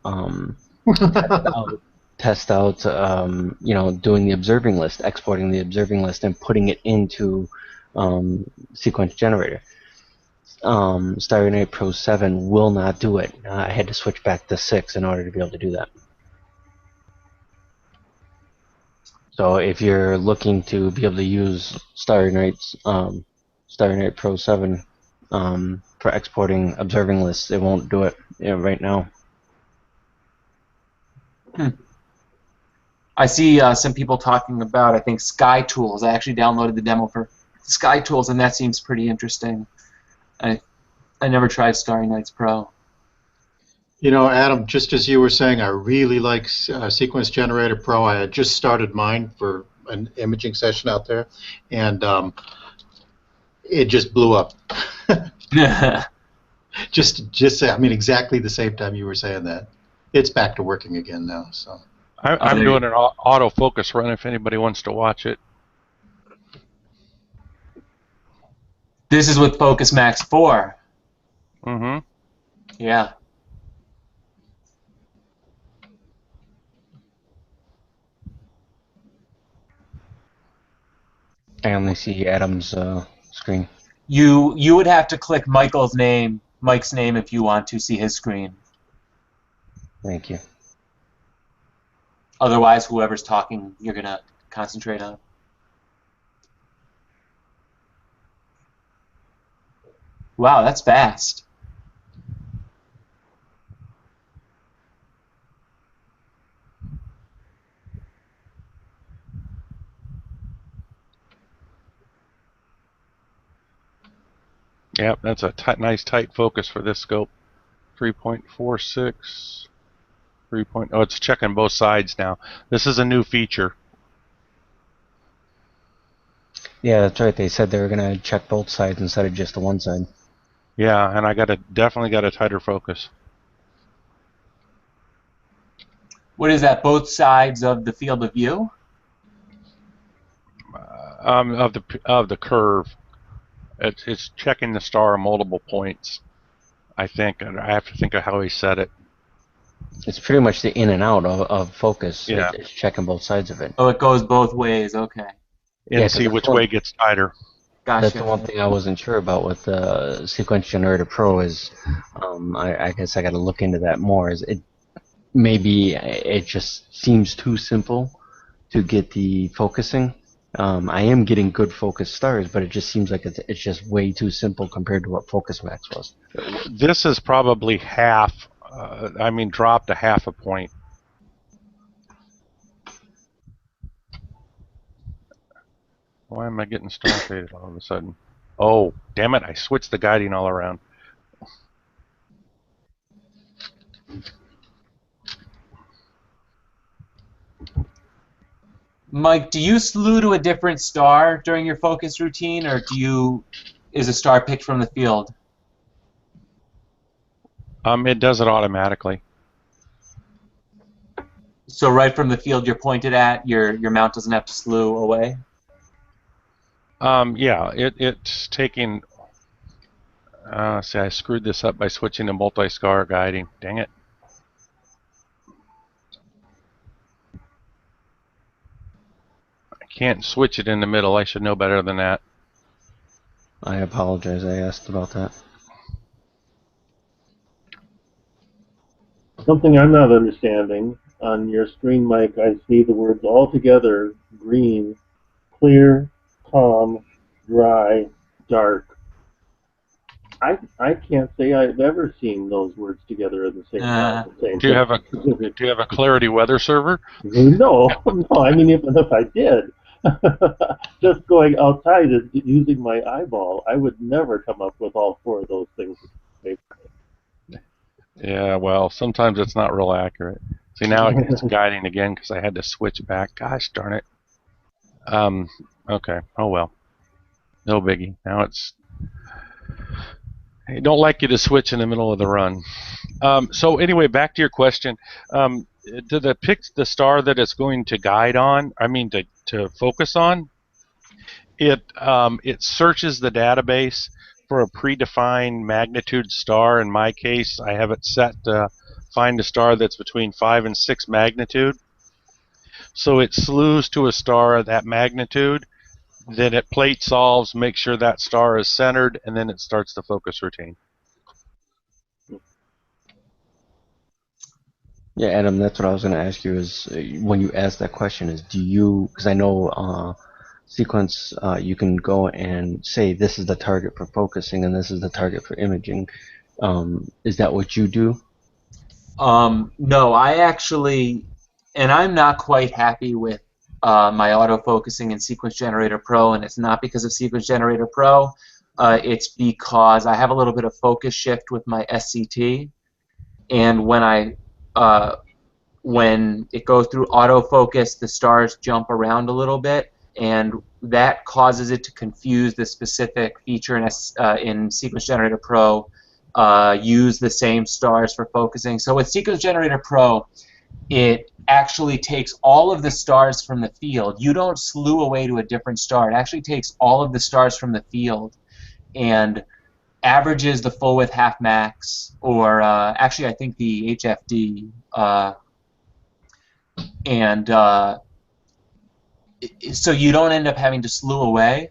test out doing the observing list, exporting the observing list, and putting it into sequence generator. Starry Night Pro 7 will not do it. I had to switch back to 6 in order to be able to do that. So if you're looking to be able to use Starry Night Pro 7 for exporting observing lists, it won't do it right now. I see some people talking about, I think, Sky Tools. I actually downloaded the demo for Sky Tools, and that seems pretty interesting. I never tried Starry Nights Pro. You know, Adam, just as you were saying, I really like Sequence Generator Pro. I had just started mine for an imaging session out there, and it just blew up. just I mean, exactly the same time you were saying that. It's back to working again now. So I'm doing an autofocus run if anybody wants to watch it. This is with Focus Max 4. Mm-hmm. Yeah. I only see Adam's screen. You would have to click Mike's name, if you want to see his screen. Thank you. Otherwise, whoever's talking, you're gonna concentrate on. Wow, that's fast. Yep, that's a nice tight focus for this scope. 3.46. 3. Oh, it's checking both sides now. This is a new feature. Yeah, that's right. They said they were gonna check both sides instead of just the one side. Yeah, and I definitely got a tighter focus. What is that? Both sides of the field of view? Of the curve. It's checking the star at multiple points. I think. I have to think of how he said it. It's pretty much the in and out of focus. Yeah. It's checking both sides of it. Oh, it goes both ways. Okay. And see which way gets tighter. Gotcha. That's the one thing I wasn't sure about with Sequence Generator Pro is, I guess I got to look into that more. Is it maybe it just seems too simple to get the focusing. I am getting good focus stars, but it just seems like it's just way too simple compared to what Focus Max was. This is probably half. Dropped a half a point. Why am I getting star faded all of a sudden? Oh, damn it, I switched the guiding all around. Mike, do you slew to a different star during your focus routine, or is a star picked from the field? It does it automatically. So right from the field you're pointed at, your mount doesn't have to slew away? Yeah, it's taking... see, I screwed this up by switching to multi-scar guiding. Dang it. I can't switch it in the middle. I should know better than that. I apologize. I asked about that. Something I'm not understanding, on your screen, Mike, I see the words all together, green, clear, calm, dry, dark. I can't say I've ever seen those words together at the same time. Do you have a Clarity weather server? No, I mean, even if I did, just going outside and using my eyeball, I would never come up with all four of those things. Yeah, well, sometimes it's not real accurate. See, now it's guiding again because I had to switch back. Gosh darn it. Okay. Oh well. No biggie. Now it's... I don't like you to switch in the middle of the run. So anyway, back to your question. Do they pick the star that it's going to guide on? To focus on? It searches the database for a predefined magnitude star. In my case, I have it set to find a star that's between 5 and 6 magnitude. So it slews to a star of that magnitude, then it plate solves, makes sure that star is centered, and then it starts the focus routine. Yeah, Adam, that's what I was going to ask you is when you ask that question is do you, because I know Sequence, you can go and say this is the target for focusing and this is the target for imaging. Is that what you do? No, I actually, and I'm not quite happy with my auto-focusing in Sequence Generator Pro, and it's not because of Sequence Generator Pro. It's because I have a little bit of focus shift with my SCT, and when it goes through autofocus, the stars jump around a little bit, and that causes it to confuse the specific feature in Sequence Generator Pro, use the same stars for focusing. So with Sequence Generator Pro, it actually takes all of the stars from the field. You don't slew away to a different star. It actually takes all of the stars from the field and averages the full width half max, or actually I think the HFD, so you don't end up having to slew away,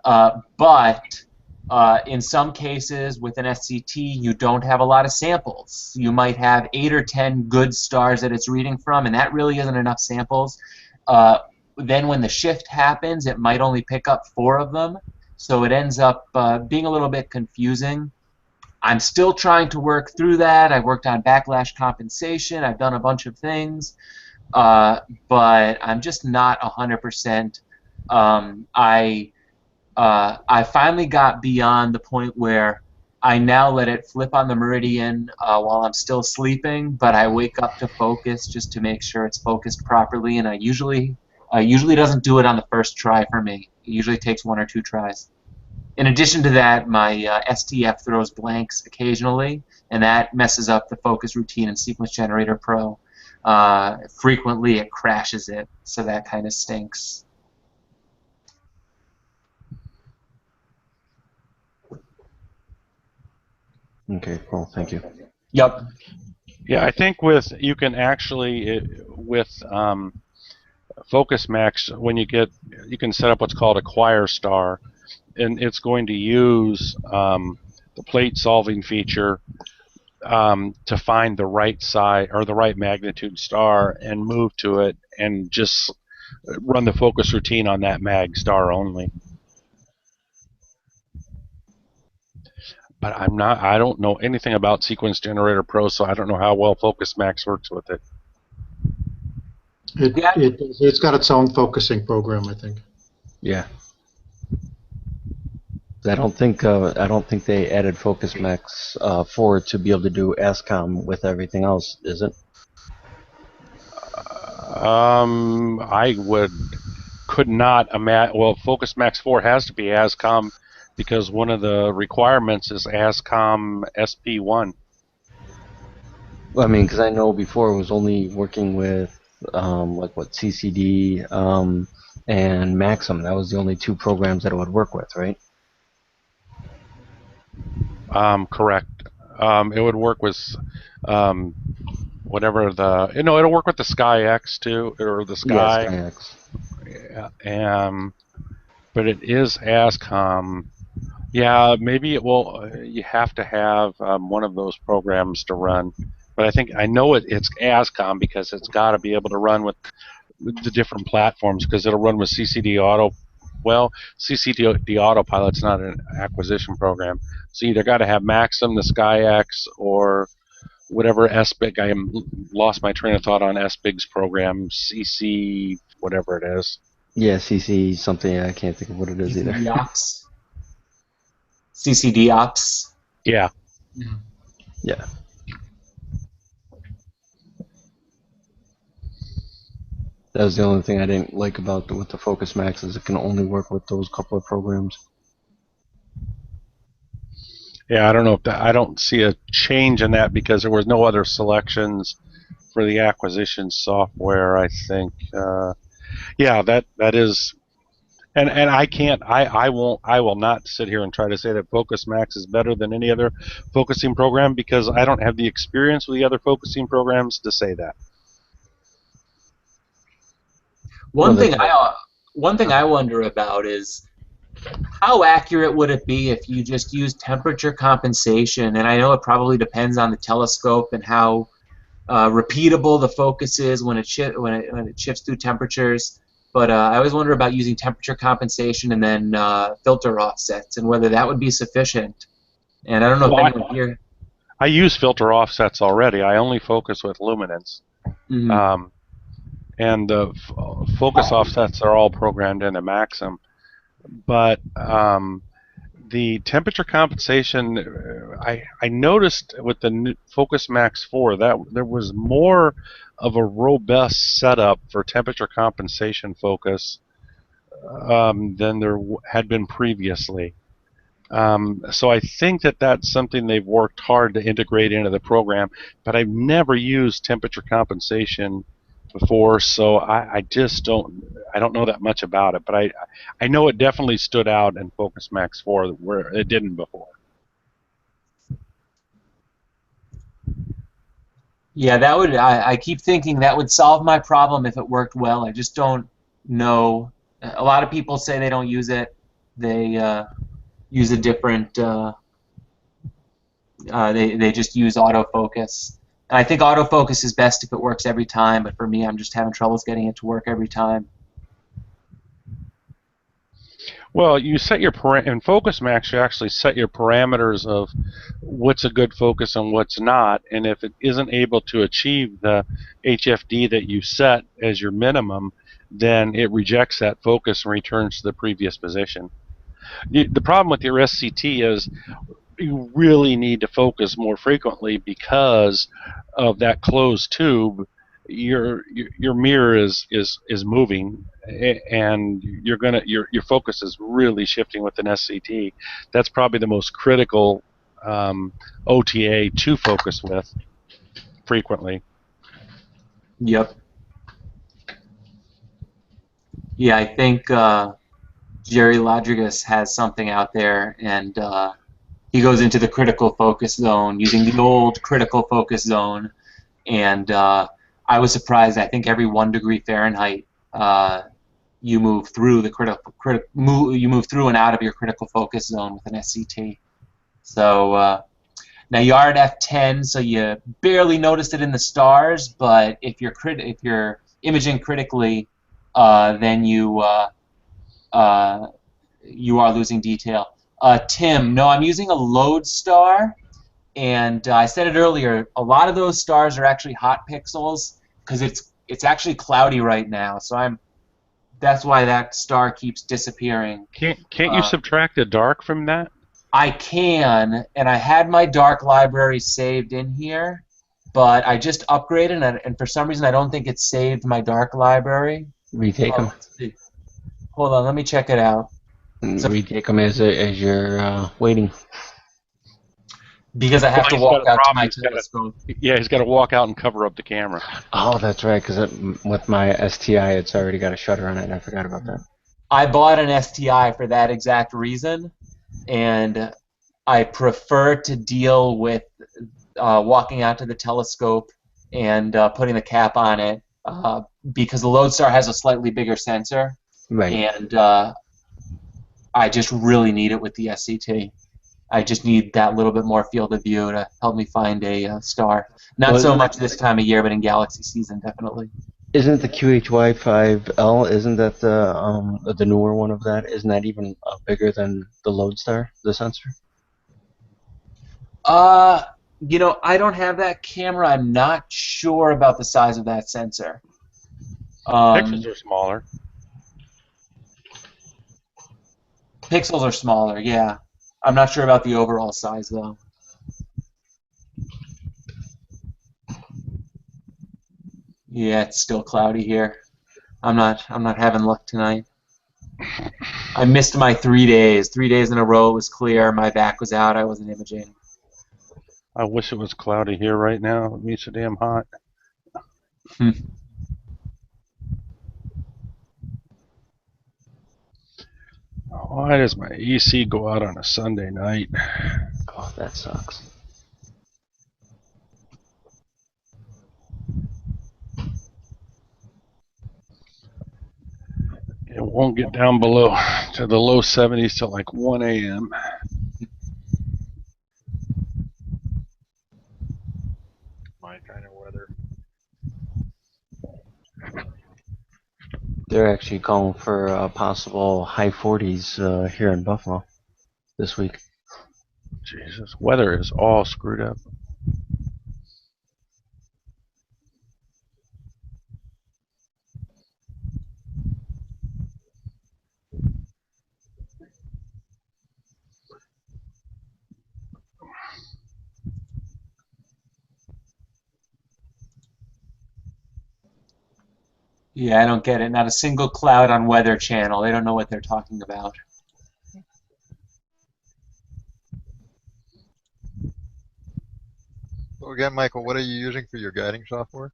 but in some cases with an SCT you don't have a lot of samples. You might have 8 or 10 good stars that it's reading from, and that really isn't enough samples. Then when the shift happens, it might only pick up 4 of them, so it ends up being a little bit confusing. I'm still trying to work through that. I've worked on backlash compensation. I've done a bunch of things, but I'm just not 100%. I finally got beyond the point where I now let it flip on the meridian while I'm still sleeping, but I wake up to focus just to make sure it's focused properly, and I usually doesn't do it on the first try for me. It usually takes 1 or 2 tries. In addition to that, my STF throws blanks occasionally, and that messes up the focus routine in Sequence Generator Pro. Frequently it crashes it, so that kind of stinks. Okay, cool. Thank you. Yep. Yeah, I think you can actually with Focus Max, when you can set up what's called a Choir Star, and it's going to use the plate solving feature to find the right size or the right magnitude star and move to it and just run the focus routine on that mag star only. But I don't know anything about Sequence Generator Pro, so I don't know how well Focus Max works with it. It's got its own focusing program, I think. Yeah. I don't think they added Focus Max 4 to be able to do ASCOM with everything else, is it? I could not imagine. Well, Focus Max 4 has to be ASCOM because one of the requirements is ASCOM SP1. Well, I mean, because I know before it was only working with like what CCD and Maxim. That was the only 2 programs that it would work with, right? Correct. It would work with whatever it'll work with the SkyX too, or the Sky. Yeah, SkyX. Yeah, but it is ASCOM. Yeah, maybe it will. You have to have one of those programs to run. But I know it's ASCOM because it's got to be able to run with the different platforms because it'll run with CCD Auto. Well, CCD Autopilot's not an acquisition program, so you either got to have Maxim, the SkyX, or whatever SBIG. I lost my train of thought on SBIG's program, CC whatever it is. Yeah, CC something. I can't think of what it is either. CCD Ops. Yeah. Yeah. That was the only thing I didn't like about with the Focus Max is it can only work with those couple of programs. Yeah, I don't know if I don't see a change in that because there was no other selections for the acquisition software. I think, yeah, that is, and I will not sit here and try to say that Focus Max is better than any other focusing program because I don't have the experience with the other focusing programs to say that. One thing I wonder about is how accurate would it be if you just used temperature compensation? And I know it probably depends on the telescope and how repeatable the focus is when it shifts through temperatures. But I always wonder about using temperature compensation and then filter offsets and whether that would be sufficient. And I don't know if anyone here. I use filter offsets already. I only focus with luminance. Mm-hmm. And the focus offsets are all programmed into Maxim. But the temperature compensation, I noticed with the new Focus Max 4 that there was more of a robust setup for temperature compensation focus than there had been previously. So I think that that's something they've worked hard to integrate into the program, but I've never used temperature compensation before, so I just don't know that much about it, but I know it definitely stood out in Focus Max 4 where it didn't before. Yeah, that would. I keep thinking that would solve my problem if it worked well. I just don't know. A lot of people say they don't use it. They use a different. They just use autofocus. And I think autofocus is best if it works every time, but for me, I'm just having troubles getting it to work every time. Well, you set your in Focus Max. You actually set your parameters of what's a good focus and what's not. And if it isn't able to achieve the HFD that you set as your minimum, then it rejects that focus and returns to the previous position. The problem with your SCT is you really need to focus more frequently because of that closed tube. Your mirror is moving, and your focus is really shifting with an SCT. That's probably the most critical OTA to focus with frequently. Yep. Yeah, I think Jerry Lodrigus has something out there, and he goes into the critical focus zone using the old critical focus zone, and I was surprised. I think every 1 degree Fahrenheit, you move through the you move through and out of your critical focus zone with an SCT. So now you are at f10, so you barely noticed it in the stars. But if you're imaging critically, then you are losing detail. Tim, no, I'm using a lodestar, and I said it earlier. A lot of those stars are actually hot pixels because it's actually cloudy right now. So that's why that star keeps disappearing. Can't you subtract the dark from that? I can, and I had my dark library saved in here, but I just upgraded, and for some reason I don't think it saved my dark library. Retake them. Hold on, let me check it out. So retake them as you're waiting. Because I have to walk out to my telescope. Yeah, he's got to walk out and cover up the camera. Oh, that's right, because with my STI, it's already got a shutter on it, and I forgot about that. I bought an STI for that exact reason, and I prefer to deal with walking out to the telescope and putting the cap on it because the Lodestar has a slightly bigger sensor, right? And I just really need it with the SCT. I just need that little bit more field of view to help me find a star. Not so much this time of year, but in galaxy season, definitely. Isn't the QHY5L, isn't that the newer one of that? Isn't that even bigger than the Lodestar, the sensor? You know, I don't have that camera. I'm not sure about the size of that sensor. Pixels are smaller. Pixels are smaller, yeah. I'm not sure about the overall size, though. Yeah, it's still cloudy here. I'm not having luck tonight. I missed my 3 days. 3 days in a row it was clear. My back was out. I wasn't imaging. I wish it was cloudy here right now. It means so damn hot. Why does my AC go out on a Sunday night? Oh, that sucks. It won't get down below to the low 70s till like 1 a.m. My kind of weather. They're actually calling for possible high 40s here in Buffalo this week. Jesus, weather is all screwed up. Yeah, I don't get it. Not a single cloud on Weather Channel. They don't know what they're talking about. So again, Michael, what are you using for your guiding software?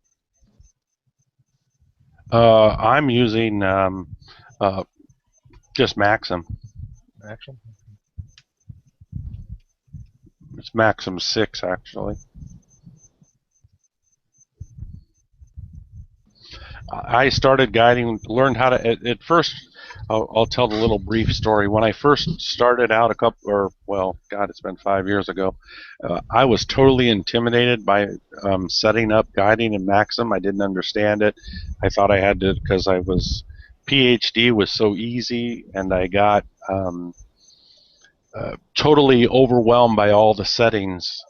I'm using just Maxim. Maxim? It's Maxim 6, actually. I started guiding, learned how to, at first, I'll tell the little brief story. When I first started out it's been 5 years ago, I was totally intimidated by setting up guiding in Maxim. I didn't understand it. I thought I had to, because I was PhD was so easy, and I got totally overwhelmed by all the settings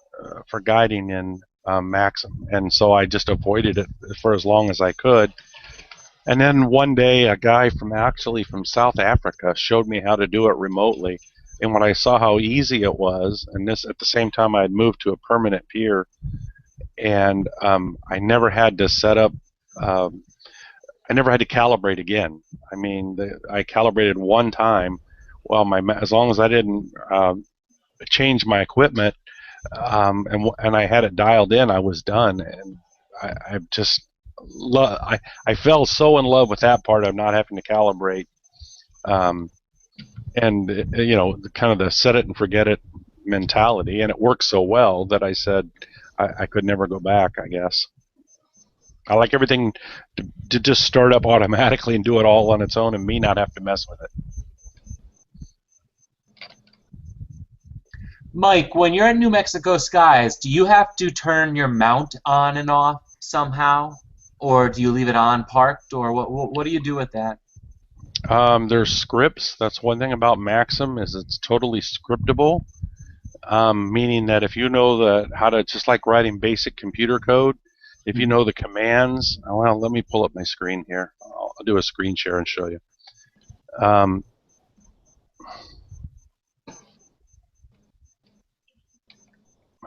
for guiding in Maxim, and so I just avoided it for as long as I could. And then one day, a guy from South Africa showed me how to do it remotely. And when I saw how easy it was, and this at the same time I had moved to a permanent pier, and I never had to set up, I never had to calibrate again. I mean, I calibrated one time. Well, as long as I didn't change my equipment, and I had it dialed in, I was done. And I just I fell so in love with that part of not having to calibrate, and kind of the set it and forget it mentality, and it works so well that I said I could never go back, I guess. I like everything to just start up automatically and do it all on its own, and me not have to mess with it. Mike, when you're in New Mexico skies, do you have to turn your mount on and off somehow? Or do you leave it on parked, or what do you do with that? There's scripts. That's one thing about Maxim, is it's totally scriptable, meaning that if you know how to, just like writing basic computer code, if you know the commands. Well, let me pull up my screen here. I'll do a screen share and show you. All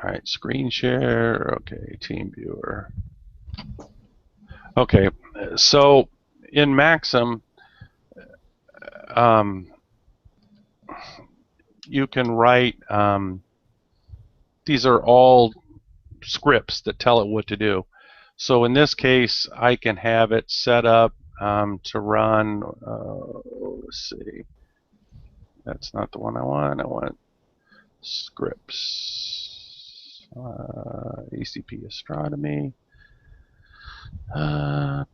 right, screen share. Okay, team viewer. Okay, so in Maxim, you can write, these are all scripts that tell it what to do. So in this case, I can have it set up to run, let's see, that's not the one I want. I want scripts, ACP astronomy. No,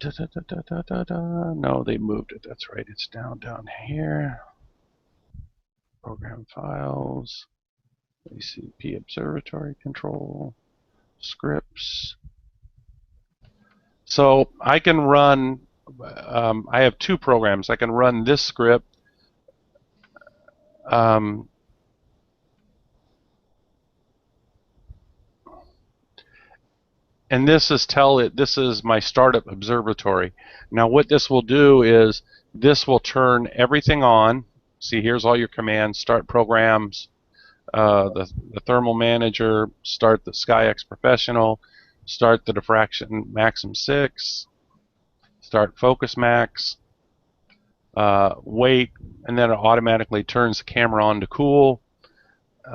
they moved it. That's right. It's down here. Program files, ACP observatory control, scripts. So I can run. I have two programs. I can run this script. And this is my startup observatory. Now what this will do is this will turn everything on. See, here's all your commands. Start programs, the thermal manager, start the SkyX Professional, start the diffraction Maxim 6, start Focus Max, wait, and then it automatically turns the camera on to cool.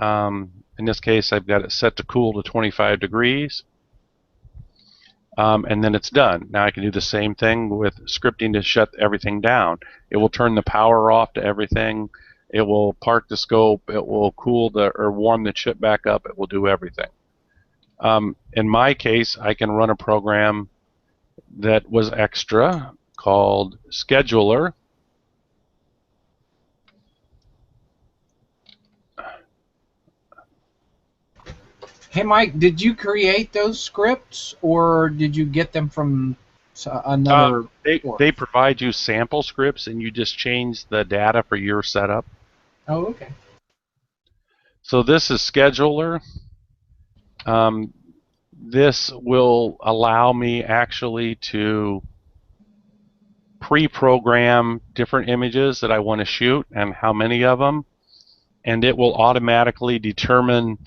In this case, I've got it set to cool to 25 degrees. And then it's done. Now I can do the same thing with scripting to shut everything down. It will turn the power off to everything. It will park the scope. It will cool or warm the chip back up. It will do everything. In my case, I can run a program that was extra called Scheduler. Hey, Mike, did you create those scripts, or did you get them from another? They provide you sample scripts, and you just change the data for your setup. Oh, okay. So this is Scheduler. This will allow me actually to pre-program different images that I want to shoot and how many of them, and it will automatically determine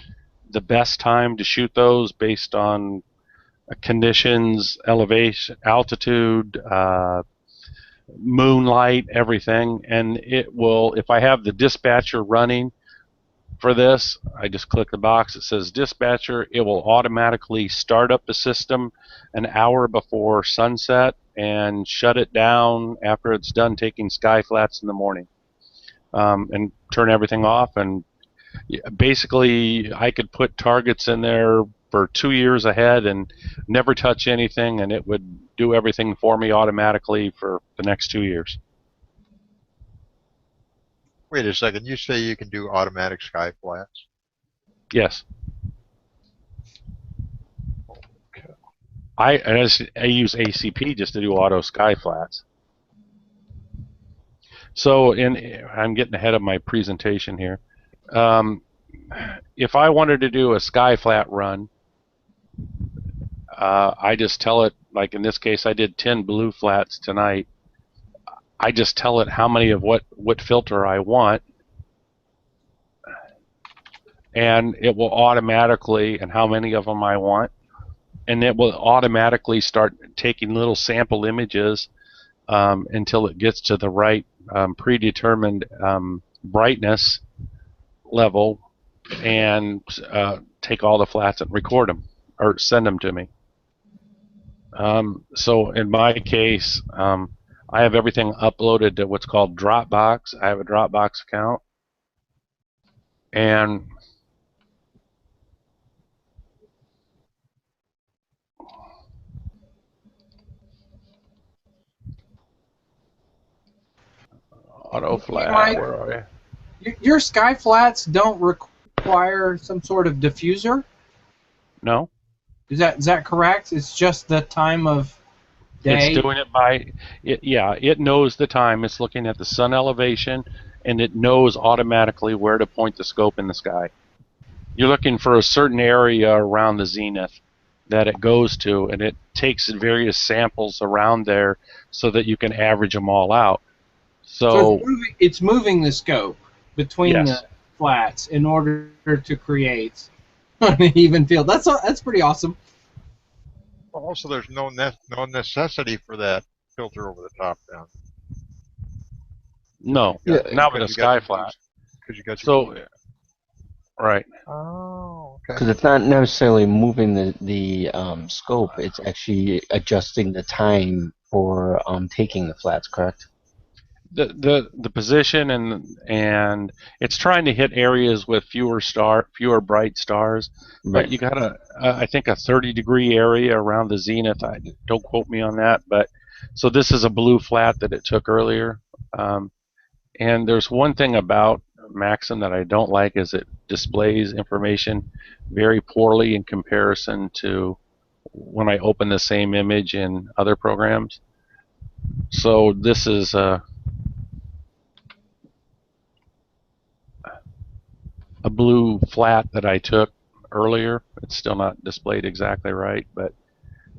the best time to shoot those based on conditions, elevation, altitude, moonlight, everything. And it will, if I have the dispatcher running for this, I just click the box that says dispatcher. It will automatically start up the system an hour before sunset and shut it down after it's done taking sky flats in the morning, and turn everything off. And basically, I could put targets in there for 2 years ahead and never touch anything, and it would do everything for me automatically for the next 2 years. Wait a second. You say you can do automatic sky flats? Yes. Okay. I use ACP just to do auto sky flats. So I'm getting ahead of my presentation here. If I wanted to do a sky flat run, I just tell it, like in this case, I did 10 blue flats tonight. I just tell it how many of what filter I want, and it will automatically, and how many of them I want, and it will automatically start taking little sample images until it gets to the right predetermined brightness level, and take all the flats and record them or send them to me. So in my case, I have everything uploaded to what's called Dropbox. I have a Dropbox account, and auto flat. Where are you? Your sky flats don't require some sort of diffuser? No. Is that correct? It's just the time of day? It's doing it by, it knows the time. It's looking at the sun elevation, and it knows automatically where to point the scope in the sky. You're looking for a certain area around the zenith that it goes to, and it takes various samples around there so that you can average them all out. So it's moving the scope between yes. the flats in order to create an even field. That's pretty awesome. Also, there's no necessity for that filter over the top down. No, not with a sky flat. Because you got so, right. Oh, okay. Because it's not necessarily moving the scope; it's actually adjusting the time for taking the flats. Correct. The position and it's trying to hit areas with fewer bright stars. Right. But you got I think a 30-degree area around the zenith. Don't quote me on that, but so this is a blue flat that it took earlier. And there's one thing about Maxim that I don't like, is it displays information very poorly in comparison to when I open the same image in other programs. So this is a blue flat that I took earlier. It's still not displayed exactly right, but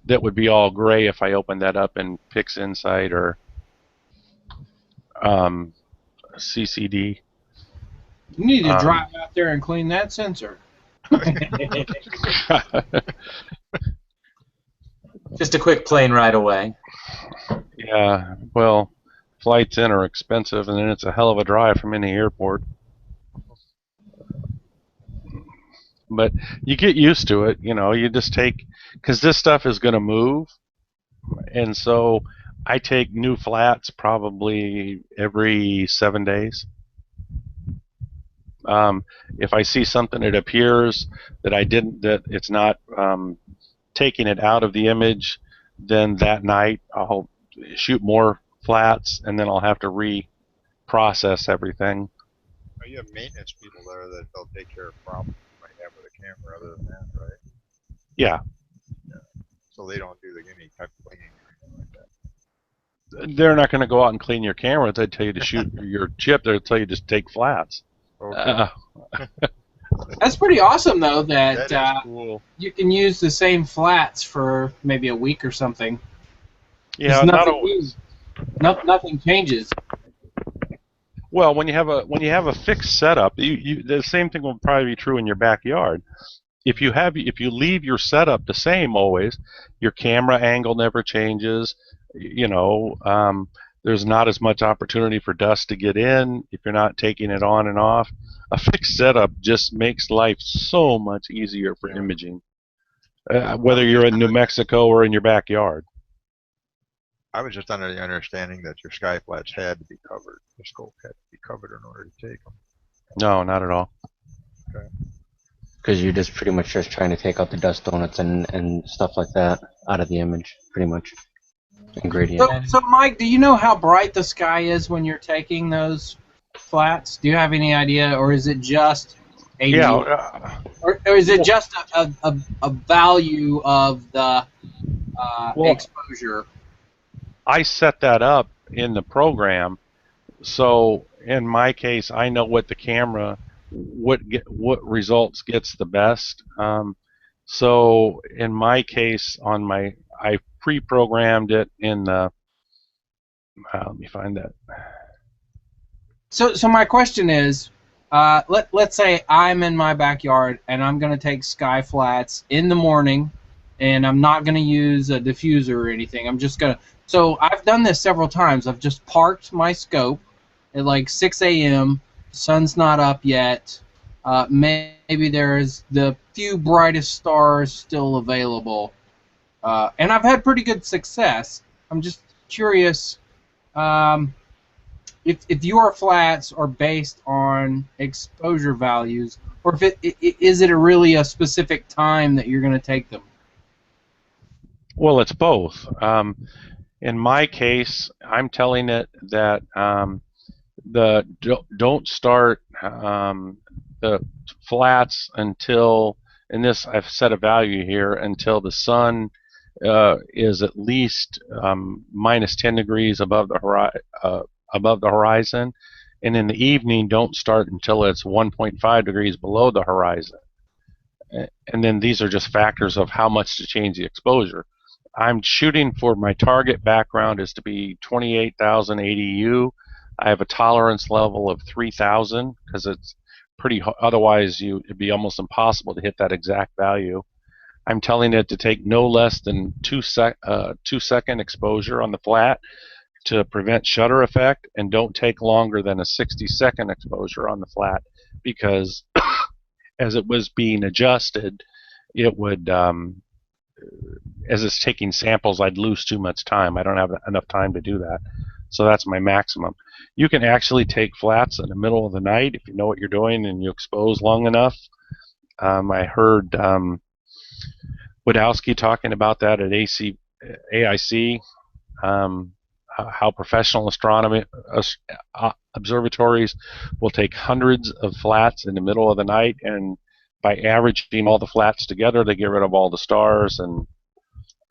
that would be all gray if I opened that up in PixInsight or CCD. You need to drive out there and clean that sensor. Just a quick plane ride away. Yeah, well, flights in are expensive, and then it's a hell of a drive from any airport. But you get used to it, you just take, because this stuff is going to move, and so I take new flats probably every 7 days. If I see something that appears that it's not taking it out of the image, then that night I'll shoot more flats, and then I'll have to reprocess everything. Well, you have maintenance people there that they'll take care of problems you might have with a camera other than that, right? Yeah. So they don't do any type of cleaning or anything like that. They're not going to go out and clean your camera. They tell you to shoot your chip. They'll tell you to take flats. Okay. That's pretty awesome, though, that cool. You can use the same flats for maybe a week or something. Yeah, not always. Nothing changes. Well, when you have a fixed setup, the same thing will probably be true in your backyard. If you leave your setup the same always, your camera angle never changes. There's not as much opportunity for dust to get in if you're not taking it on and off. A fixed setup just makes life so much easier for imaging, whether you're in New Mexico or in your backyard. I was just under the understanding that your sky flats had to be covered. The scope had to be covered in order to take them. No, not at all. Okay. Because you're just pretty much just trying to take out the dust donuts and stuff like that out of the image, pretty much. And gradient. So, Mike, do you know how bright the sky is when you're taking those flats? Do you have any idea, or is it just a or is it just a value of the exposure? I set that up in the program So in my case, I know what the camera, what results gets the best. So in my case, I pre-programmed it in the. Let me find that. So my question is, let's say I'm in my backyard and I'm going to take sky flats in the morning, and I'm not going to use a diffuser or anything. I'm just going to. So I've done this several times. I've just parked my scope at like 6 a.m. The sun's not up yet. Maybe there's the few brightest stars still available, and I've had pretty good success. I'm just curious. If your flats are based on exposure values, or if is it really a specific time that you're going to take them? Well, it's both. In my case, I'm telling it that don't start the flats until, and this I've set a value here, until the sun is at least minus 10 degrees above the horizon, and in the evening don't start until it's 1.5 degrees below the horizon. And then these are just factors of how much to change the exposure. I'm shooting for, my target background is to be 28,000 ADU. I have a tolerance level of 3,000 because it's pretty, otherwise it'd be almost impossible to hit that exact value. I'm telling it to take no less than 2-second exposure on the flat to prevent shutter effect, and don't take longer than a 60-second exposure on the flat, because as it was being adjusted, it would, as it's taking samples, I'd lose too much time. I don't have enough time to do that. So that's my maximum. You can actually take flats in the middle of the night if you know what you're doing and you expose long enough. I heard Wadowski talking about that at AIC. How professional astronomy observatories will take hundreds of flats in the middle of the night, and by averaging all the flats together, they get rid of all the stars, and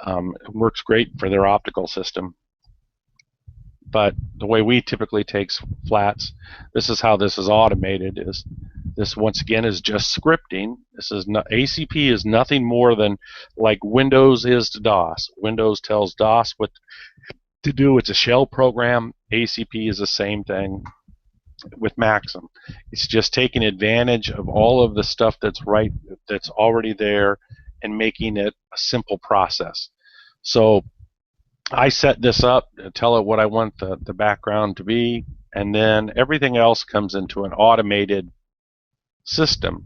it works great for their optical system. But the way we typically take flats, this is how this is automated. Is this, once again, is just scripting. This is not, ACP is nothing more than like Windows is to DOS. Windows tells DOS what to do. It's a shell program. ACP is the same thing with Maxim. It's just taking advantage of all of the stuff that's already there and making it a simple process. So I set this up, tell it what I want the background to be, and then everything else comes into an automated system.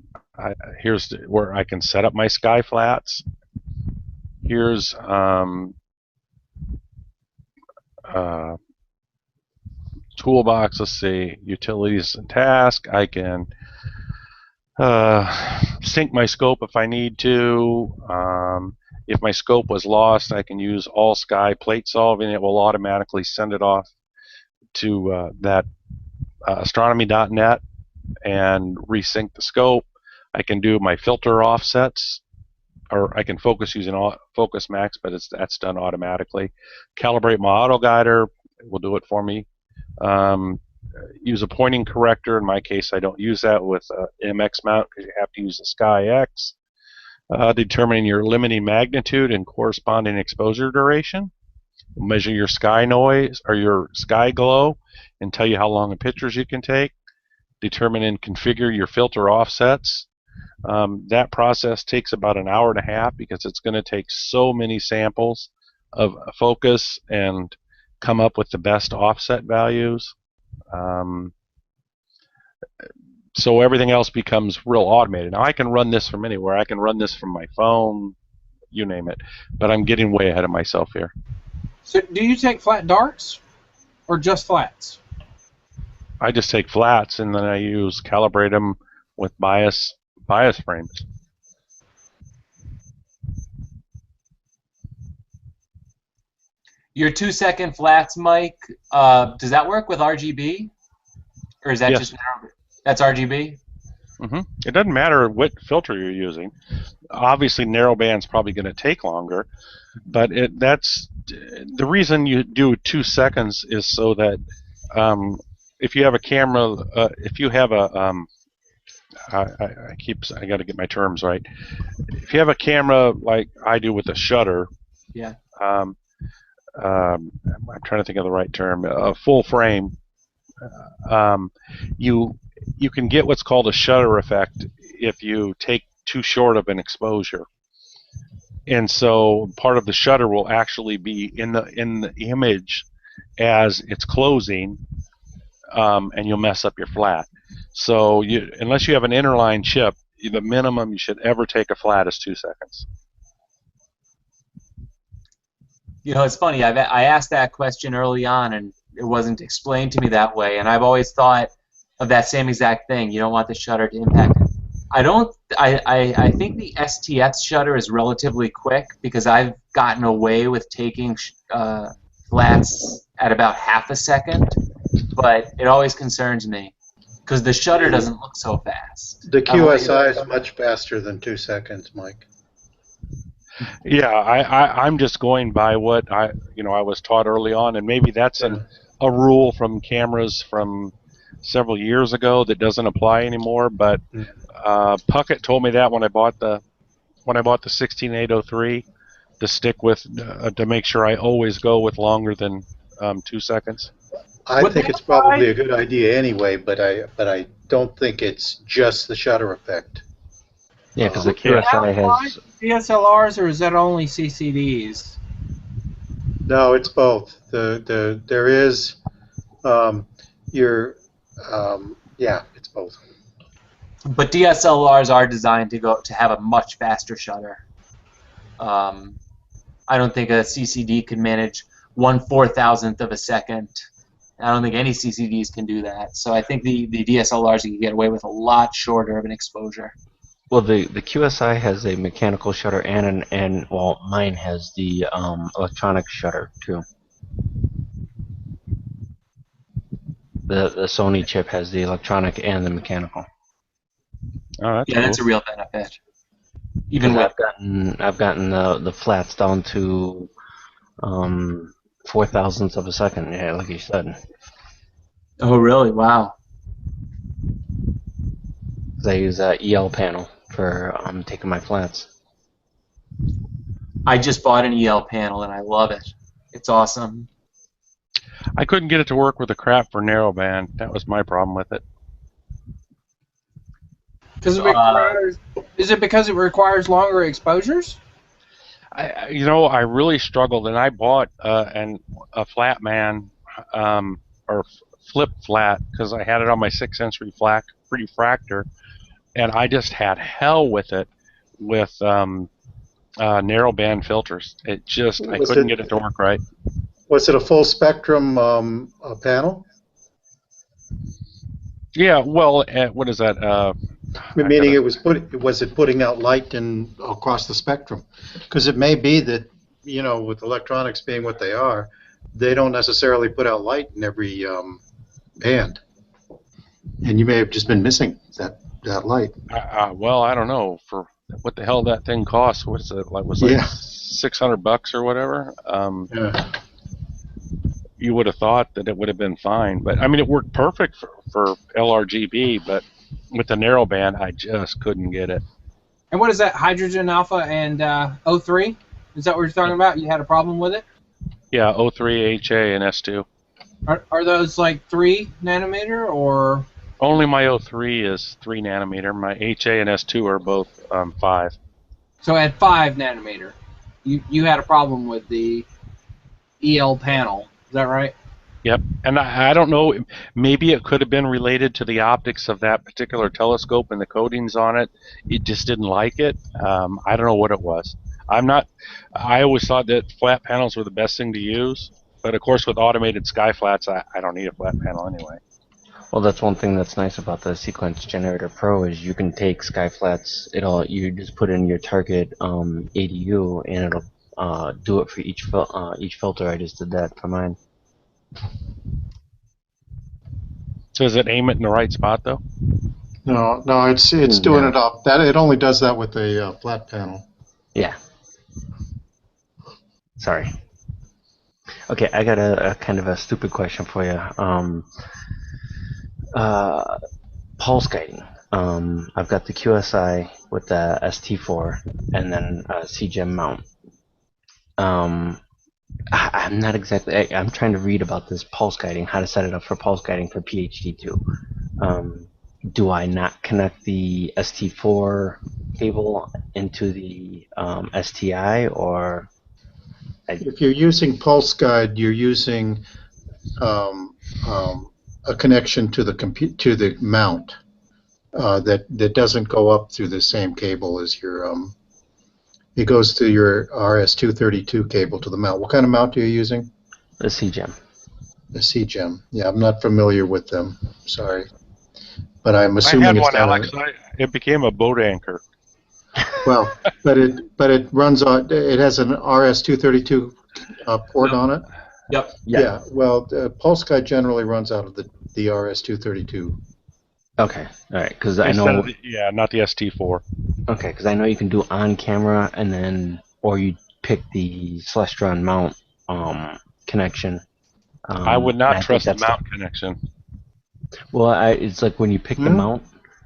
Here's where I can set up my sky flats. Here's toolbox. Let's see, utilities and task. I can sync my scope if I need to. If my scope was lost, I can use all sky plate solving. It will automatically send it off to that astronomy.net and resync the scope. I can do my filter offsets, or I can focus using Focus Max, but that's done automatically. Calibrate my auto guider will do it for me. Use a pointing corrector. In my case, I don't use that with MX mount because you have to use the Sky X. Determining your limiting magnitude and corresponding exposure duration. Measure your sky noise or your sky glow and tell you how long of pictures you can take. Determine and configure your filter offsets. That process takes about an hour and a half because it's going to take so many samples of focus and come up with the best offset values. So everything else becomes real automated. Now I can run this from anywhere. I can run this from my phone, you name it. But I'm getting way ahead of myself here. So do you take flat darts or just flats? I just take flats and then I calibrate them with bias frames. Your 2-second flats, Mike, does that work with RGB? Or is that Yes. just narrow? That's RGB? Mm-hmm. It doesn't matter what filter you're using. Obviously, narrowband's probably going to take longer, but that's the reason you do 2 seconds is so that if you have a camera, if you have a I got to get my terms right. If you have a camera like I do with a shutter, Yeah. I'm trying to think of the right term. A full frame. You can get what's called a shutter effect if you take too short of an exposure, and so part of the shutter will actually be in the image as it's closing, and you'll mess up your flat. So unless you have an interline chip, the minimum you should ever take a flat is 2 seconds. You know, it's funny. I asked that question early on, and it wasn't explained to me that way. And I've always thought of that same exact thing. You don't want the shutter to impact it. I think the STX shutter is relatively quick because I've gotten away with taking flats at about half a second, but it always concerns me because the shutter doesn't look so fast. The QSI is much faster than 2 seconds, Mike. Yeah, I'm just going by what I was taught early on, and maybe that's a rule from cameras from several years ago that doesn't apply anymore. But Puckett told me that when I bought the 16803 to stick with to make sure I always go with longer than 2 seconds. I think it's probably a good idea anyway, but I don't think it's just the shutter effect. Yeah, because the QSI has DSLRs, or is that only CCDs? No, it's both. There is yeah, it's both. But DSLRs are designed to have a much faster shutter. I don't think a CCD can manage 1/4000th of a second. I don't think any CCDs can do that. So I think the DSLRs you can get away with a lot shorter of an exposure. Well, the QSI has a mechanical shutter and well, mine has the electronic shutter too. The Sony chip has the electronic and the mechanical. Oh, that's yeah, that's a real benefit. Even with I've gotten the flats down to 0.004 of a second. Yeah, like you said. Oh, really? Wow. I use that EL panel for taking my flats. I just bought an EL panel and I love it. It's awesome. I couldn't get it to work with the crap for narrowband. That was my problem with it. Is it because it requires longer exposures? I really struggled, and I bought a flat man or flip flat because I had it on my 6-inch refractor, and I just had hell with it with narrowband filters. I couldn't get it to work right. Was it a full spectrum panel? Yeah, well, what is that? Meaning was it putting out light across the spectrum? Because it may be that, with electronics being what they are, they don't necessarily put out light in every band. And you may have just been missing that light. Well, I don't know. For what the hell that thing costs? What's it like? Was like $600 or whatever. Yeah. You would have thought that it would have been fine, but I mean, it worked perfect for LRGB, but with the narrowband, I just couldn't get it. And what is that? Hydrogen Alpha and O3? Is that what you're talking about? You had a problem with it? Yeah, O3, HA, and S2. Are those like 3 nanometer or? Only my O3 is 3 nanometer. My HA and S2 are both 5. So at 5 nanometer, you had a problem with the EL panel. Is that right? Yep, and I don't know, maybe it could have been related to the optics of that particular telescope and the coatings on it. It just didn't like it. I don't know what it was. I always thought that flat panels were the best thing to use, but of course with automated sky flats, I don't need a flat panel anyway. Well, that's one thing that's nice about the Sequence Generator Pro is you can take sky flats. You just put in your target ADU and it'll do it for each filter. I just did that for mine. So does it aim it in the right spot though? No, it's doing it up. It only does that with a flat panel. Yeah. Sorry. Okay, I got a kind of a stupid question for you. Pulse guiding. I've got the QSI with the ST4 and then a CGEM mount. I'm not exactly. I'm trying to read about this pulse guiding, how to set it up for pulse guiding for PhD2. Do I not connect the ST4 cable into the STI, or? If you're using Pulse Guide, you're using a connection to the mount that doesn't go up through the same cable as your. It goes to your RS-232 cable to the mount. What kind of mount are you using? The CGEM. The CGEM. Yeah, I'm not familiar with them. Sorry, but I'm assuming I had it's one, not Alex. It became a boat anchor. Well, but it runs on. It has an RS-232 port on it. Yep. Yeah. Well, Pulse Guide generally runs out of the RS-232. Okay, all right, because I know. Yeah, not the ST4. Okay, because I know you can do on camera, and then or you pick the Celestron mount connection. I would not trust the mount connection. Well, it's like when you pick the mount,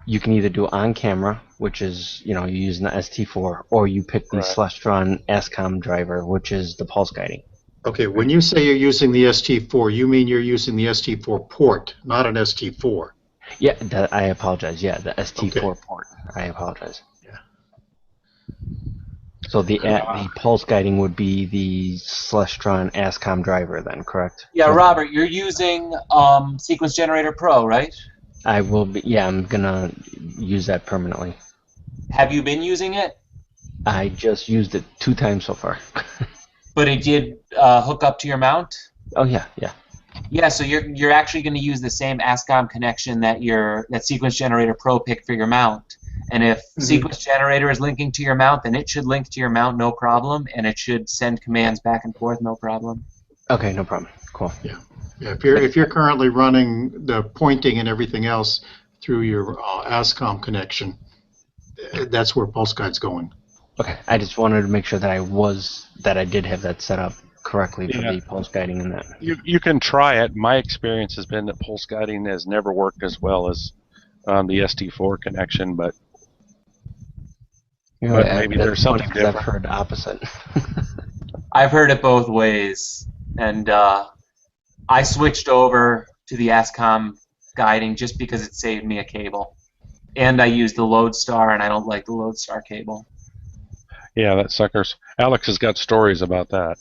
you can either do on camera, which is you're using the ST4, or you pick the Celestron ASCOM driver, which is the pulse guiding. Okay, when you say you're using the ST4, you mean you're using the ST4 port, not an ST4. Yeah, I apologize. Yeah, the ST4 port. I apologize. Yeah. So the pulse guiding would be the Celestron ASCOM driver, then, correct? Yeah, Robert, you're using Sequence Generator Pro, right? I will be. Yeah, I'm gonna use that permanently. Have you been using it? I just used it 2 times so far. But it did hook up to your mount? Oh yeah, yeah. Yeah, so you're actually going to use the same ASCOM connection that Sequence Generator Pro picked for your mount. And if Sequence Generator is linking to your mount, then it should link to your mount no problem, and it should send commands back and forth no problem. Okay, no problem. Cool. Yeah. Yeah. If you're currently running the pointing and everything else through your ASCOM connection, that's where Pulse Guide's going. Okay. I just wanted to make sure that I did have that set up correctly for the pulse guiding and that. You can try it. My experience has been that pulse guiding has never worked as well as the ST4 connection, but maybe there's something different. I've heard the opposite. I've heard it both ways, and I switched over to the ASCOM guiding just because it saved me a cable, and I used the Lodestar, and I don't like the Lodestar cable. Yeah, that suckers. Alex has got stories about that.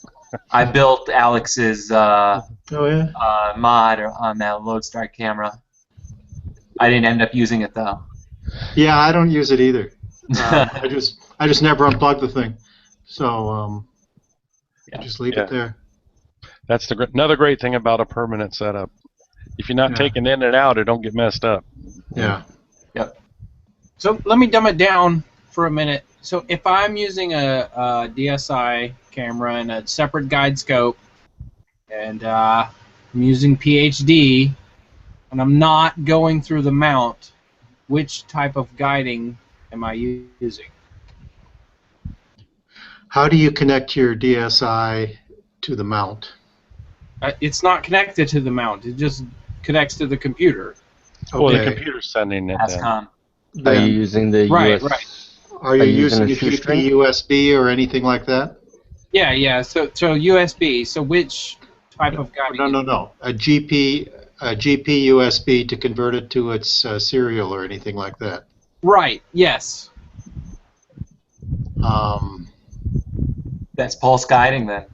I built Alex's mod on that Lodestar camera. I didn't end up using it though. Yeah, I don't use it either. I just never unplug the thing, so I just leave it there. That's another great thing about a permanent setup. If you're not taking in and out, it don't get messed up. Yeah. Yep. So let me dumb it down for a minute. So if I'm using a DSI camera and a separate guide scope, and I'm using PhD, and I'm not going through the mount, which type of guiding am I using? How do you connect your DSI to the mount? It's not connected to the mount. It just connects to the computer. Okay. Well, the computer's sending it. ASCOM. Are you using the right? Are you using a GP USB or anything like that? Yeah, yeah. So USB. So which type of guiding? No. A GP USB to convert it to its serial or anything like that. Right. Yes. That's pulse guiding then.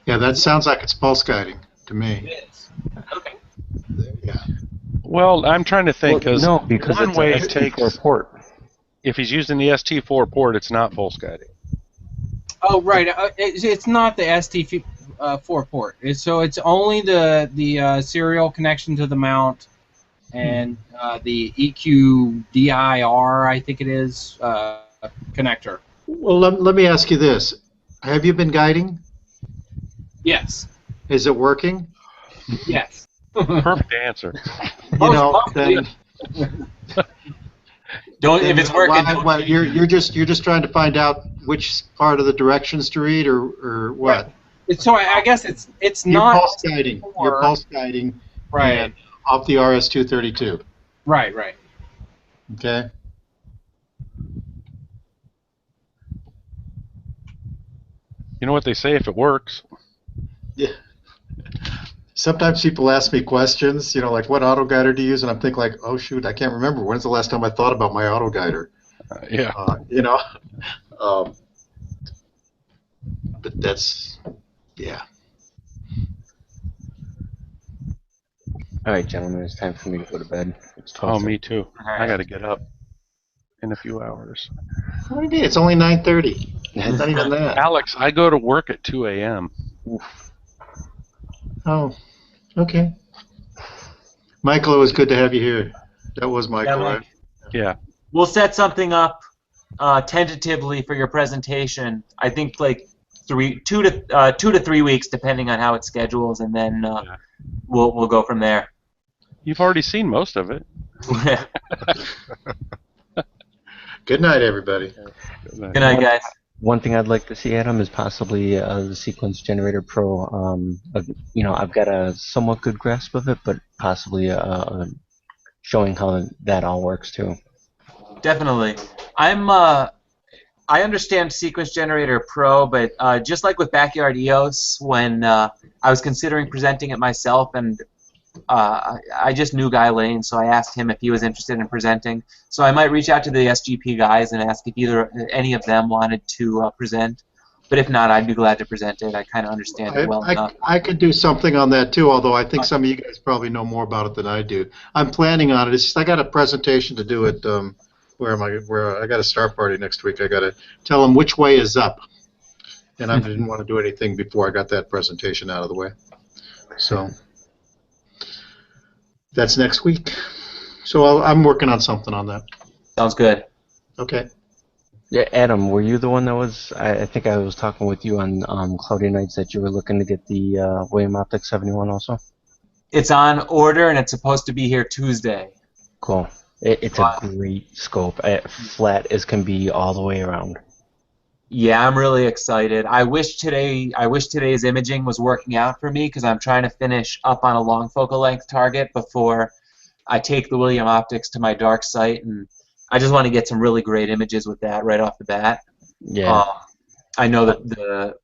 Yeah, that sounds like it's pulse guiding to me. It is. Okay. Yeah. Well, I'm trying to think because one way it takes port. If he's using the ST4 port, it's not pulse guiding. Oh, right. It's not the ST4 port. So it's only the serial connection to the mount and the EQDIR, I think it is, connector. Well, let me ask you this. Have you been guiding? Yes. Is it working? Yes. Perfect answer. Then... If it's working. Well, you're just trying to find out which part of the directions to read, or what? Right. So I guess it's you're not pulse guiding. You're pulse guiding. Right. Off the RS-232. Right, right. Okay. You know what they say, if it works. Yeah. Sometimes people ask me questions, like what auto guider do you use, and I'm thinking like, oh shoot, I can't remember. When's the last time I thought about my auto guider? Yeah. But that's, yeah. All right, gentlemen, it's time for me to go to bed. It's 12:30. Oh, me too. I got to get up in a few hours. What do you do? It's only 9:30. It's not even that. Alex, I go to work at 2 a.m. Oh, okay. Michael, it was good to have you here. That was Michael, right? Yeah. We'll set something up tentatively for your presentation. I think like 2 to 3 weeks, depending on how it schedules, and then we'll go from there. You've already seen most of it. Good night, everybody. Good night, guys. One thing I'd like to see, Adam, is possibly the Sequence Generator Pro. I've got a somewhat good grasp of it, but possibly showing how that all works too. Definitely. I understand Sequence Generator Pro, but just like with Backyard EOS, when I was considering presenting it myself, and I just knew Guy Lane, so I asked him if he was interested in presenting. So I might reach out to the SGP guys and ask if any of them wanted to present. But if not, I'd be glad to present it. I kind of understand it well enough. I could do something on that too, although I think some of you guys probably know more about it than I do. I'm planning on it. It's just I got a presentation to do at where I got a star party next week. I got to tell them which way is up, and I didn't want to do anything before I got that presentation out of the way. So that's next week. So I'm working on something on that. Sounds good. Okay. Yeah, Adam, were you the one that was? I think I was talking with you on Cloudy Nights that you were looking to get the William Optic 71 also. It's on order, and it's supposed to be here Tuesday. Cool. It's a great scope. Flat as can be all the way around. Yeah, I'm really excited. I wish today's imaging was working out for me, because I'm trying to finish up on a long focal length target before I take the William Optics to my dark site, and I just want to get some really great images with that right off the bat. Yeah. I know that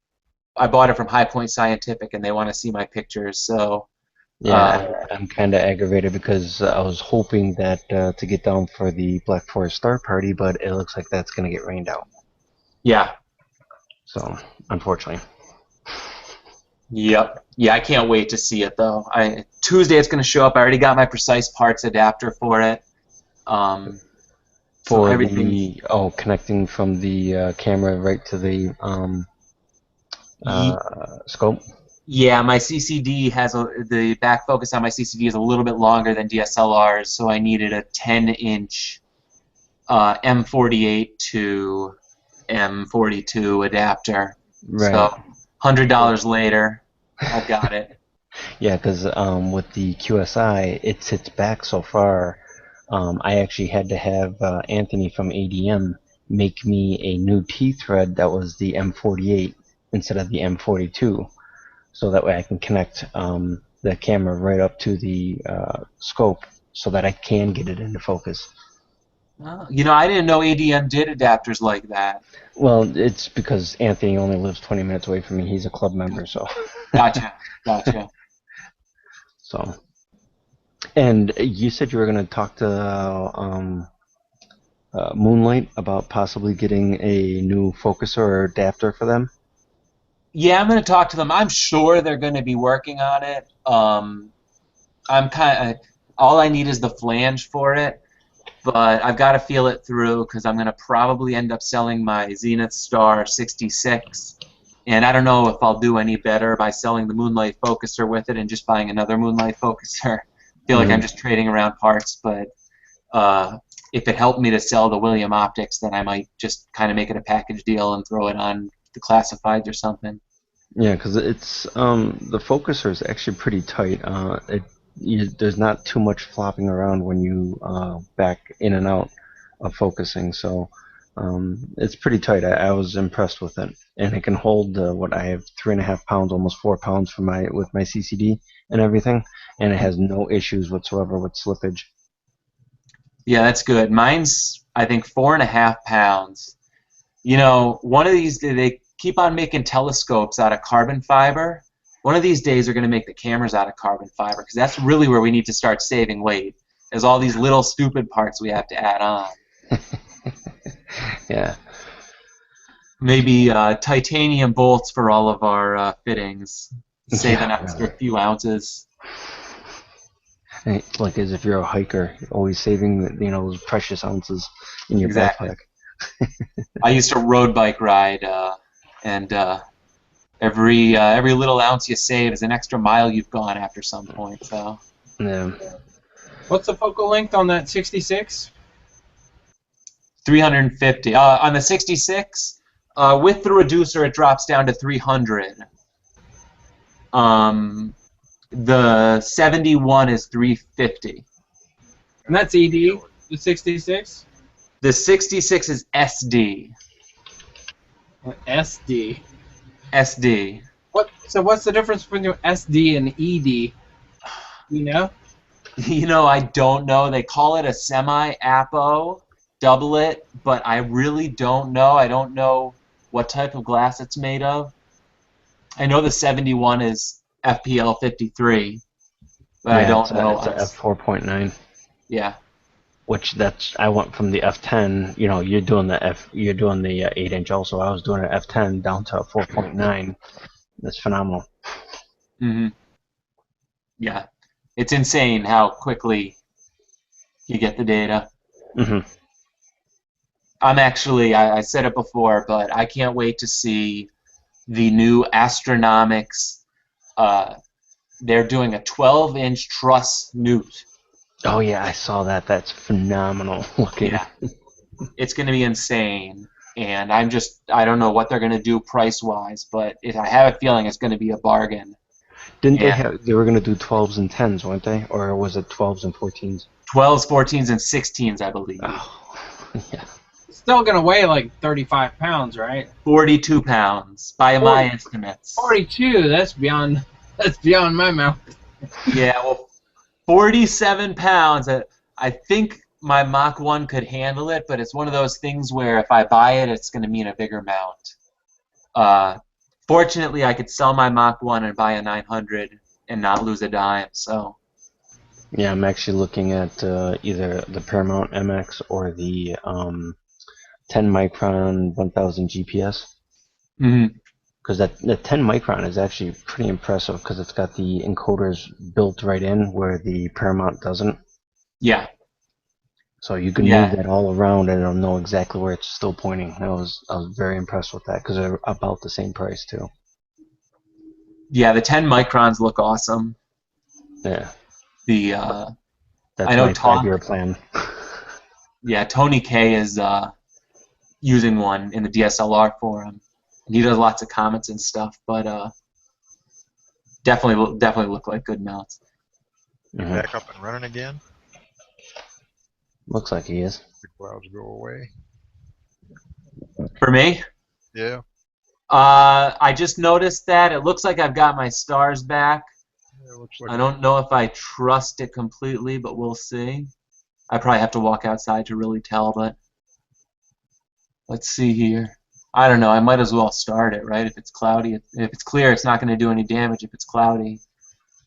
I bought it from High Point Scientific, and they want to see my pictures, so. Yeah, I'm kind of aggravated because I was hoping that to get down for the Black Forest Star Party, but it looks like that's going to get rained out. Yeah. So, unfortunately. Yep. Yeah, I can't wait to see it, though. Tuesday it's going to show up. I already got my precise parts adapter for it. For everything. Connecting from the camera right to the scope? Yeah, my CCD has the back focus on my CCD is a little bit longer than DSLR's, so I needed a 10-inch M48 to M42 adapter. Right. So $100 later, I've got it. Yeah, because with the QSI, it sits back so far. I actually had to have Anthony from ADM make me a new T-thread that was the M48 instead of the M42. So that way I can connect the camera right up to the scope so that I can get it into focus. I didn't know ADM did adapters like that. Well, it's because Anthony only lives 20 minutes away from me. He's a club member, so. Gotcha. So. And you said you were going to talk to Moonlight about possibly getting a new focuser or adapter for them? Yeah, I'm going to talk to them. I'm sure they're going to be working on it. All I need is the flange for it, but I've got to feel it through because I'm going to probably end up selling my Zenith Star 66, and I don't know if I'll do any better by selling the Moonlight focuser with it and just buying another Moonlight focuser. I feel like I'm just trading around parts, but if it helped me to sell the William Optics, then I might just kind of make it a package deal and throw it on the classifieds or something. Yeah, because it's the focuser is actually pretty tight. There's not too much flopping around when you back in and out of focusing. So It's pretty tight. I was impressed with it, and it can hold what I have 3.5 pounds, almost 4 pounds for with my CCD and everything, and it has no issues whatsoever with slippage. Yeah, that's good. Mine's, I think, 4.5 pounds. You know, one of these, they keep on making telescopes out of carbon fiber. One of these days, they're going to make the cameras out of carbon fiber, because that's really where we need to start saving weight. There's all these little stupid parts we have to add on. Yeah. Maybe titanium bolts for all of our fittings. Save an extra few ounces. It's like as if you're a hiker, always saving those precious ounces in your backpack. I used to road bike ride, and every little ounce you save is an extra mile you've gone after some point. So. Yeah. What's the focal length on that 66? 350. On the 66. With the reducer, it drops down to 300. The 71 is 350. And that's ED, the 66? The 66 is SD. SD. SD. So what's the difference between SD and ED? You know? You know, I don't know. They call it a semi-apo doublet, but I really don't know. I don't know what type of glass it's made of. I know the 71 is FPL 53, but I don't know. It's a f4.9. Yeah. Which I went from the f10. You're doing the 8-inch also. I was doing an f10 down to a 4.9. That's phenomenal. Yeah, it's insane how quickly you get the data. I'm actually, I said it before, but I can't wait to see the new Astronomics. They're doing a 12-inch truss newt. Oh yeah, I saw that. That's phenomenal looking. Yeah. It's going to be insane, and I don't know what they're going to do price-wise, but I have a feeling it's going to be a bargain. Didn't they were going to do 12s and 10s, weren't they? Or was it 12s and 14s? 12s, 14s, and 16s, I believe. Oh, yeah. Still gonna weigh like 35 pounds, right? 42 pounds by my estimates. 42. That's beyond my mouth. Yeah, well, 47 pounds. I think my Mach 1 could handle it, but it's one of those things where if I buy it, it's going to mean a bigger mount. Fortunately, I could sell my Mach 1 and buy a 900 and not lose a dime. So. Yeah, I'm actually looking at either the Paramount MX or the 10 micron 1000 GPS. Because the 10 micron is actually pretty impressive because it's got the encoders built right in where the Paramount doesn't. Yeah. So you can move that all around and it'll know exactly where it's still pointing. I was very impressed with that because they're about the same price too. Yeah, the 10 microns look awesome. Yeah. That's I know my 5-year plan. Yeah, Tony K is using one in the DSLR forum, and he does lots of comments and stuff. But definitely look like good mounts. Back up and running again. Looks like he is. The clouds go away. For me? Yeah. I just noticed that it looks like I've got my stars back. Yeah, looks like I don't know if I trust it completely, but we'll see. I probably have to walk outside to really tell, but let's see here. I don't know. I might as well start it, right? If it's cloudy, if it's clear, it's not going to do any damage. If it's cloudy.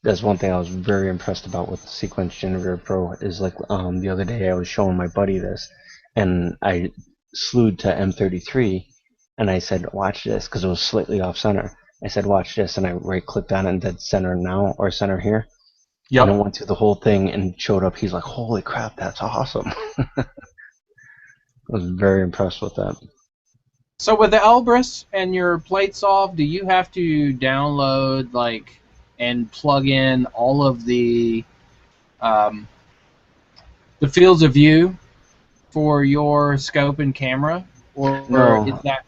That's one thing I was very impressed about with the Sequence Generator Pro is like the other day I was showing my buddy this, and I slewed to M33, and I said, watch this, because it was slightly off center. I said, watch this, and I right-clicked on it and did center now, or center here. Yep. And it went through the whole thing and showed up. He's like, holy crap, that's awesome. I was very impressed with that. So with the Elbrus and your plate solve, do you have to download and plug in all of the fields of view for your scope and camera, or is that?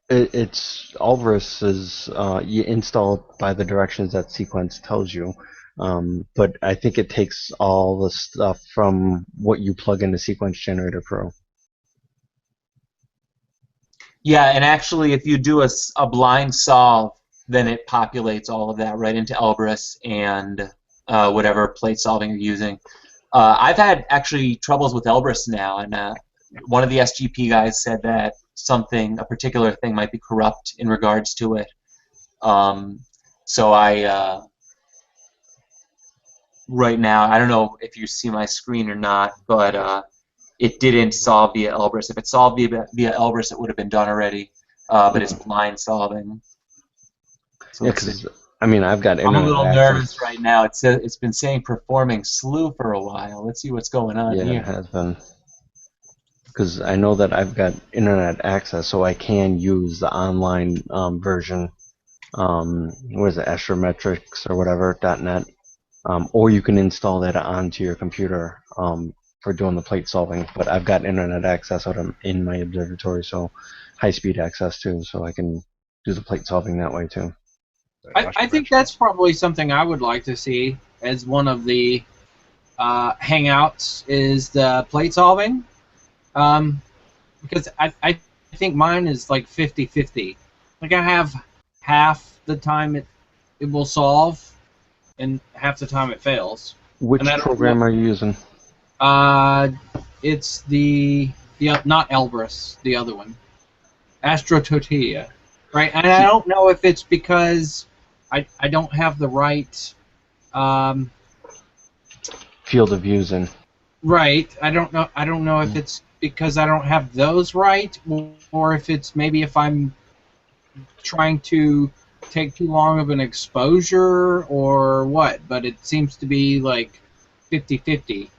It's Elbrus is you install it by the directions that Sequence tells you, but I think it takes all the stuff from what you plug into Sequence Generator Pro. Yeah, and actually, if you do a blind solve, then it populates all of that right into Elbrus and whatever plate solving you're using. I've had actually troubles with Elbrus now, and one of the SGP guys said that a particular thing might be corrupt in regards to it. So right now, I don't know if you see my screen or not, but it didn't solve via Elbrus. If it solved via Elbrus, it would have been done already, but it's blind solving. So Yeah, because I mean, I've got I'm a internet little access. nervous right now. It's been saying performing slew for a while. Let's see what's going on Yeah, here. it has been. Because I know that I've got internet access, so I can use the online version. What is it, Astrometrics or whatever .net, or you can install that onto your computer for doing the plate solving. But I've got internet access out in my observatory, so high-speed access too, so I can do the plate solving that way too. I think that's probably something I would like to see as one of the hangouts is the plate solving, because I think mine is like 50-50. Like I have half the time it will solve, and half the time it fails. Which program are you using? It's the not Elbrus, the other one, Astro, right? And I don't know if it's because I don't have the right field of views in. Right. I don't know if it's because I don't have those right, or if it's maybe if I'm trying to take too long of an exposure or what. But it seems to be like 50-50.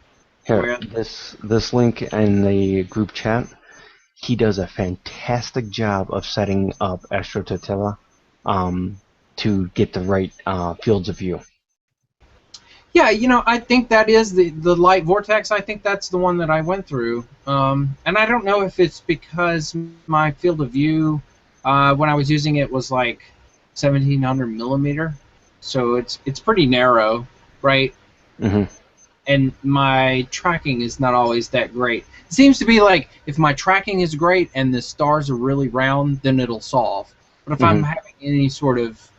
Here, this link in the group chat, he does a fantastic job of setting up Astro to get the right fields of view. Yeah, I think that is the light vortex. I think that's the one that I went through. And I don't know if it's because my field of view, when I was using it, was like 1700 millimeter, so it's pretty narrow, right? Mm-hmm. And my tracking is not always that great. It seems to be like if my tracking is great and the stars are really round, then it'll solve. But if I'm having any sort of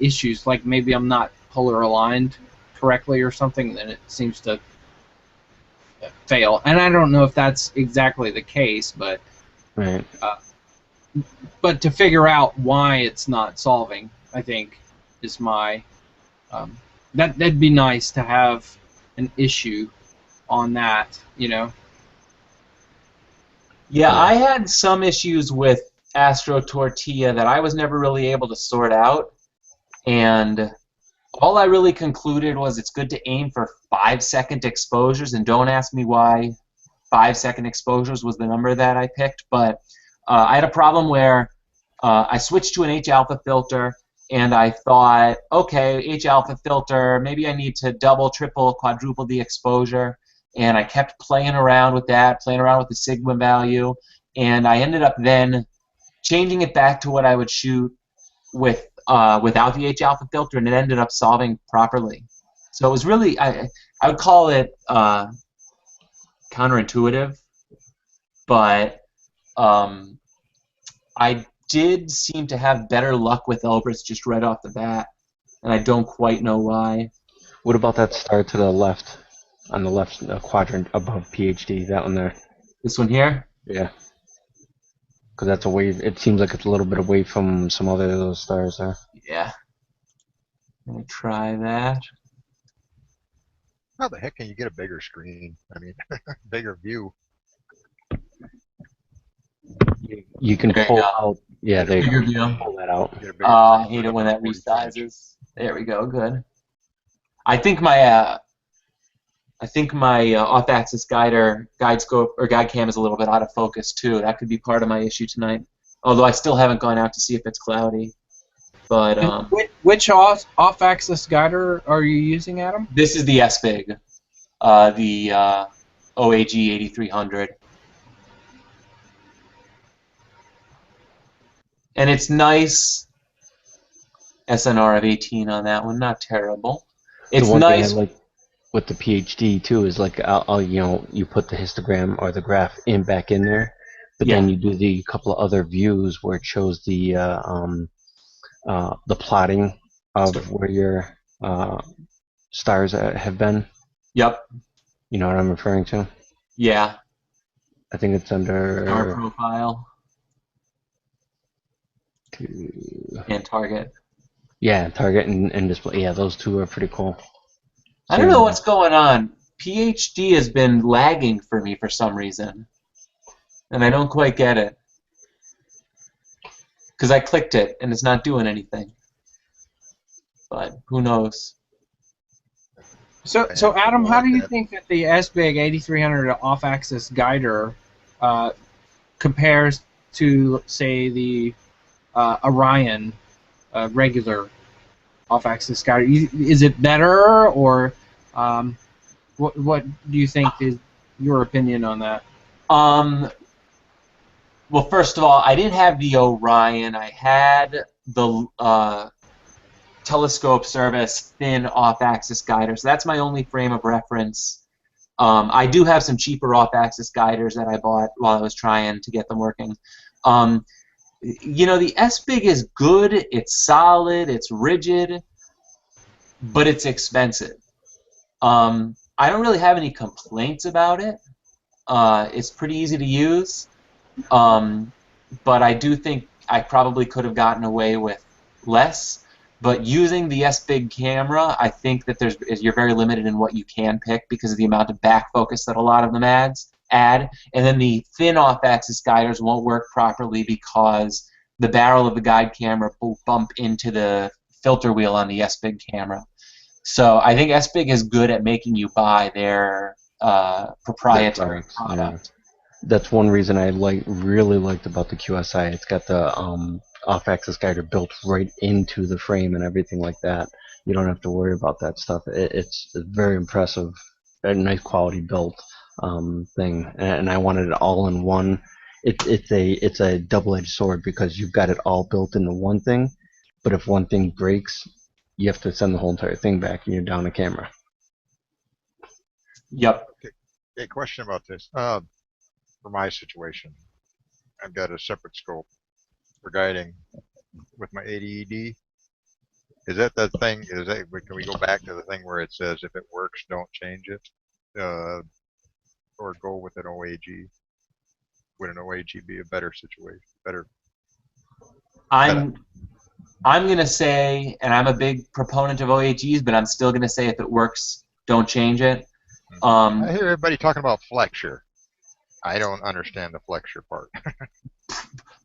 issues, like maybe I'm not polar aligned correctly or something, then it seems to fail. And I don't know if that's exactly the case, but right. But to figure out why it's not solving, I think, is my that'd be nice to have an issue on that, Yeah, I had some issues with Astro Tortilla that I was never really able to sort out, and all I really concluded was it's good to aim for 5-second exposures, and don't ask me why 5-second exposures was the number that I picked, but I had a problem where I switched to an H-alpha filter, and I thought, okay, H-alpha filter, maybe I need to double, triple, quadruple the exposure, and I kept playing around with that, playing around with the sigma value, and I ended up then changing it back to what I would shoot with without the H-alpha filter, and it ended up solving properly. So it was really, I would call it counterintuitive, but I did seem to have better luck with Elbrus just right off the bat, and I don't quite know why. What about that star to the left, on the left quadrant above PhD, that one there? This one here? Yeah. Because that's away, it seems like it's a little bit away from some other of those stars there. Yeah. Let me try that. How the heck can you get a bigger screen? I mean, bigger view. You can pull out. Yeah, they pull that out. I hate it when that resizes. There we go. Good. I think my off-axis guide scope or guide cam is a little bit out of focus too. That could be part of my issue tonight. Although I still haven't gone out to see if it's cloudy. But which off-axis guider are you using, Adam? This is the SBIG, the OAG 8300. And it's nice. SNR of 18 on that one, not terrible. It's the one nice. Thing I like with the PhD too is like you put the histogram or the graph back in there, But Yeah. then you do the couple of other views where it shows the plotting of where your stars have been. Yep. You know what I'm referring to? Yeah. I think it's under Star profile and target. Yeah, target and display. Yeah, those two are pretty cool. I don't know what's going on. PhD has been lagging for me for some reason, and I don't quite get it. Because I clicked it and it's not doing anything. But who knows? So Adam, how do you think that the SBIG 8300 off-axis guider compares to, say, the Orion regular off-axis guider? Is it better, or what do you think is your opinion on that? Well, first of all, I didn't have the Orion. I had the telescope service thin off-axis guider, so that's my only frame of reference. I do have some cheaper off-axis guiders that I bought while I was trying to get them working. You know, the SBIG is good, it's solid, it's rigid, but it's expensive. I don't really have any complaints about it. It's pretty easy to use, but I do think I probably could have gotten away with less. But using the SBIG camera, I think that you're very limited in what you can pick because of the amount of back focus that a lot of them add. And then the thin off-axis guiders won't work properly because the barrel of the guide camera will bump into the filter wheel on the SBIG camera. So I think SBIG is good at making you buy their proprietary product. That's one reason I really liked about the QSI. It's got the off-axis guider built right into the frame and everything like that. You don't have to worry about that stuff. It's very impressive, a nice quality built thing, and I wanted it all in one. It's a double-edged sword because you've got it all built into one thing, but if one thing breaks, you have to send the whole entire thing back and you're down a camera. Yep. Okay, question about this. For my situation, I've got a separate scope for guiding with my 80 ED. Is that the thing? Can we go back to the thing where it says if it works, don't change it, or go with an OAG? Would an OAG be a better situation? Better. I'm gonna say, and I'm a big proponent of OAGs, but I'm still gonna say if it works, don't change it. I hear everybody talking about flexure. I don't understand the flexure part.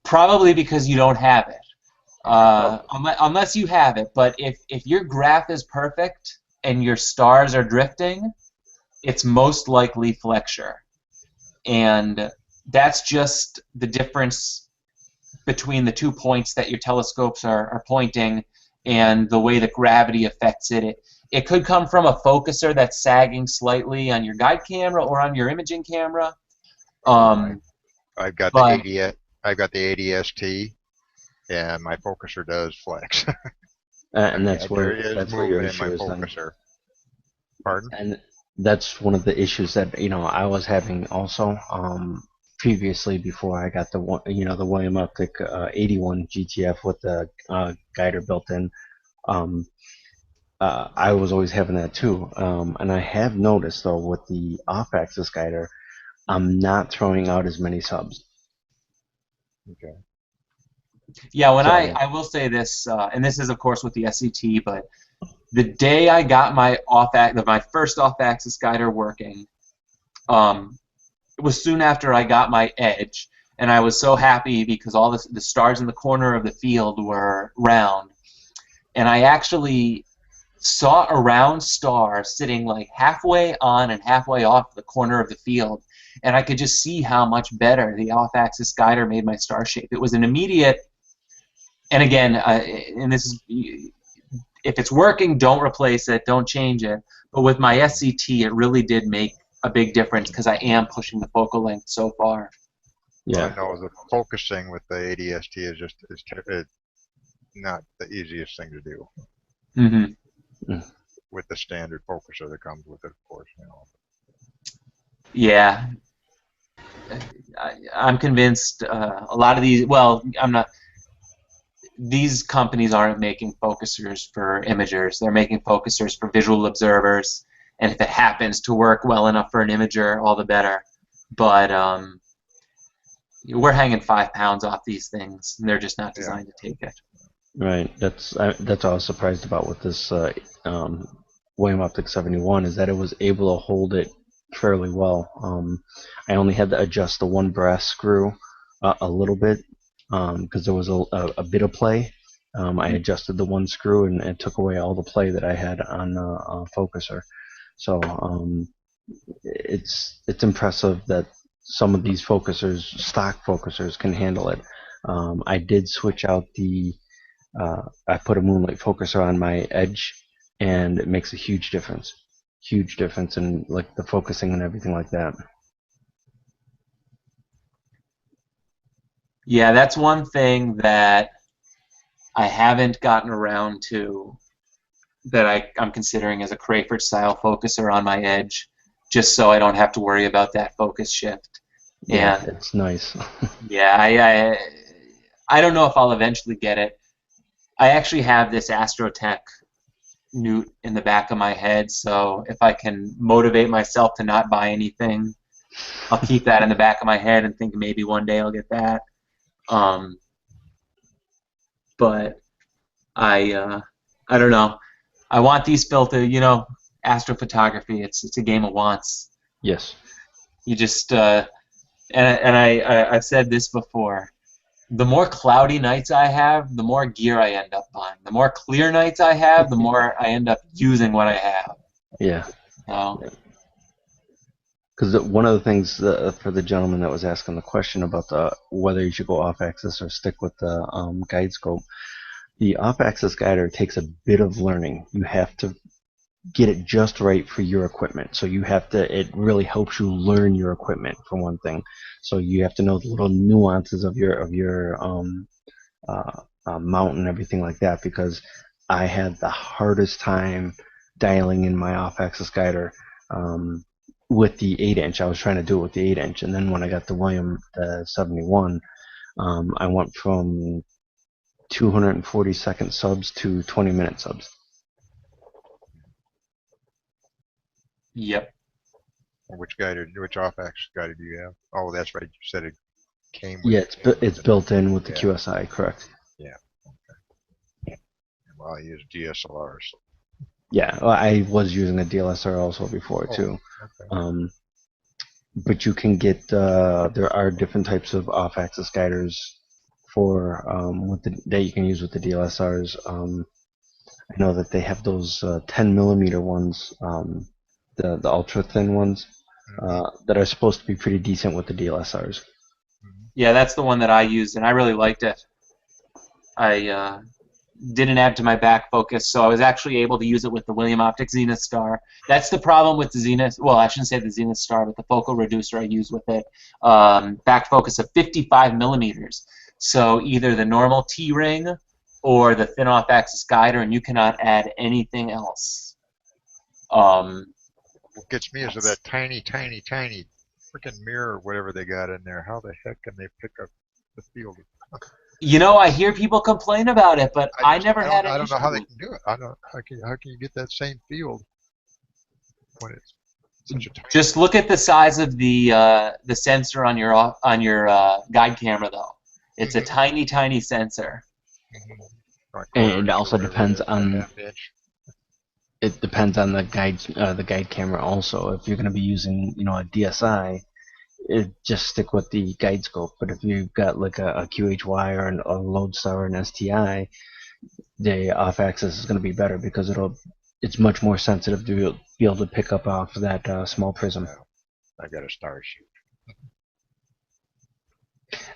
Probably because you don't have it. Unless you have it. But if your graph is perfect and your stars are drifting, it's most likely flexure. And that's just the difference between the 2 points that your telescopes are pointing and the way that gravity affects it. It could come from a focuser that's sagging slightly on your guide camera or on your imaging camera. I've got the ADST, and my focuser does flex. And that's where your issue is. Pardon? And that's one of the issues that I was having also previously before I got the William Optic 81 GTF with the guider built in. I was always having that too, and I have noticed though with the off-axis guider, I'm not throwing out as many subs. Okay. Yeah, I will say this, and this is of course with the SCT, but the day I got my first off-axis guider working, it was soon after I got my Edge, and I was so happy because all the stars in the corner of the field were round, and I actually saw a round star sitting like halfway on and halfway off the corner of the field, and I could just see how much better the off-axis guider made my star shape. It was an immediate, and again, and this is, if it's working, don't replace it, don't change it. But with my SCT, it really did make a big difference because I am pushing the focal length so far. Yeah. I know the focusing with the ADST is not the easiest thing to do. Mm-hmm. With the standard focuser that comes with it, of course. Yeah. I'm convinced a lot of these. Well, I'm not. These companies aren't making focusers for imagers. They're making focusers for visual observers. And if it happens to work well enough for an imager, all the better. But we're hanging 5 pounds off these things, and they're just not designed to take it. Right. That's what I was surprised about with this William Optic 71 is that it was able to hold it fairly well. I only had to adjust the one brass screw a little bit because there was a bit of play. I adjusted the one screw and it took away all the play that I had on the focuser. So it's impressive that some of these focusers, stock focusers, can handle it. I did switch out the I put a moonlight focuser on my edge, and it makes a huge difference in like the focusing and everything like that. Yeah, that's one thing that I haven't gotten around to that I'm considering as a Crayford style focuser on my edge, just so I don't have to worry about that focus shift. Yeah, And it's nice. yeah, I don't know if I'll eventually get it. I actually have this Astro newt in the back of my head, so if I can motivate myself to not buy anything, I'll keep that in the back of my head and think maybe one day I'll get that. But I don't know. I want these built to, astrophotography. It's a game of wants. Yes. You just and I've said this before. The more cloudy nights I have, the more gear I end up buying. The more clear nights I have, the more I end up using what I have. Yeah. So. Because one of the things for the gentleman that was asking the question about whether you should go off-axis or stick with the guide scope, the off-axis guider takes a bit of learning. You have to get it just right for your equipment. So you have to. It really helps you learn your equipment for one thing. So you have to know the little nuances of your mount and everything like that. Because I had the hardest time dialing in my off-axis guider. With the 8-inch, I was trying to do it with the 8-inch, and then when I got the William 71, I went from 240-second subs to 20-minute subs. Yep. Which off-axis guide do you have? Oh, that's right. You said it came with. Yeah, it's built in with the QSI, correct? Yeah. Okay. Well, I use DSLRs. Yeah, well, I was using a DLSR also before too. Okay. But you can get there are different types of off-axis guiders for that you can use with the DLSRs. I know that they have those 10mm ones, the ultra thin ones that are supposed to be pretty decent with the DLSRs. Yeah, that's the one that I used, and I really liked it. I didn't add to my back focus, so I was actually able to use it with the William Optic Zenith Star. That's the problem with the Zenith. Well, I shouldn't say the Zenith Star, but the focal reducer I use with it. Back focus of 55mm. So either the normal T-ring or the thin off-axis guider, and you cannot add anything else. What gets me is that tiny freaking mirror or whatever they got in there. How the heck can they pick up the field? I hear people complain about it, but I never had an issue. I don't know how they can do it. How can you get that same field when it's such a tiny? Just look at the size of the sensor on your guide camera, though. It's a tiny sensor. And it also depends on. It depends on the guide camera also. If you're going to be using a DSI, just stick with the guide scope. But if you've got like a QHY or a Lodestar or an STI, the off-axis is going to be better because it's much more sensitive to be able to pick up off that small prism. I got a star shoot.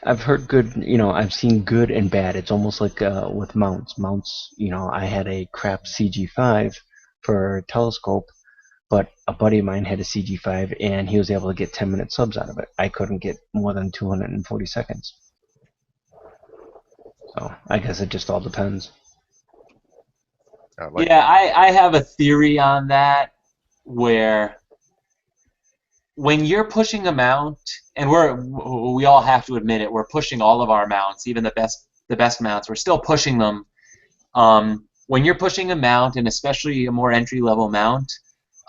I've heard good, I've seen good and bad. It's almost like with mounts. Mounts, I had a crap CG5 for telescope, but a buddy of mine had a CG5 and he was able to get 10-minute subs out of it. I couldn't get more than 240 seconds. So I guess it just all depends. I have a theory on that where when you're pushing a mount, and we all have to admit it, we're pushing all of our mounts, even the best mounts. We're still pushing them. When you're pushing a mount, and especially a more entry-level mount,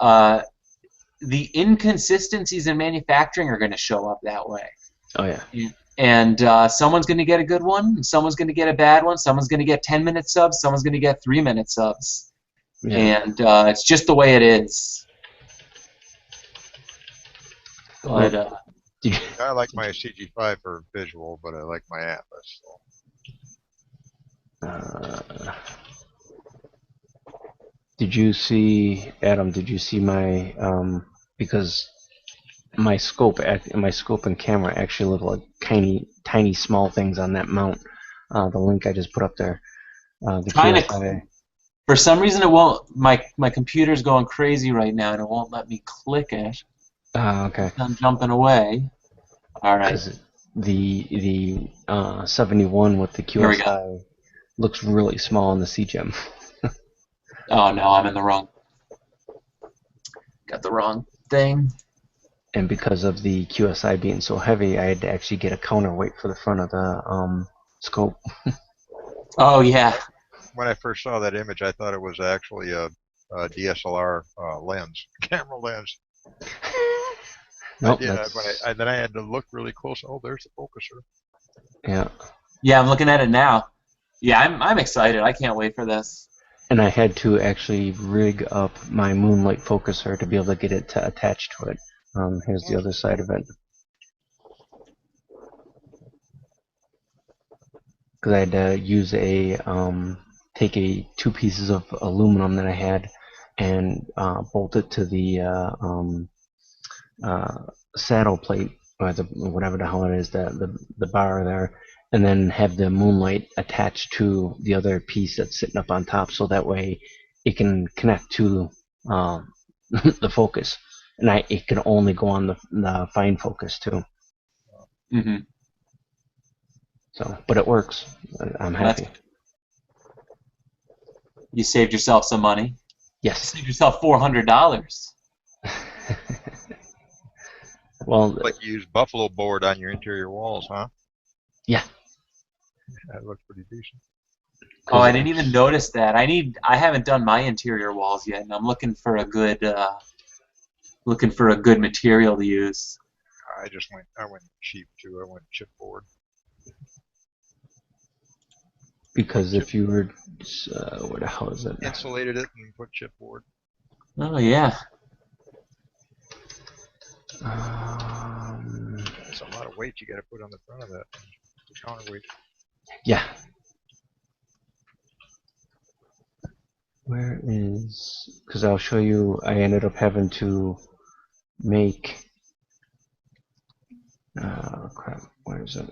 the inconsistencies in manufacturing are going to show up that way. Oh yeah. And someone's going to get a good one, someone's going to get a bad one, someone's going to get 10-minute subs, someone's going to get 3-minute subs. Yeah. And it's just the way it is. But I like my CG5 for visual, but I like my Atlas. So. Did you see, Adam? Did you see my because my scope and camera actually look like tiny small things on that mount. The link I just put up there. For some reason, it won't. My computer's going crazy right now, and it won't let me click it. Okay. I'm jumping away. All right. The 71 with the QSI looks really small in the CGEM. Oh no, I'm in the wrong. Got the wrong thing. And because of the QSI being so heavy, I had to actually get a counterweight for the front of the scope. Oh yeah. When I first saw that image, I thought it was actually a DSLR lens, camera lens. Nope, I did. Then I had to look really close. Oh, there's the focuser. Yeah. Yeah, I'm looking at it now. Yeah, I'm excited. I can't wait for this. And I had to actually rig up my moonlight focuser to be able to get it to attach to it. Here's the other side of it. Because I had to use take two pieces of aluminum that I had and bolt it to the saddle plate, or whatever the hell it is, the bar there, and then have the moonlight attached to the other piece that's sitting up on top, so that way it can connect to the focus, and it can only go on the fine focus too. Mm-hmm. So, but it works. I'm happy. You saved yourself some money. Yes. You saved yourself $400. Well, like you use buffalo board on your interior walls, huh? Yeah. That looks pretty decent. Oh, I didn't even notice that. I haven't done my interior walls yet, and I'm looking for a good material to use. I went cheap too. I went chipboard. Because if you were, what the hell is it? Insulated it and put chipboard. Oh yeah. That's a lot of weight you got to put on the front of that. The counterweight. Yeah. Where is? Because I'll show you. I ended up having to make. Crap. Where is it?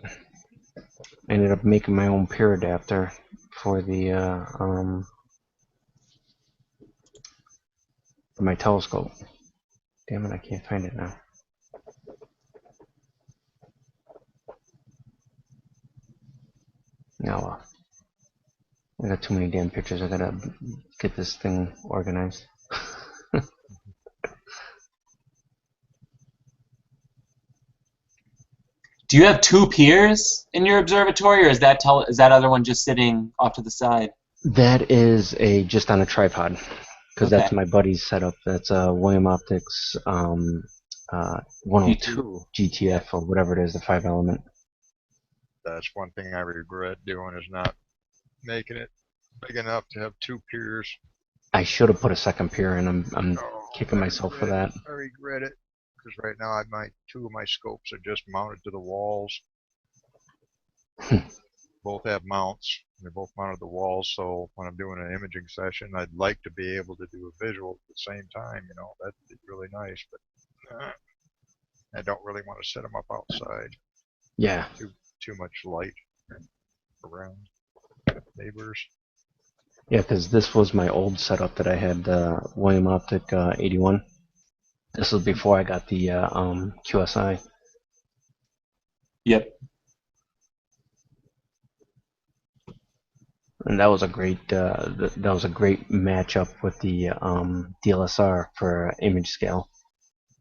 I ended up making my own peer adapter for the for my telescope. Damn it! I can't find it now. Now, I got too many damn pictures. I gotta get this thing organized. Do you have two piers in your observatory, or is that other one just sitting off to the side? That is just on a tripod, because that's my buddy's setup. That's a William Optics 102 GTF or whatever it is, the 5-element. That's one thing I regret doing, is not making it big enough to have two piers. I should have put a second pier in. I'm kicking myself for that. I regret it, because right now two of my scopes are just mounted to the walls. Both have mounts. They're both mounted to the walls, so when I'm doing an imaging session, I'd like to be able to do a visual at the same time. You know, that'd be really nice, but I don't really want to set them up outside. Yeah. Too much light around neighbors. Yeah, because this was my old setup that I had, William Optic 81. This was before I got the QSI. Yep. And that was a great matchup with the DLSR for image scale.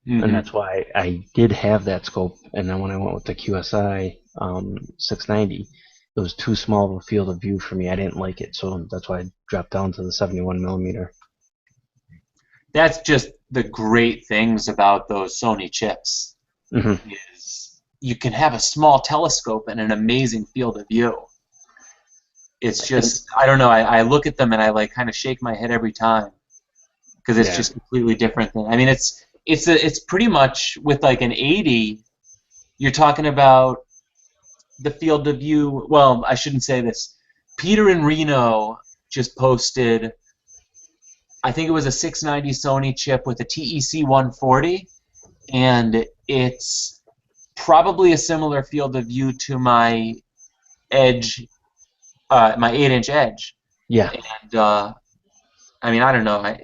and that's why I did have that scope. And then when I went with the QSI 690, it was too small of a field of view for me. I didn't like it, so that's why I dropped down to the 71 millimeter. That's just the great things about those Sony chips. Is you can have a small telescope and an amazing field of view. It's just, I don't know, I look at them and I like kind of shake my head every time because it's just completely different than, I mean, it's pretty much with like an 80, you're talking about the field of view. Well, I shouldn't say this. Peter in Reno just posted, I think it was a 690 Sony chip with a TEC 140, and it's probably a similar field of view to my Edge, my 8-inch Edge. Yeah. And I mean, I don't know.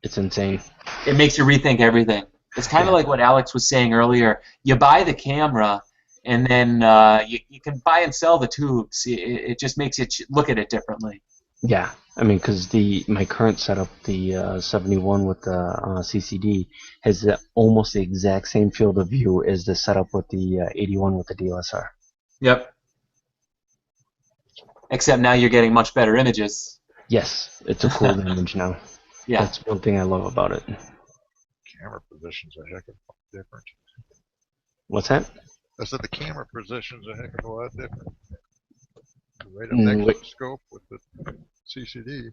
It's insane. It makes you rethink everything. It's kind of like what Alex was saying earlier. You buy the camera, and then you can buy and sell the tubes. It just makes you look at it differently. Yeah, I mean, because my current setup, the 71 with the CCD, has almost the exact same field of view as the setup with the 81 with the DSLR. Yep. Except now you're getting much better images. Yes, it's a cool image now. Yeah. That's one thing I love about it. Camera position's a heck of a lot different. What's that? I said the camera position's a heck of a lot different. Right up next to the scope with the CCD.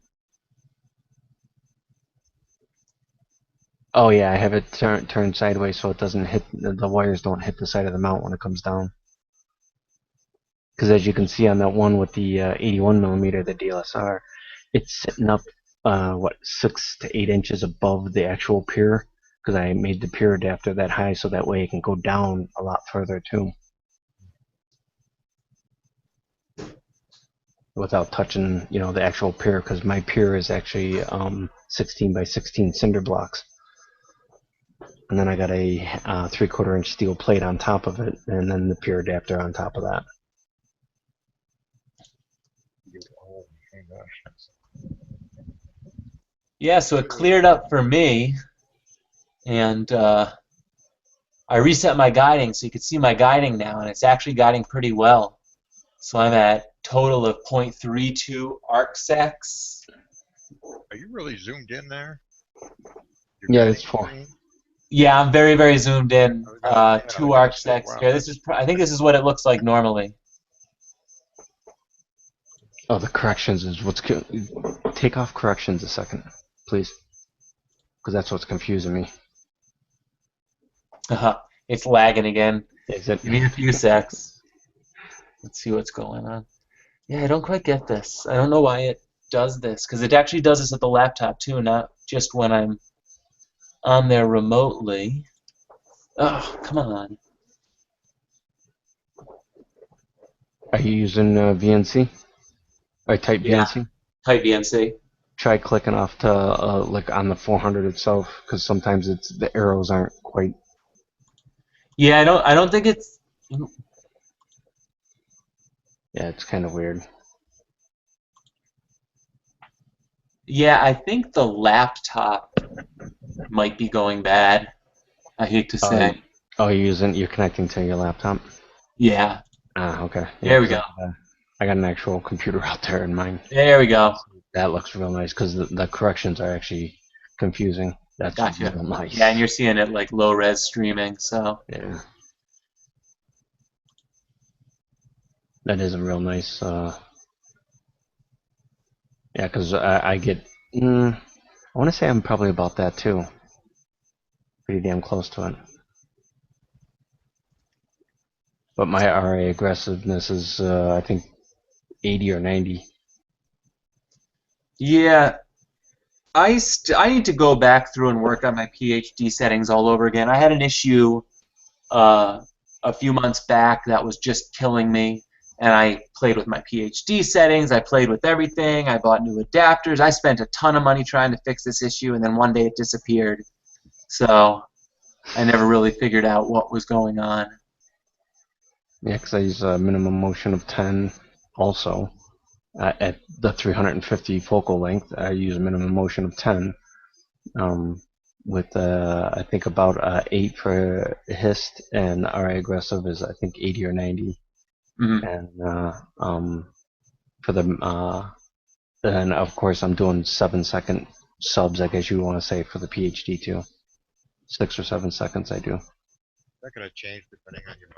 Oh yeah, I have it turned sideways so it doesn't hit, the wires don't hit the side of the mount when it comes down. Because as you can see on that one with the 81 millimeter, the DSLR, it's sitting up, 6 to 8 inches above the actual pier. Because I made the pier adapter that high so that way it can go down a lot further too. Without touching, the actual pier, because my pier is actually 16 by 16 cinder blocks. And then I got a 3/4 inch steel plate on top of it, and then the pier adapter on top of that. Yeah, so it cleared up for me, and I reset my guiding so you can see my guiding now, and it's actually guiding pretty well. So I'm at total of 0.32 arcsecs. Are you really zoomed in there? Yeah, it's 4. Yeah, I'm very, very zoomed in. 2 arcsecs here. I think this is what it looks like normally. Oh, the corrections is what's... Take off corrections a second, please. Because that's what's confusing me. It's lagging again. Is it? Give me a few secs. Let's see what's going on. Yeah, I don't quite get this. I don't know why it does this, because it actually does this at the laptop too, not just when I'm on there remotely. Oh, come on. Are you using VNC? Or type VNC? Type VNC. Try clicking off to like on the 400 itself, because sometimes the arrows aren't quite. Yeah, I don't think it's. Yeah, it's kind of weird. Yeah, I think the laptop might be going bad. I hate to say. You're connecting to your laptop? Yeah. Ah, okay. Yeah, there we go. I got an actual computer out there in mine. There we go. That looks real nice because the corrections are actually confusing. That's gotcha. Real nice. Yeah, and you're seeing it like low res streaming, so. Yeah. That is a real nice. Yeah, because I get. I want to say I'm probably about that too. Pretty damn close to it. But my RA aggressiveness is, I think, 80 or 90. Yeah, I need to go back through and work on my PhD settings all over again. I had an issue a few months back that was just killing me, and I played with my PhD settings. I played with everything. I bought new adapters. I spent a ton of money trying to fix this issue, and then one day it disappeared. So I never really figured out what was going on. Yeah, because I use a minimum motion of 10 also. At the 350 focal length, I use a minimum motion of 10. with I think about 8 for hist, and RA aggressive is I think 80 or 90, and for the then of course I'm doing 7-second subs, I guess you want to say, for the PhD too. 6 or 7 seconds I do. That could have changed depending on your